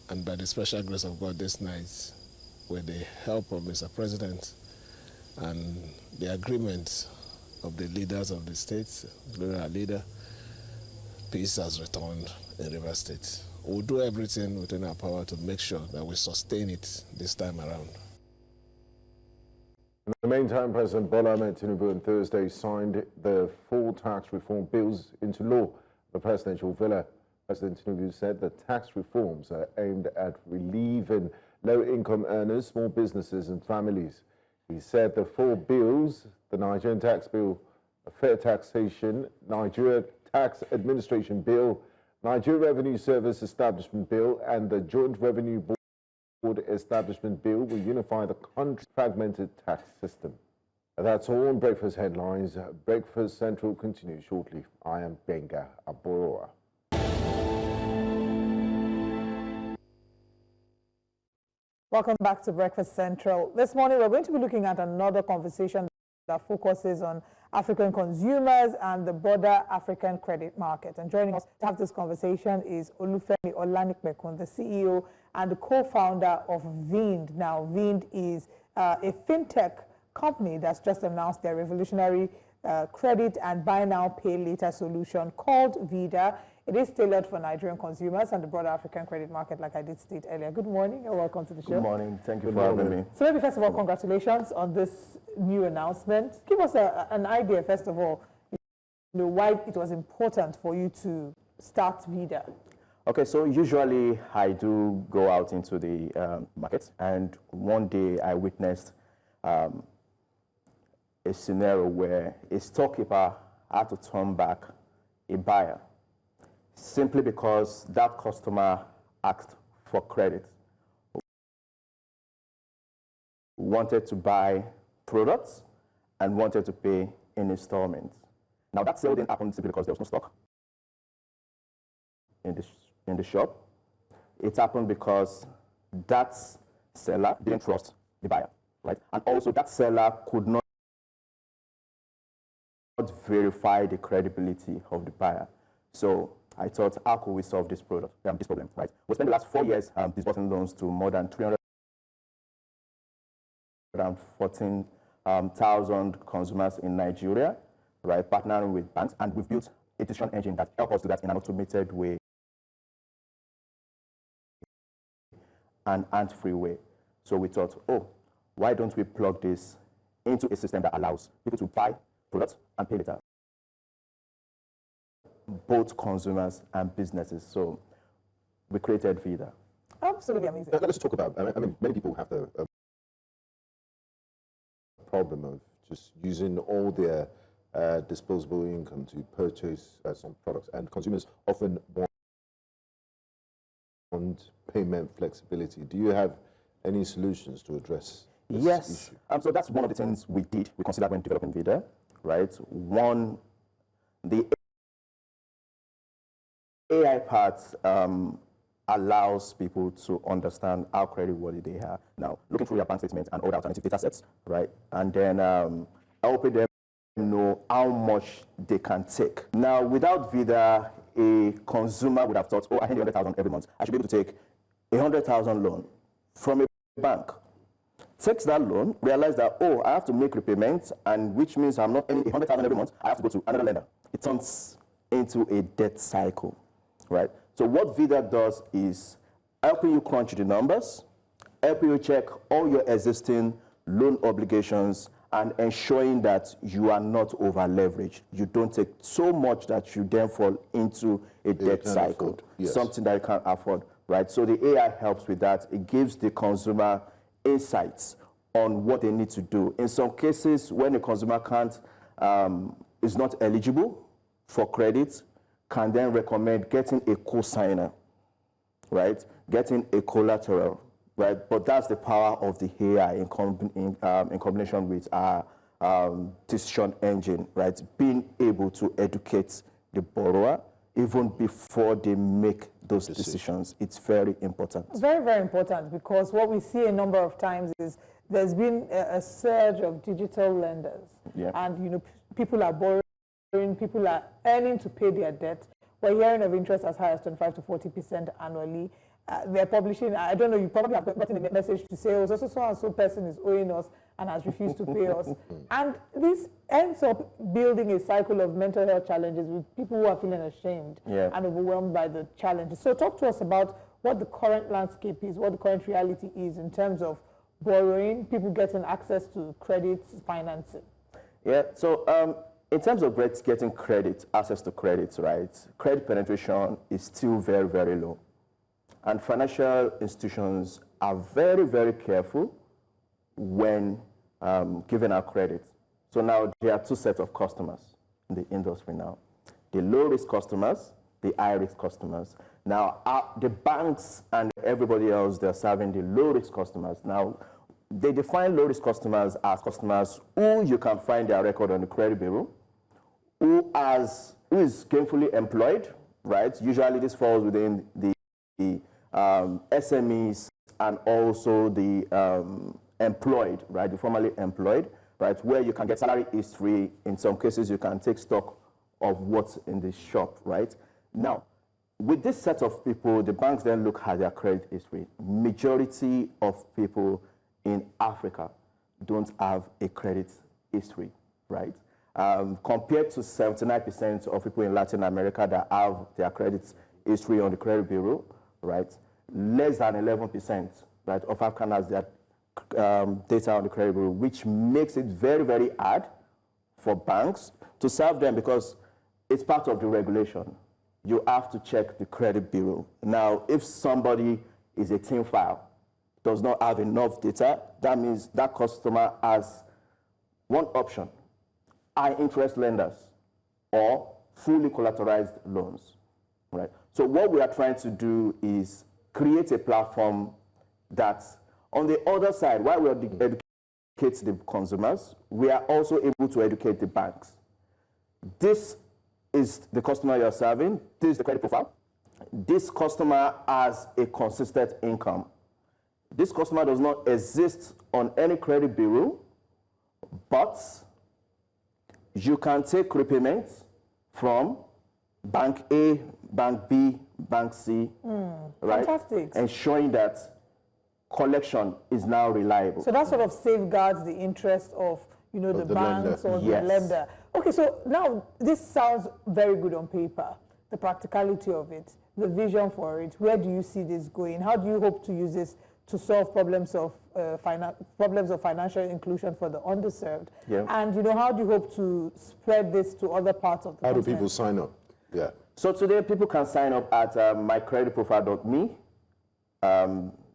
And by the special grace of God this night, with the help of Mr. President and the agreement of the leaders of the states, including our leader, peace has returned in Rivers State. We'll do everything within our power to make sure that we sustain it this time around. In the meantime, President Bola Tinubu on Thursday signed the 4 tax reform bills into law. The presidential villa. President Tinubu said the tax reforms are aimed at relieving low-income earners, small businesses and families. He said the 4 bills, the Nigerian Tax Bill, the Fair Taxation, Nigeria Tax Administration Bill, Nigeria Revenue Service Establishment Bill, and the Joint Revenue Board Establishment Bill will unify the country's fragmented tax system. That's all on Breakfast Headlines. Breakfast Central continues shortly. I am Benga Borowa. Welcome back to Breakfast Central. This morning, we're going to be looking at another conversation that focuses on African consumers and the broader African credit market. And joining us to have this conversation is Olufemi Olanikpekun, the CEO and the co-founder of Vind. Now, Vind is a fintech company that's just announced their revolutionary credit and buy now, pay later solution called Vida. It is tailored for Nigerian consumers and the broader African credit market, like I did state earlier. Good morning and welcome to the show. Good morning. Thank you for having me. So maybe first of all, congratulations on this new announcement. Give us an idea, first of all, why it was important for you to start Vida. Okay, so usually I do go out into the market, and one day I witnessed a scenario where a storekeeper had to turn back a buyer simply because that customer asked for credit, wanted to buy products, and wanted to pay in installments. Now that sale didn't happen simply because there was no stock in the shop. It happened because that seller didn't trust the buyer, right? And also that seller could not verify the credibility of the buyer. So I thought, how could we solve this problem, right? We spent the last 4 years disbursing loans to more than 314,000 consumers in Nigeria, right? Partnering with banks, and we've built a decision engine that helps us do that in an automated way and hands-free way. So we thought, oh, why don't we plug this into a system that allows people to buy products and pay later? both consumers and businesses. So we created VIDA. Absolutely amazing. Let's talk about, I mean, many people have the problem of just using all their disposable income to purchase some products, and consumers often want payment flexibility. Do you have any solutions to address this Yes. issue? So that's one of the things we considered when developing VIDA, right? One, the AI part allows people to understand how creditworthy they are. Now, looking through your bank statements and other alternative data sets, right? And then helping them know how much they can take. Now, without VIDA, a consumer would have thought, oh, I need 100,000 every month. I should be able to take 100,000 loan from a bank. Takes that loan, realize that, oh, I have to make repayments, and which means I'm not earning 100,000 every month. I have to go to another lender. It turns into a debt cycle, right? So what VIDA does is helping you crunch the numbers, helping you check all your existing loan obligations, and ensuring that you are not over-leveraged. You don't take so much that you then fall into a debt cycle, something that you can't afford, right? So the AI helps with that. It gives the consumer insights on what they need to do. In some cases, when a consumer is not eligible for credit, can then recommend getting a co-signer, right? Getting a collateral, right? But that's the power of the AI in combination with our decision engine, right? Being able to educate the borrower even before they make those decisions. It's very important. Very, very important, because what we see a number of times is there's been a surge of digital lenders. Yeah. And, you know, people are borrowing, people are earning to pay their debt. We're hearing of interest as high as 25 to 40% annually. They're publishing, I don't know, you probably have gotten a message to say, oh, so-and-so person is owing us and has refused to pay us. And this ends up building a cycle of mental health challenges with people who are feeling ashamed and overwhelmed by the challenges. So talk to us about what the current landscape is, what the current reality is in terms of borrowing, people getting access to credit, financing. Yeah, so in terms of getting credit, access to credit, right, credit penetration is still very, very low. And financial institutions are very, very careful when giving out credit. So now there are two sets of customers in the industry now. The low-risk customers, the high-risk customers. Now, the banks and everybody else, they're serving the low-risk customers. Now, they define low-risk customers as customers who you can find their record on the credit bureau, who is gainfully employed, right? Usually this falls within the SMEs and also the employed, right? The formerly employed, right? Where you can get salary history. In some cases, you can take stock of what's in the shop, right? Now, with this set of people, the banks then look at their credit history. Majority of people in Africa don't have a credit history, right? Compared to 79% of people in Latin America that have their credit history on the credit bureau, right? Less than 11%, right, of Africans has their data on the credit bureau, which makes it very, very hard for banks to serve them because it's part of the regulation. You have to check the credit bureau. Now, if somebody is a thin file, does not have enough data, that means that customer has one option: high interest lenders or fully collateralized loans, right? So what we are trying to do is create a platform that, on the other side, while we educate the consumers, we are also able to educate the banks. This is the customer you're serving. This is the credit profile. This customer has a consistent income. This customer does not exist on any credit bureau, but you can take repayments from Bank A, Bank B, Bank C, right? Fantastic. Ensuring that collection is now reliable. So that sort of safeguards the interest of, you know, the banks or the lender. Okay, so now this sounds very good on paper, the practicality of it, the vision for it. Where do you see this going? How do you hope to use this to solve problems of financial inclusion for the underserved? Yeah. And, you know, how do you hope to spread this to other parts of the How continent? do people sign up? Yeah. So today, people can sign up at mycreditprofile.me.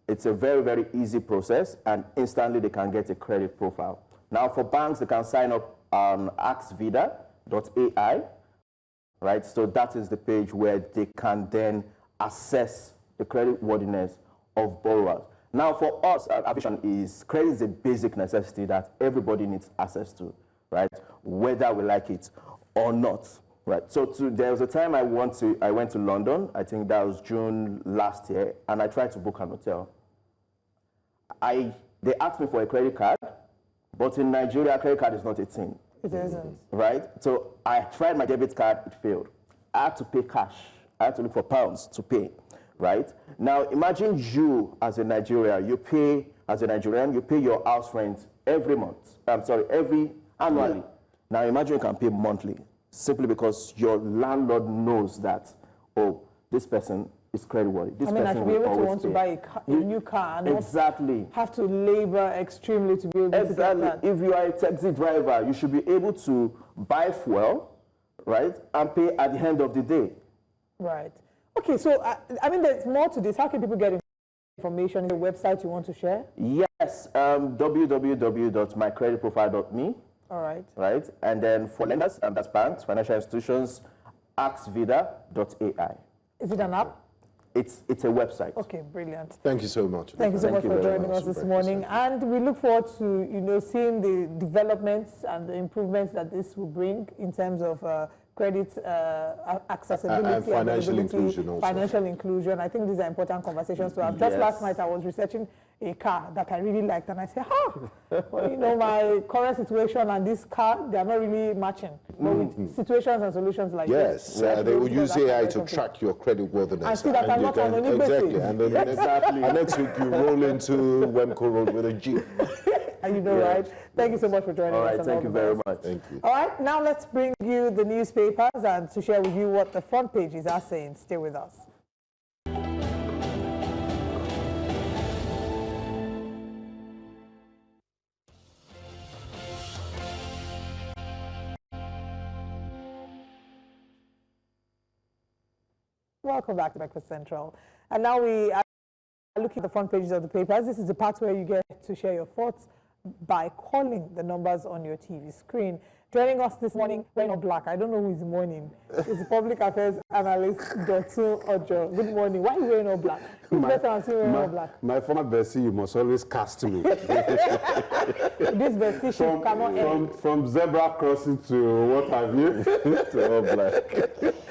It's a very, very easy process, and instantly they can get a credit profile. Now, for banks, they can sign up on axvida.ai, right? So that is the page where they can then assess the credit worthiness of borrowers. Now, for us, our vision is credit is a basic necessity that everybody needs access to, right? Whether we like it or not, right? So there was a time I went to London. I think that was June last year, and I tried to book an hotel. They asked me for a credit card, but in Nigeria, credit card is not a thing. It isn't. Right? So I tried my debit card, it failed. I had to pay cash. I had to look for pounds to pay, right? Now, imagine you as a Nigerian, you pay your house rent every month. Every annually. Yeah. Now, imagine you can pay monthly, simply because your landlord knows that, oh, this person is creditworthy. This person I should be able to want to buy a new car and exactly. have to labor extremely to be able to get that. If you are a taxi driver, you should be able to buy fuel, right, and pay at the end of the day. Right. Okay, so, there's more to this. How can people get information? The website you want to share? Yes, www.mycreditprofile.me. All right. Right, and then for lenders, that's banks, financial institutions, axvida.ai. Is it an app? It's a website. Okay, brilliant. Thank you so much. Thank you so much for joining us this morning. And we look forward to, seeing the developments and the improvements that this will bring in terms of credit accessibility and financial inclusion also. Financial inclusion. I think these are important conversations to have. Just last night I was researching a car that I really liked, and I said, well, my current situation and this car, they are not really matching. But with situations and solutions like this. Yes, they will use AI to track your credit worthiness. And see that I'm not on any basis. Exactly, and then next week you roll into Wemco Road with a Jeep. Right? Thank you so much for joining us. All right, thank you very much. Thank you. All right, now let's bring you the newspapers and to share with you what the front pages are saying. Stay with us. Welcome back to Breakfast Central. And now we are looking at the front pages of the papers. This is the part where you get to share your thoughts by calling the numbers on your TV screen. Joining us this morning, wearing all black. I don't know who is mourning. It's the public affairs analyst, Dotun Ojo. Good morning. Why are you wearing all black? Wearing all black? My former bestie, you must always cast me. This bestie should come on. From zebra crossing to what have you, to all black.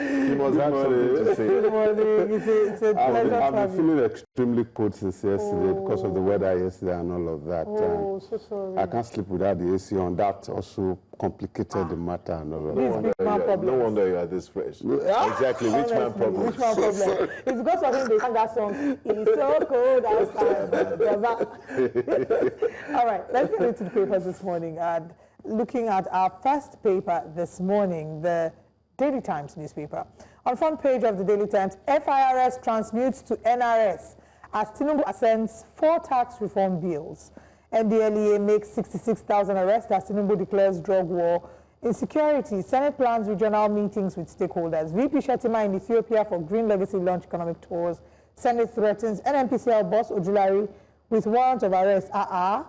You must have something to say. Good morning. It's a pleasure I've been feeling extremely cold since yesterday because of the weather yesterday and all of that. Oh, so sorry. I can't sleep without the AC on. That also complicated the matter and all of that. No wonder you are this fresh. Exactly, which man problem? Which man problem? It's because of him they sang that song. It's so cold outside. All right, let's get into the papers this morning. And looking at our first paper this morning, the Daily Times newspaper. On front page of the Daily Times, FIRS transmutes to NRS as Tinubu assents 4 tax reform bills. NDLEA makes 66,000 arrests as Tinubu declares drug war. Insecurity, Senate plans regional meetings with stakeholders. VP Shetima in Ethiopia for Green Legacy launch economic tours. Senate threatens NNPCL boss Ojulari with warrant of arrest. Yahya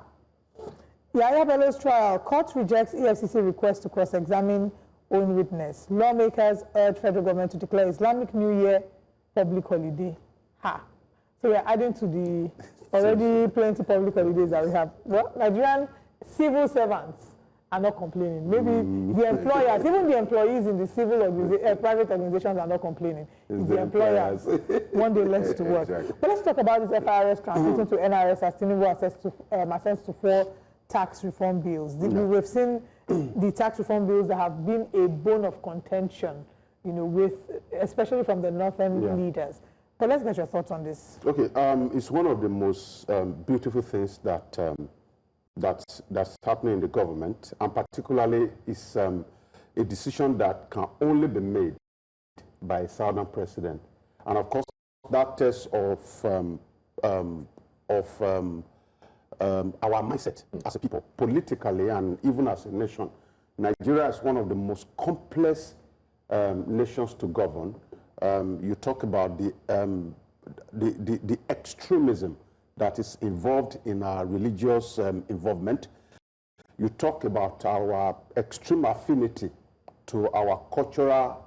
Bello's trial. Court rejects EFCC request to cross-examine own witness. Lawmakers urge federal government to declare Islamic New Year public holiday. So we are adding to the already plenty public holidays that we have. Well, Nigerian civil servants are not complaining. Maybe the employers, even the employees in the private organizations are not complaining. It's the employers one day less to work. Exactly. But let's talk about this FIRS transmitting to NRS as Tinubu assents to 4 tax reform bills. We've seen the tax reform bills that have been a bone of contention, especially from the northern leaders. But let's get your thoughts on this. Okay, it's one of the most beautiful things that's happening in the government, and particularly it's a decision that can only be made by a southern president. And of course, that test of our mindset as a people, politically and even as a nation. Nigeria is one of the most complex nations to govern. You talk about the extremism that is involved in our religious involvement. You talk about our extreme affinity to our cultural,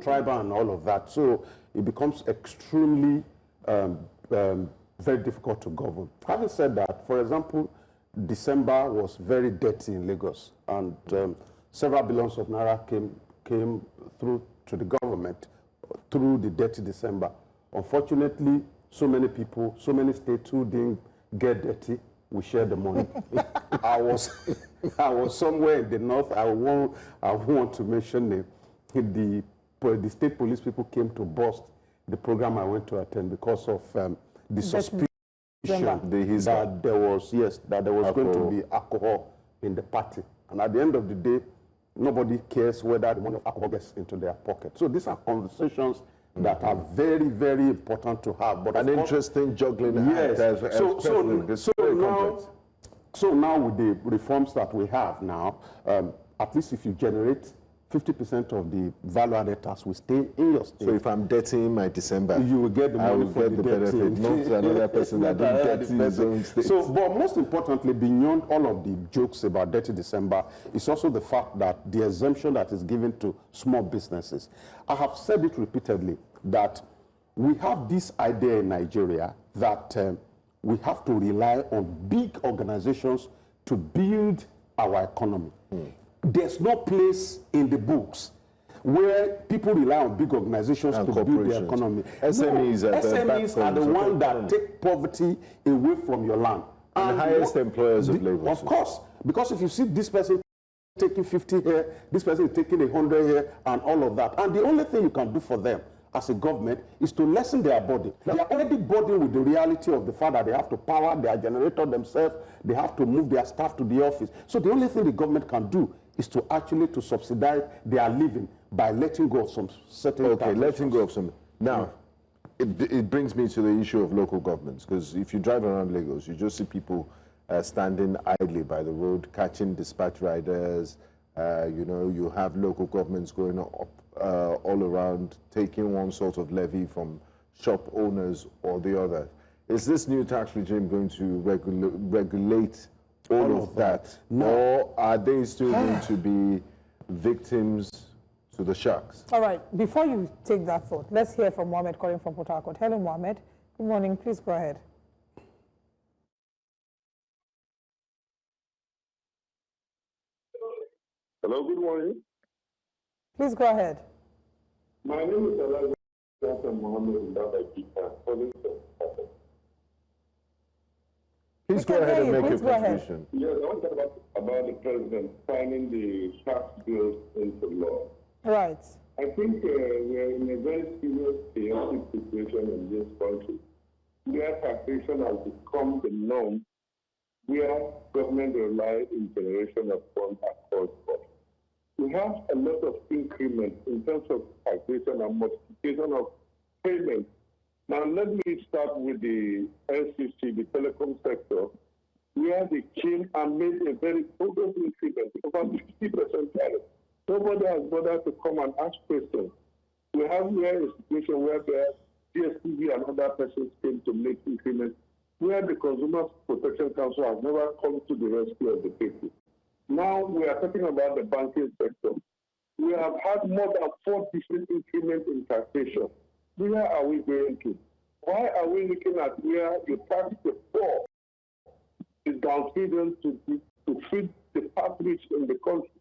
tribal and all of that. So it becomes extremely very difficult to govern. Having said that, for example, December was very dirty in Lagos, and several billions of naira came through to the government through the dirty December. Unfortunately, so many people, so many states who didn't get dirty, we share the money. I was somewhere in the north. I want to mention it. The state police people came to bust the program I went to attend because of the suspicion that there was going to be alcohol in the party. And at the end of the day, nobody cares whether the money of alcohol gets into their pocket. So these are conversations that are very, very important to have. But an interesting juggling. Yes. So now with the reforms that we have now, at least if you generate 50% of the value-added tax will stay in your state. So if I'm dirtying my December, you will get the money for the benefit, not to another person that didn't dirty his own state. So, but most importantly, beyond all of the jokes about dirty December, is also the fact that the exemption that is given to small businesses. I have said it repeatedly that we have this idea in Nigeria that we have to rely on big organizations to build our economy. There's no place in the books where people rely on big organizations to build their economy. SMEs are the ones that take poverty away from your land. And the highest employers of labor. Of course, because if you see this person taking 50 here, this person is taking 100 here, and all of that. And the only thing you can do for them as a government is to lessen their burden. They are already burdened with the reality of the fact that they have to power their generator themselves, they have to move their staff to the office. So the only thing the government can do is to actually to subsidize their living by letting go of some certain letting go of some. Now, it brings me to the issue of local governments, because if you drive around Lagos, you just see people standing idly by the road, catching dispatch riders. You know, you have local governments going up all around, taking one sort of levy from shop owners or the other. Is this new tax regime going to regulate all of that? No. Or are they still going to be victims to the sharks? All right, before you take that thought, let's hear from Mohammed calling from Port Harcourt. Hello, Mohammed. Good morning. Please go ahead. Hello, good morning. Please go ahead. My name is Elijah Mohammed Ndabajika, calling from Port. Please go ahead and make your contribution. Yes, I want to talk about the president signing the tax bills into law. Right. I think we're in a very serious chaotic situation in this country, where taxation has become the norm, where government rely in generation of funds across costs. We have a lot of increment in terms of taxation and multiplication of payments. Now, let me start with the LCC, the telecom sector, where they came and made a very progressive increment, over 50% tariff. Nobody has bothered to come and ask questions. We have here a situation where the DSTV and other persons came to make increments, where the Consumer Protection Council has never come to the rescue of the people. Now we are talking about the banking sector. We have had more than 4 different increments in taxation. Where are we going to? Why are we looking at where you tax the poor is downfeeding to feed the part rich in the country?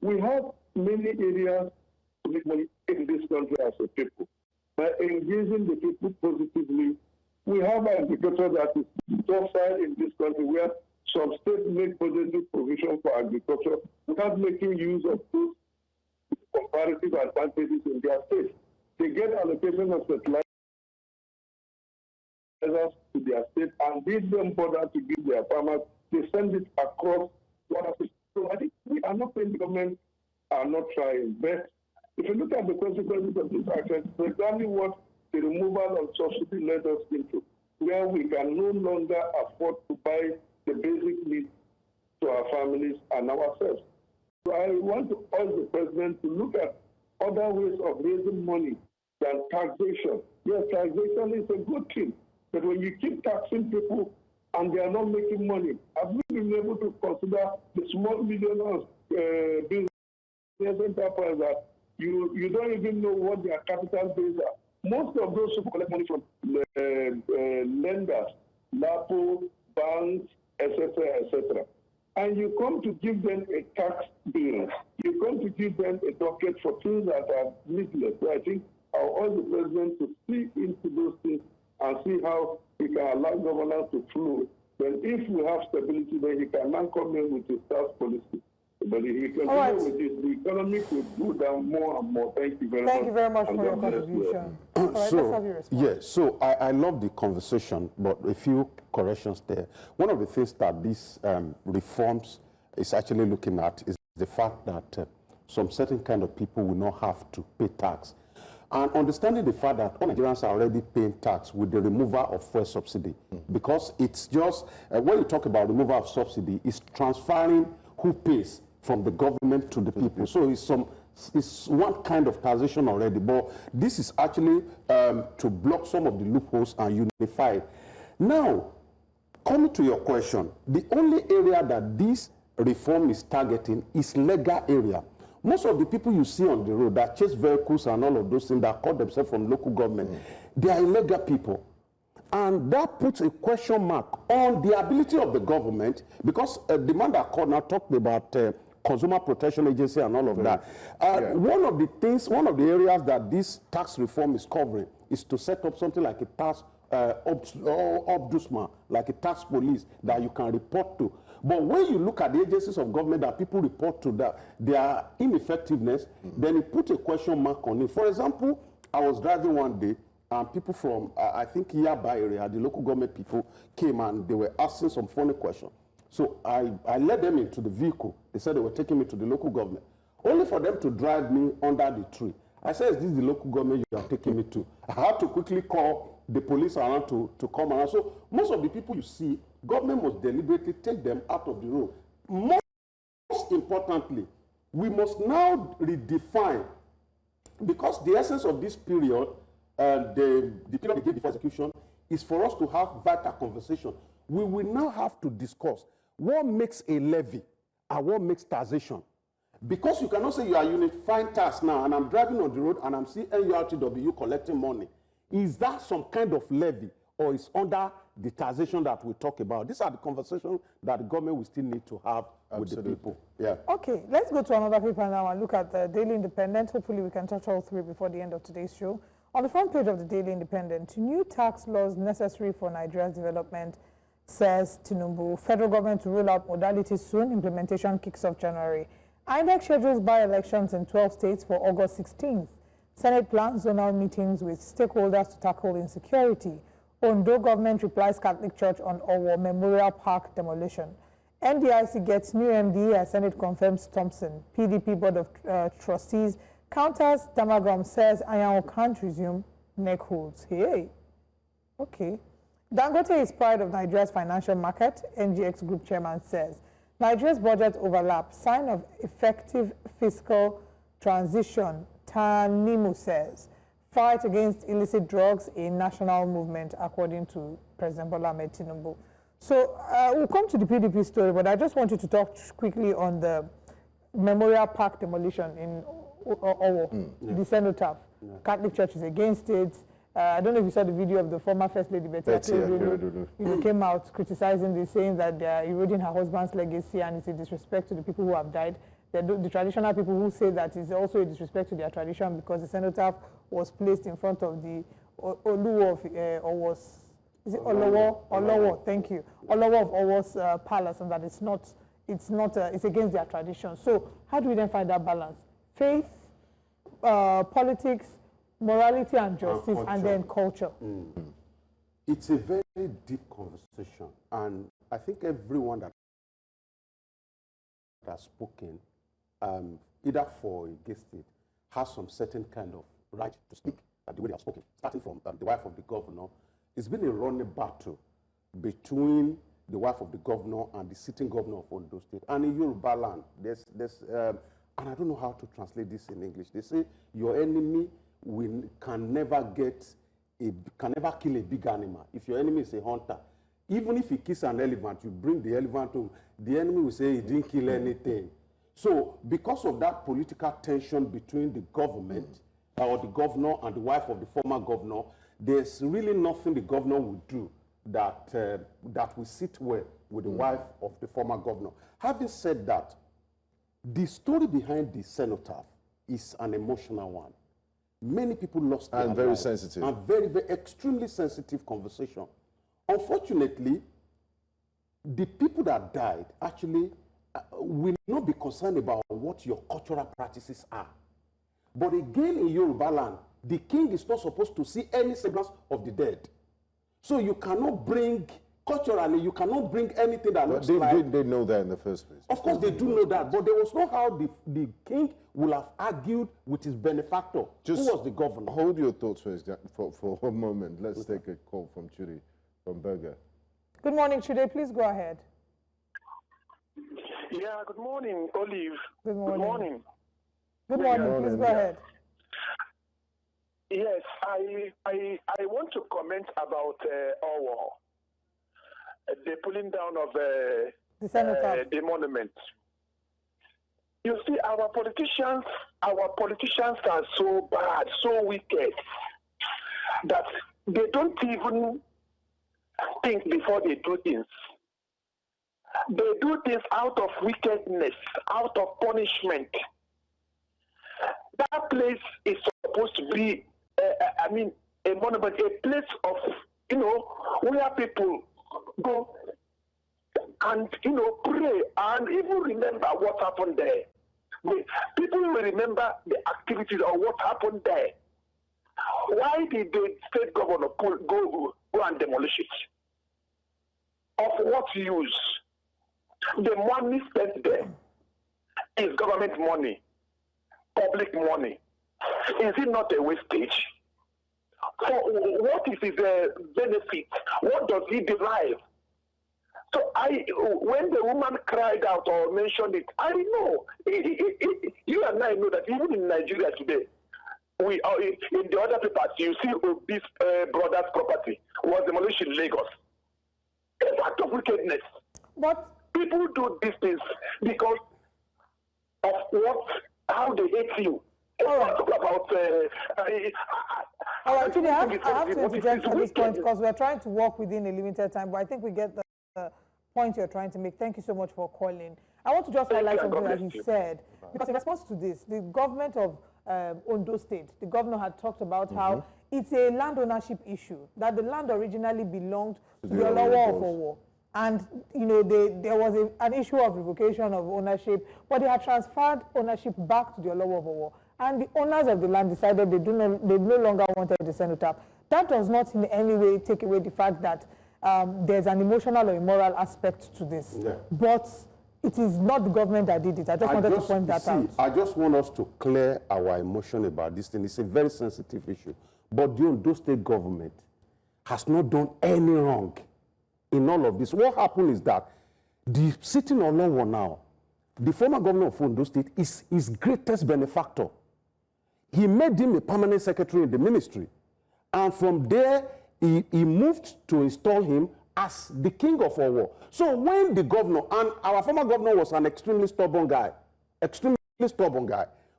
We have many areas to make money in this country as a people. By engaging the people positively, we have agriculture that is docile in this country where some states make budgetary provision for agriculture without making use of those comparative advantages in their states. They get allocation of fertilizers to their state and they don't bother to give their farmers. They send it across water systems. So I think we are not saying the government are not trying. But if you look at the consequences of this action, it's exactly what the removal of subsidy led us into, where we can no longer afford to buy the basic needs to our families and ourselves. So I want to urge the president to look at other ways of raising money than taxation. Yes, taxation is a good thing, but when you keep taxing people and they are not making money, have we been able to consider the small millionaires business enterprise that you don't even know what their capital base are? Most of those who collect money from lenders, LAPO, banks, etc., and you come to give them a tax bill, you come to give them a docket for things that are needless. So I think I want the president to see into those things and see how we can allow governance to flow. Then if we have stability, then he can now come in with his tax policy. But if he continue with this, the economy could go down more and more. Thank you very much. Thank you very much for your contribution. All right, let's have you respond. Yes, so I love the conversation, but a few corrections there. One of the things that these reforms is actually looking at is the fact that some certain kind of people will not have to pay tax. And understanding the fact that all Nigerians are already paying tax with the removal of fuel subsidy, because it's just, when you talk about removal of subsidy, it's transferring who pays from the government to the people. So it's one kind of taxation already, but this is actually to block some of the loopholes and unify. Now, coming to your question, the only area that this reform is targeting is legal area. Most of the people you see on the road that chase vehicles and all of those things that call themselves from local government, they are illegal people. And that puts a question mark on the ability of the government, because the man that called now talked about Consumer Protection Agency and all of that. One of the areas that this tax reform is covering is to set up something like a tax ombudsman, like a tax police that you can report to. But when you look at the agencies of government that people report to, that their ineffectiveness, then it put a question mark on it. For example, I was driving one day, and people from, I think, Yaba area, the local government people came and they were asking some funny questions. So I led them into the vehicle. They said they were taking me to the local government, only for them to drive me under the tree. I said, is this the local government you are taking me to? I had to quickly call the police around to come around. So most of the people you see, government must deliberately take them out of the road. Most importantly, we must now redefine, because the essence of this period, the period they gave before execution, is for us to have vital conversation. We will now have to discuss what makes a levy and what makes taxation. Because you cannot say you are unifying tax now, and I'm driving on the road and I'm seeing NURTW collecting money. Is that some kind of levy, or is under the taxation that we talk about? These are the conversations that the government will still need to have with the people. Yeah. Okay, let's go to another paper now and look at the Daily Independent. Hopefully we can touch all three before the end of today's show. On the front page of the Daily Independent, new tax laws necessary for Nigeria's development, says Tinubu. Federal government to roll out modalities soon. Implementation kicks off January. INEC schedules by-elections in 12 states for August 16th. Senate plans zonal meetings with stakeholders to tackle insecurity. Ondo government replies Catholic Church on Owo Memorial Park demolition. NDIC gets new MD as Senate confirms Thompson. PDP Board of Trustees counters Damagram, says Ayanwo can't resume neck holds. Hey, okay. Dangote is pride of Nigeria's financial market, NGX Group chairman says. Nigeria's budget overlap, sign of effective fiscal transition, Tanimu says. Fight against illicit drugs, a national movement, according to President Bola Tinubu. So we'll come to the PDP story, but I just want you to talk quickly on the Memorial Park demolition in Owo, the cenotaph. Catholic Church is against it. I don't know if you saw the video of the former First Lady Betty who came out criticizing this, saying that they are eroding her husband's legacy and it's a disrespect to the people who have died. The traditional people who say that is also a disrespect to their tradition because the cenotaph was placed in front of the Oluwo of Owo's, is it Olowo, thank you, Olowo of Owo's palace, and that it's against their tradition. So how do we then find that balance? Faith, politics, morality and justice, and then culture. It's a very deep conversation, and I think everyone that has spoken, either for or against it, has some certain kind of right to speak the way they have spoken. Starting from the wife of the governor, it's been a running battle between the wife of the governor and the sitting governor of Ondo State. And in Yoruba land, there's and I don't know how to translate this in English. They say your enemy can never kill a big animal. If your enemy is a hunter, even if he kills an elephant, you bring the elephant home, the enemy will say he didn't kill anything. So because of that political tension between the government or the governor and the wife of the former governor, there's really nothing the governor would do that will sit well with the wife of the former governor. Having said that, the story behind the cenotaph is an emotional one. Many people lost their lives. And very sensitive. And very, very extremely sensitive conversation. Unfortunately, the people that died actually will not be concerned about what your cultural practices are. But again, in Yoruba land, the king is not supposed to see any semblance of the dead. So you cannot bring, culturally, you cannot bring anything that looks like... They know that in the first place. Of course, they do know that, but there was no how the king will have argued with his benefactor, who was the governor. Hold your thoughts for a moment. Let's take a call from Chudi, from Berger. Good morning, Chudi. Please go ahead. Yeah, good morning, Olive. Good morning. Good morning. Good morning. Please go ahead. Yes, I want to comment about Owo, the pulling down of the monument. You see, our politicians are so bad, so wicked, that they don't even think before they do things. They do this out of wickedness, out of punishment. That place is supposed to be, a monument, a place of, where people go and, pray and even remember what happened there. People will remember the activities of what happened there. Why did the state governor go and demolish it? Of what use? The money spent there is government money, public money. Is it not a wastage? So what is his benefit? What does he derive? So when the woman cried out or mentioned it, I know. You and I know that even in Nigeria today, we are in the other papers, you see this brother's property was demolished in Lagos. It's an act of wickedness. But people do these things because of how they hate you. All right. Talk about, all right, actually, I have to interject on this point because we're trying to work within a limited time, but I think we get the point you're trying to make. Thank you so much for calling. I want to just highlight something that he said, because in response to this, the government of Ondo State, the governor had talked about how it's a land ownership issue, that the land originally belonged to the Olowo of Owo. And, there was an issue of revocation of ownership, but they had transferred ownership back to the Olowo of Owo. And the owners of the land decided they no longer wanted the cenotaph. That does not in any way take away the fact that there's an emotional or immoral aspect to this. Yeah. But it is not the government that did it. I just wanted to point that out. I just want us to clear our emotion about this thing. It's a very sensitive issue. But the Ondo State government has not done any wrong in all of this. What happened is that the sitting Olowo now, the former governor of Ondo State, is his greatest benefactor. He made him a permanent secretary in the ministry. And from there, he moved to install him as the king of Owo. So when the governor, and our former governor was an extremely stubborn guy,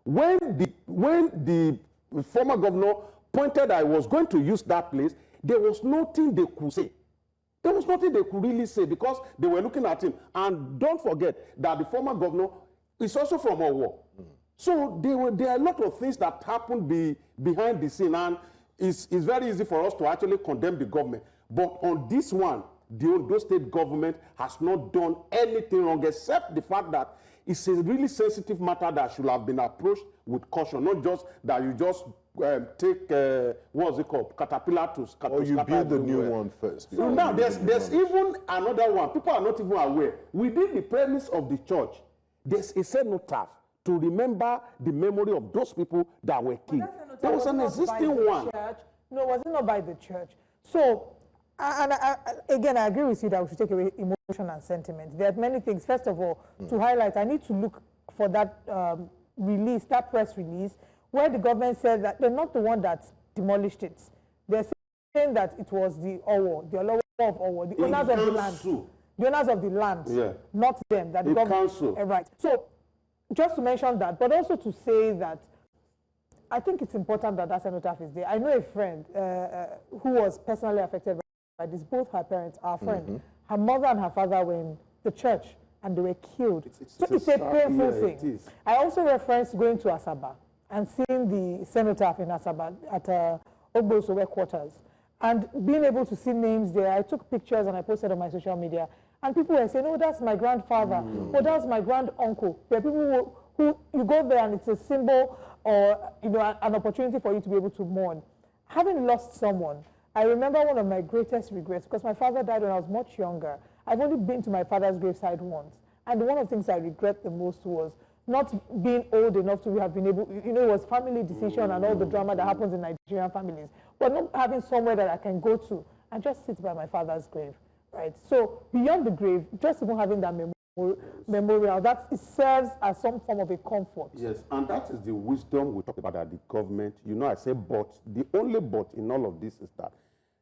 when the former governor pointed that I was going to use that place, there was nothing they could say. There was nothing they could really say because they were looking at him. And don't forget that the former governor is also from Owo. So there are a lot of things that happened behind the scene, and it's very easy for us to actually condemn the government. But on this one, the Ondo State government has not done anything wrong, except the fact that it's a really sensitive matter that should have been approached with caution, not just that you just take, what's it called, caterpillar to or you build the new one first. So now there's even another one. People are not even aware. Within the premise of the church, there's a cenotaph to remember the memory of those people that were killed. There was an existing one. No, was it not by the church? So, again, I agree with you that we should take away emotion and sentiment. There are many things. First of all, to highlight, I need to look for that release, that press release, where the government said that they're not the one that demolished it. They're saying that it was the Owo, the Olowo of Owo, the owners of the land. The owners of the land, not them, that the government. Right. So, just to mention that, but also to say that I think it's important that that cenotaph is there. I know a friend who was personally affected by this. Both her parents, our friend, her mother and her father were in the church and they were killed. So it's a painful thing. I also referenced going to Asaba and seeing the cenotaph in Asaba at Ogbosowe quarters and being able to see names there. I took pictures and I posted on my social media. And people were saying, oh, that's my grandfather. Oh, that's my grand uncle. There are people who you go there and it's a symbol or an opportunity for you to be able to mourn. Having lost someone, I remember one of my greatest regrets, because my father died when I was much younger. I've only been to my father's graveside once. And one of the things I regret the most was not being old enough to have been able, it was family decision and all the drama that happens in Nigerian families, but not having somewhere that I can go to and just sit by my father's grave. Right. So beyond the grave, just even having that memorial, that it serves as some form of a comfort. Yes, and that is the wisdom we talk about at the government. I say but. The only but in all of this is that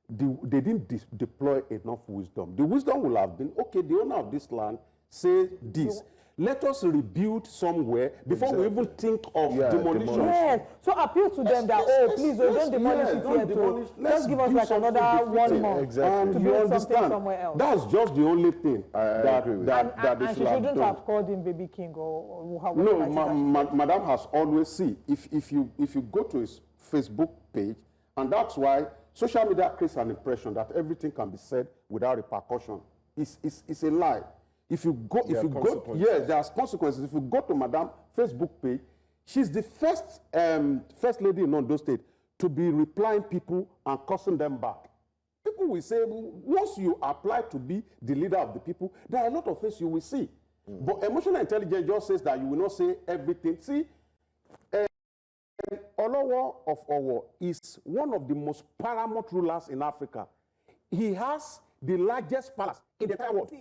they didn't deploy enough wisdom. The wisdom will have been, okay, the owner of this land say this. Let us rebuild somewhere before we even think of demolition. Yes, so appeal to them that, please, don't demolish it here too. Just give us like another 1 month to build something somewhere else. That's just the only thing that they should have done. And she shouldn't have called him Baby King or however. No, Madam has always seen, if you go to his Facebook page, and that's why social media creates an impression that everything can be said without repercussion. It's a lie. If you go, yes, there's consequences. If you go to Madam's Facebook page, she's the first lady in Ondo State to be replying people and cursing them back. People will say, once you apply to be the leader of the people, there are a lot of things you will see. But emotional intelligence just says that you will not say everything. See, Olowo of Owo is one of the most paramount rulers in Africa. He has the largest palace in the entire world.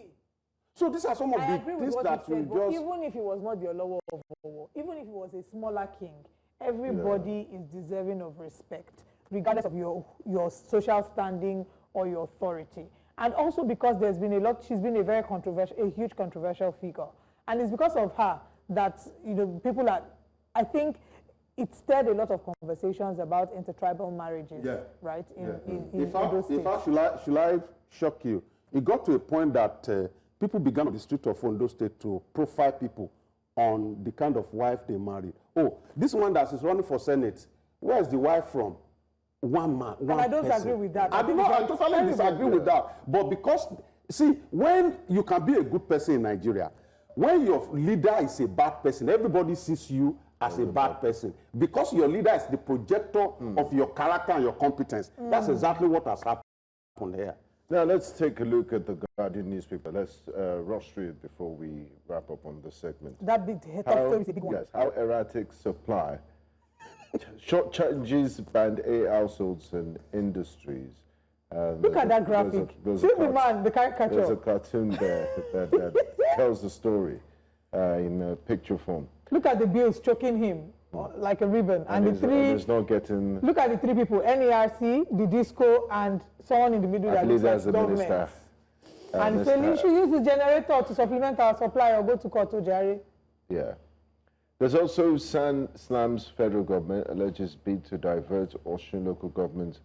So these are some of the things that you just... Even if he was not the Olowo of Owo, even if he was a smaller king, everybody is deserving of respect, regardless of your social standing or your authority. And also because there's been she's been a huge controversial figure. And it's because of her that, people are, I think it stirred a lot of conversations about intertribal marriages, right? In fact, should I shock you? It got to a point that people began on the street of Ondo State to profile people on the kind of wife they married. Oh, this one that is running for Senate, where is the wife from? One man, one person. And I don't agree with that. I totally disagree with that. But because, see, when you can be a good person in Nigeria, when your leader is a bad person, everybody sees you as a bad person. Because your leader is the projector of your character and your competence. That's exactly what has happened here. Now, let's take a look at the Guardian newspaper. Let's rush through it before we wrap up on the segment. That big top story is a big one. Yes, how erratic supply. Short charges banned 8 households and industries. Look at that graphic. See the man, the caricature. There's a cartoon there that tells the story in picture form. Look at the bills choking him like a ribbon. And the three... And he's not getting... Look at the 3 people, NERC, the disco, and someone in the middle that looks like government. And saying you should use the generator to supplement our supply or go to court to Jerry. Yeah. There's also slams federal government alleges bid to divert Austrian local government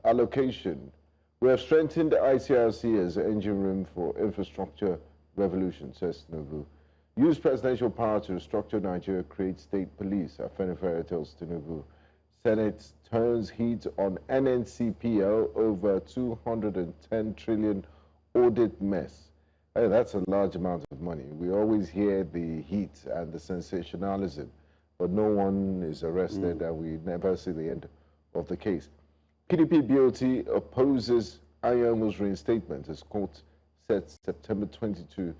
allocation. We have strengthened the ICRC as an engine room for infrastructure revolution, says Tinubu. Use presidential power to restructure Nigeria, create state police, Afenifere tells Tinubu. Senate turns heat on NNCPL over 210 trillion audit mess. Hey, that's a large amount of money. We always hear the heat and the sensationalism, but no one is arrested and we never see the end of the case. PDP BOT opposes Anyanwu's reinstatement as court sets September 22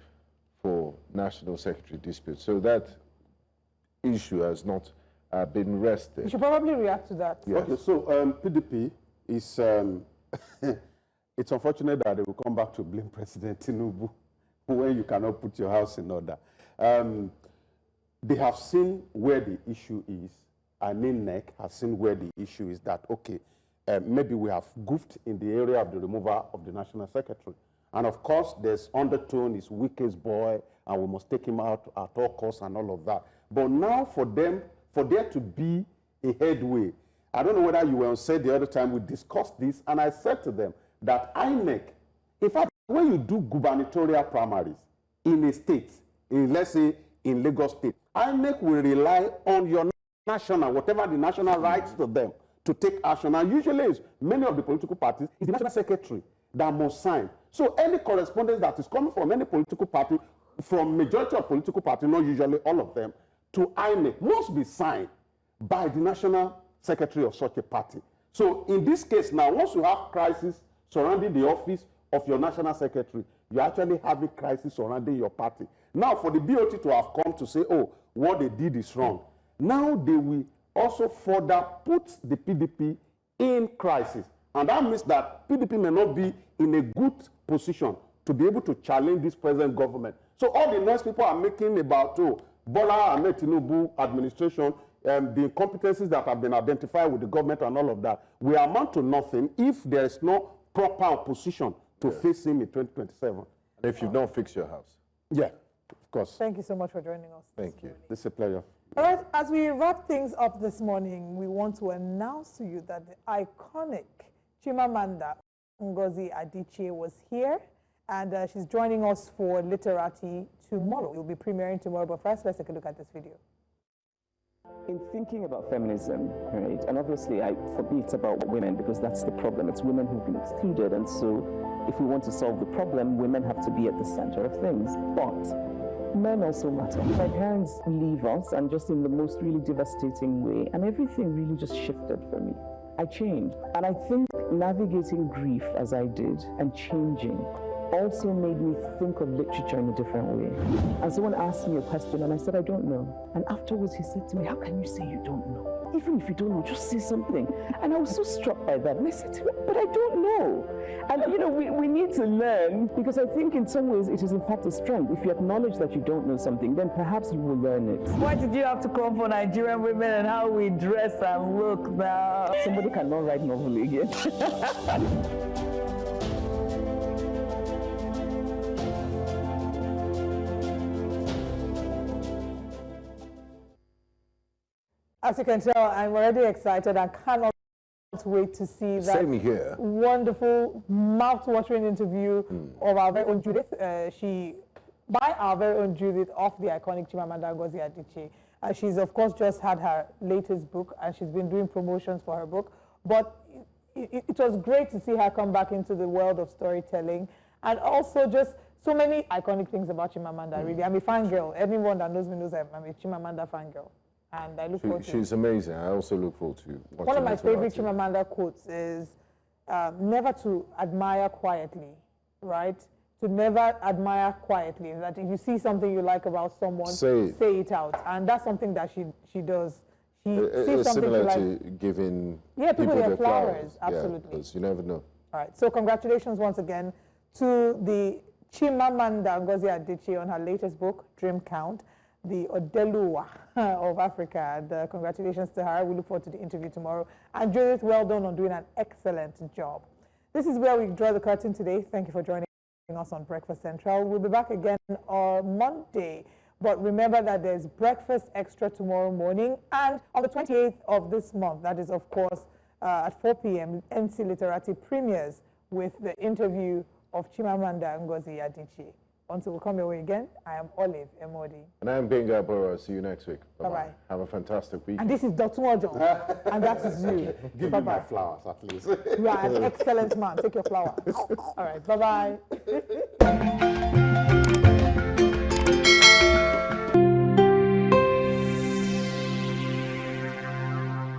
for National Secretary dispute. So that issue has not been rested. You should probably react to that. Yes. Okay, so PDP is, it's unfortunate that they will come back to blame President Tinubu when you cannot put your house in order. they have seen where the issue is. I mean, NEC has seen where the issue is that, okay, maybe we have goofed in the area of the removal of the National Secretary. And of course, there's undertone, is Wike's boy, and we must take him out at all costs and all of that. But now for there to be a headway, I don't know whether you were said the other time we discussed this, and I said to them that INEC, in fact, when you do gubernatorial primaries in a state, let's say in Lagos State, INEC will rely on your national, whatever the national writes to them, to take action. And usually, many of the political parties, it's the national secretary that must sign. So any correspondence that is coming from any political party, from majority of political parties, not usually all of them, to INEC must be signed by the national secretary of such a party. So in this case now, once you have crisis surrounding the office of your national secretary, you actually have a crisis surrounding your party. Now for the BOT to have come to say, oh, what they did is wrong, now they will also further put the PDP in crisis. And that means that PDP may not be in a good position to be able to challenge this present government. So all the noise people are making about, oh, Bola Tinubu administration, the incompetencies that have been identified with the government and all of that, will amount to nothing if there is no proper opposition to face him in 2027. And if you've not fixed your house. Yeah, of course. Thank you so much for joining us. Thank you. This is a pleasure. All right, as we wrap things up this morning, we want to announce to you that the iconic Chimamanda Ngozi Adichie was here, and she's joining us for Literati tomorrow. We'll be premiering tomorrow, but first, let's take a look at this video. In thinking about feminism, right, and obviously for me it's about women because that's the problem. It's women who've been excluded, and so if we want to solve the problem, women have to be at the center of things. But men also matter. My parents leave us, and just in the most really devastating way, and everything really just shifted for me. I changed, and I think navigating grief as I did and changing also made me think of literature in a different way. And someone asked me a question, and I said, I don't know. And afterwards, he said to me, how can you say you don't know? Even if you don't know, just say something. And I was so struck by that. And I said to him, but I don't know. And, you know, we need to learn, because I think in some ways it is in fact a strength. If you acknowledge that you don't know something, then perhaps you will learn it. Why did you have to come for Nigerian women and how we dress and look now? Somebody cannot write novel again. As you can tell, I'm already excited. I cannot wait to see that Same here. Wonderful, mouth-watering interview of our very own Judith. By our very own Judith of the iconic Chimamanda Ngozi Adichie. She's, of course, just had her latest book, and she's been doing promotions for her book. But it was great to see her come back into the world of storytelling, and also just so many iconic things about Chimamanda, really. I'm a fangirl. Anyone that knows me knows I'm a Chimamanda fangirl. And I look forward to it. She's amazing. I also look forward to watching. One of my favorite Chimamanda quotes is never to admire quietly, right? To never admire quietly. That if you see something you like about someone, say it out. And that's something that she does. She sees something similar she to likes. giving people their flowers. Absolutely. Yeah, because you never know. All right. So congratulations once again to the Chimamanda Ngozi Adichie on her latest book, Dream Count, the Odeluwa of Africa. And congratulations to her. We look forward to the interview tomorrow. And Judith, well done on doing an excellent job. This is where we draw the curtain today. Thank you for joining us on Breakfast Central. We'll be back again on Monday. But remember that there's Breakfast Extra tomorrow morning. And on the 28th of this month, that is, of course, at 4 p.m., NC Literati premieres with the interview of Chimamanda Ngozi Adichie. Until we come your way again, I am Olive Emodi. And I am Benga Borough. See you next week. Bye-bye. Have a fantastic week. And this is Dr. Ojo. And that is you. Give me my flowers, at least. You are an excellent man. Take your flowers. All right. Bye-bye.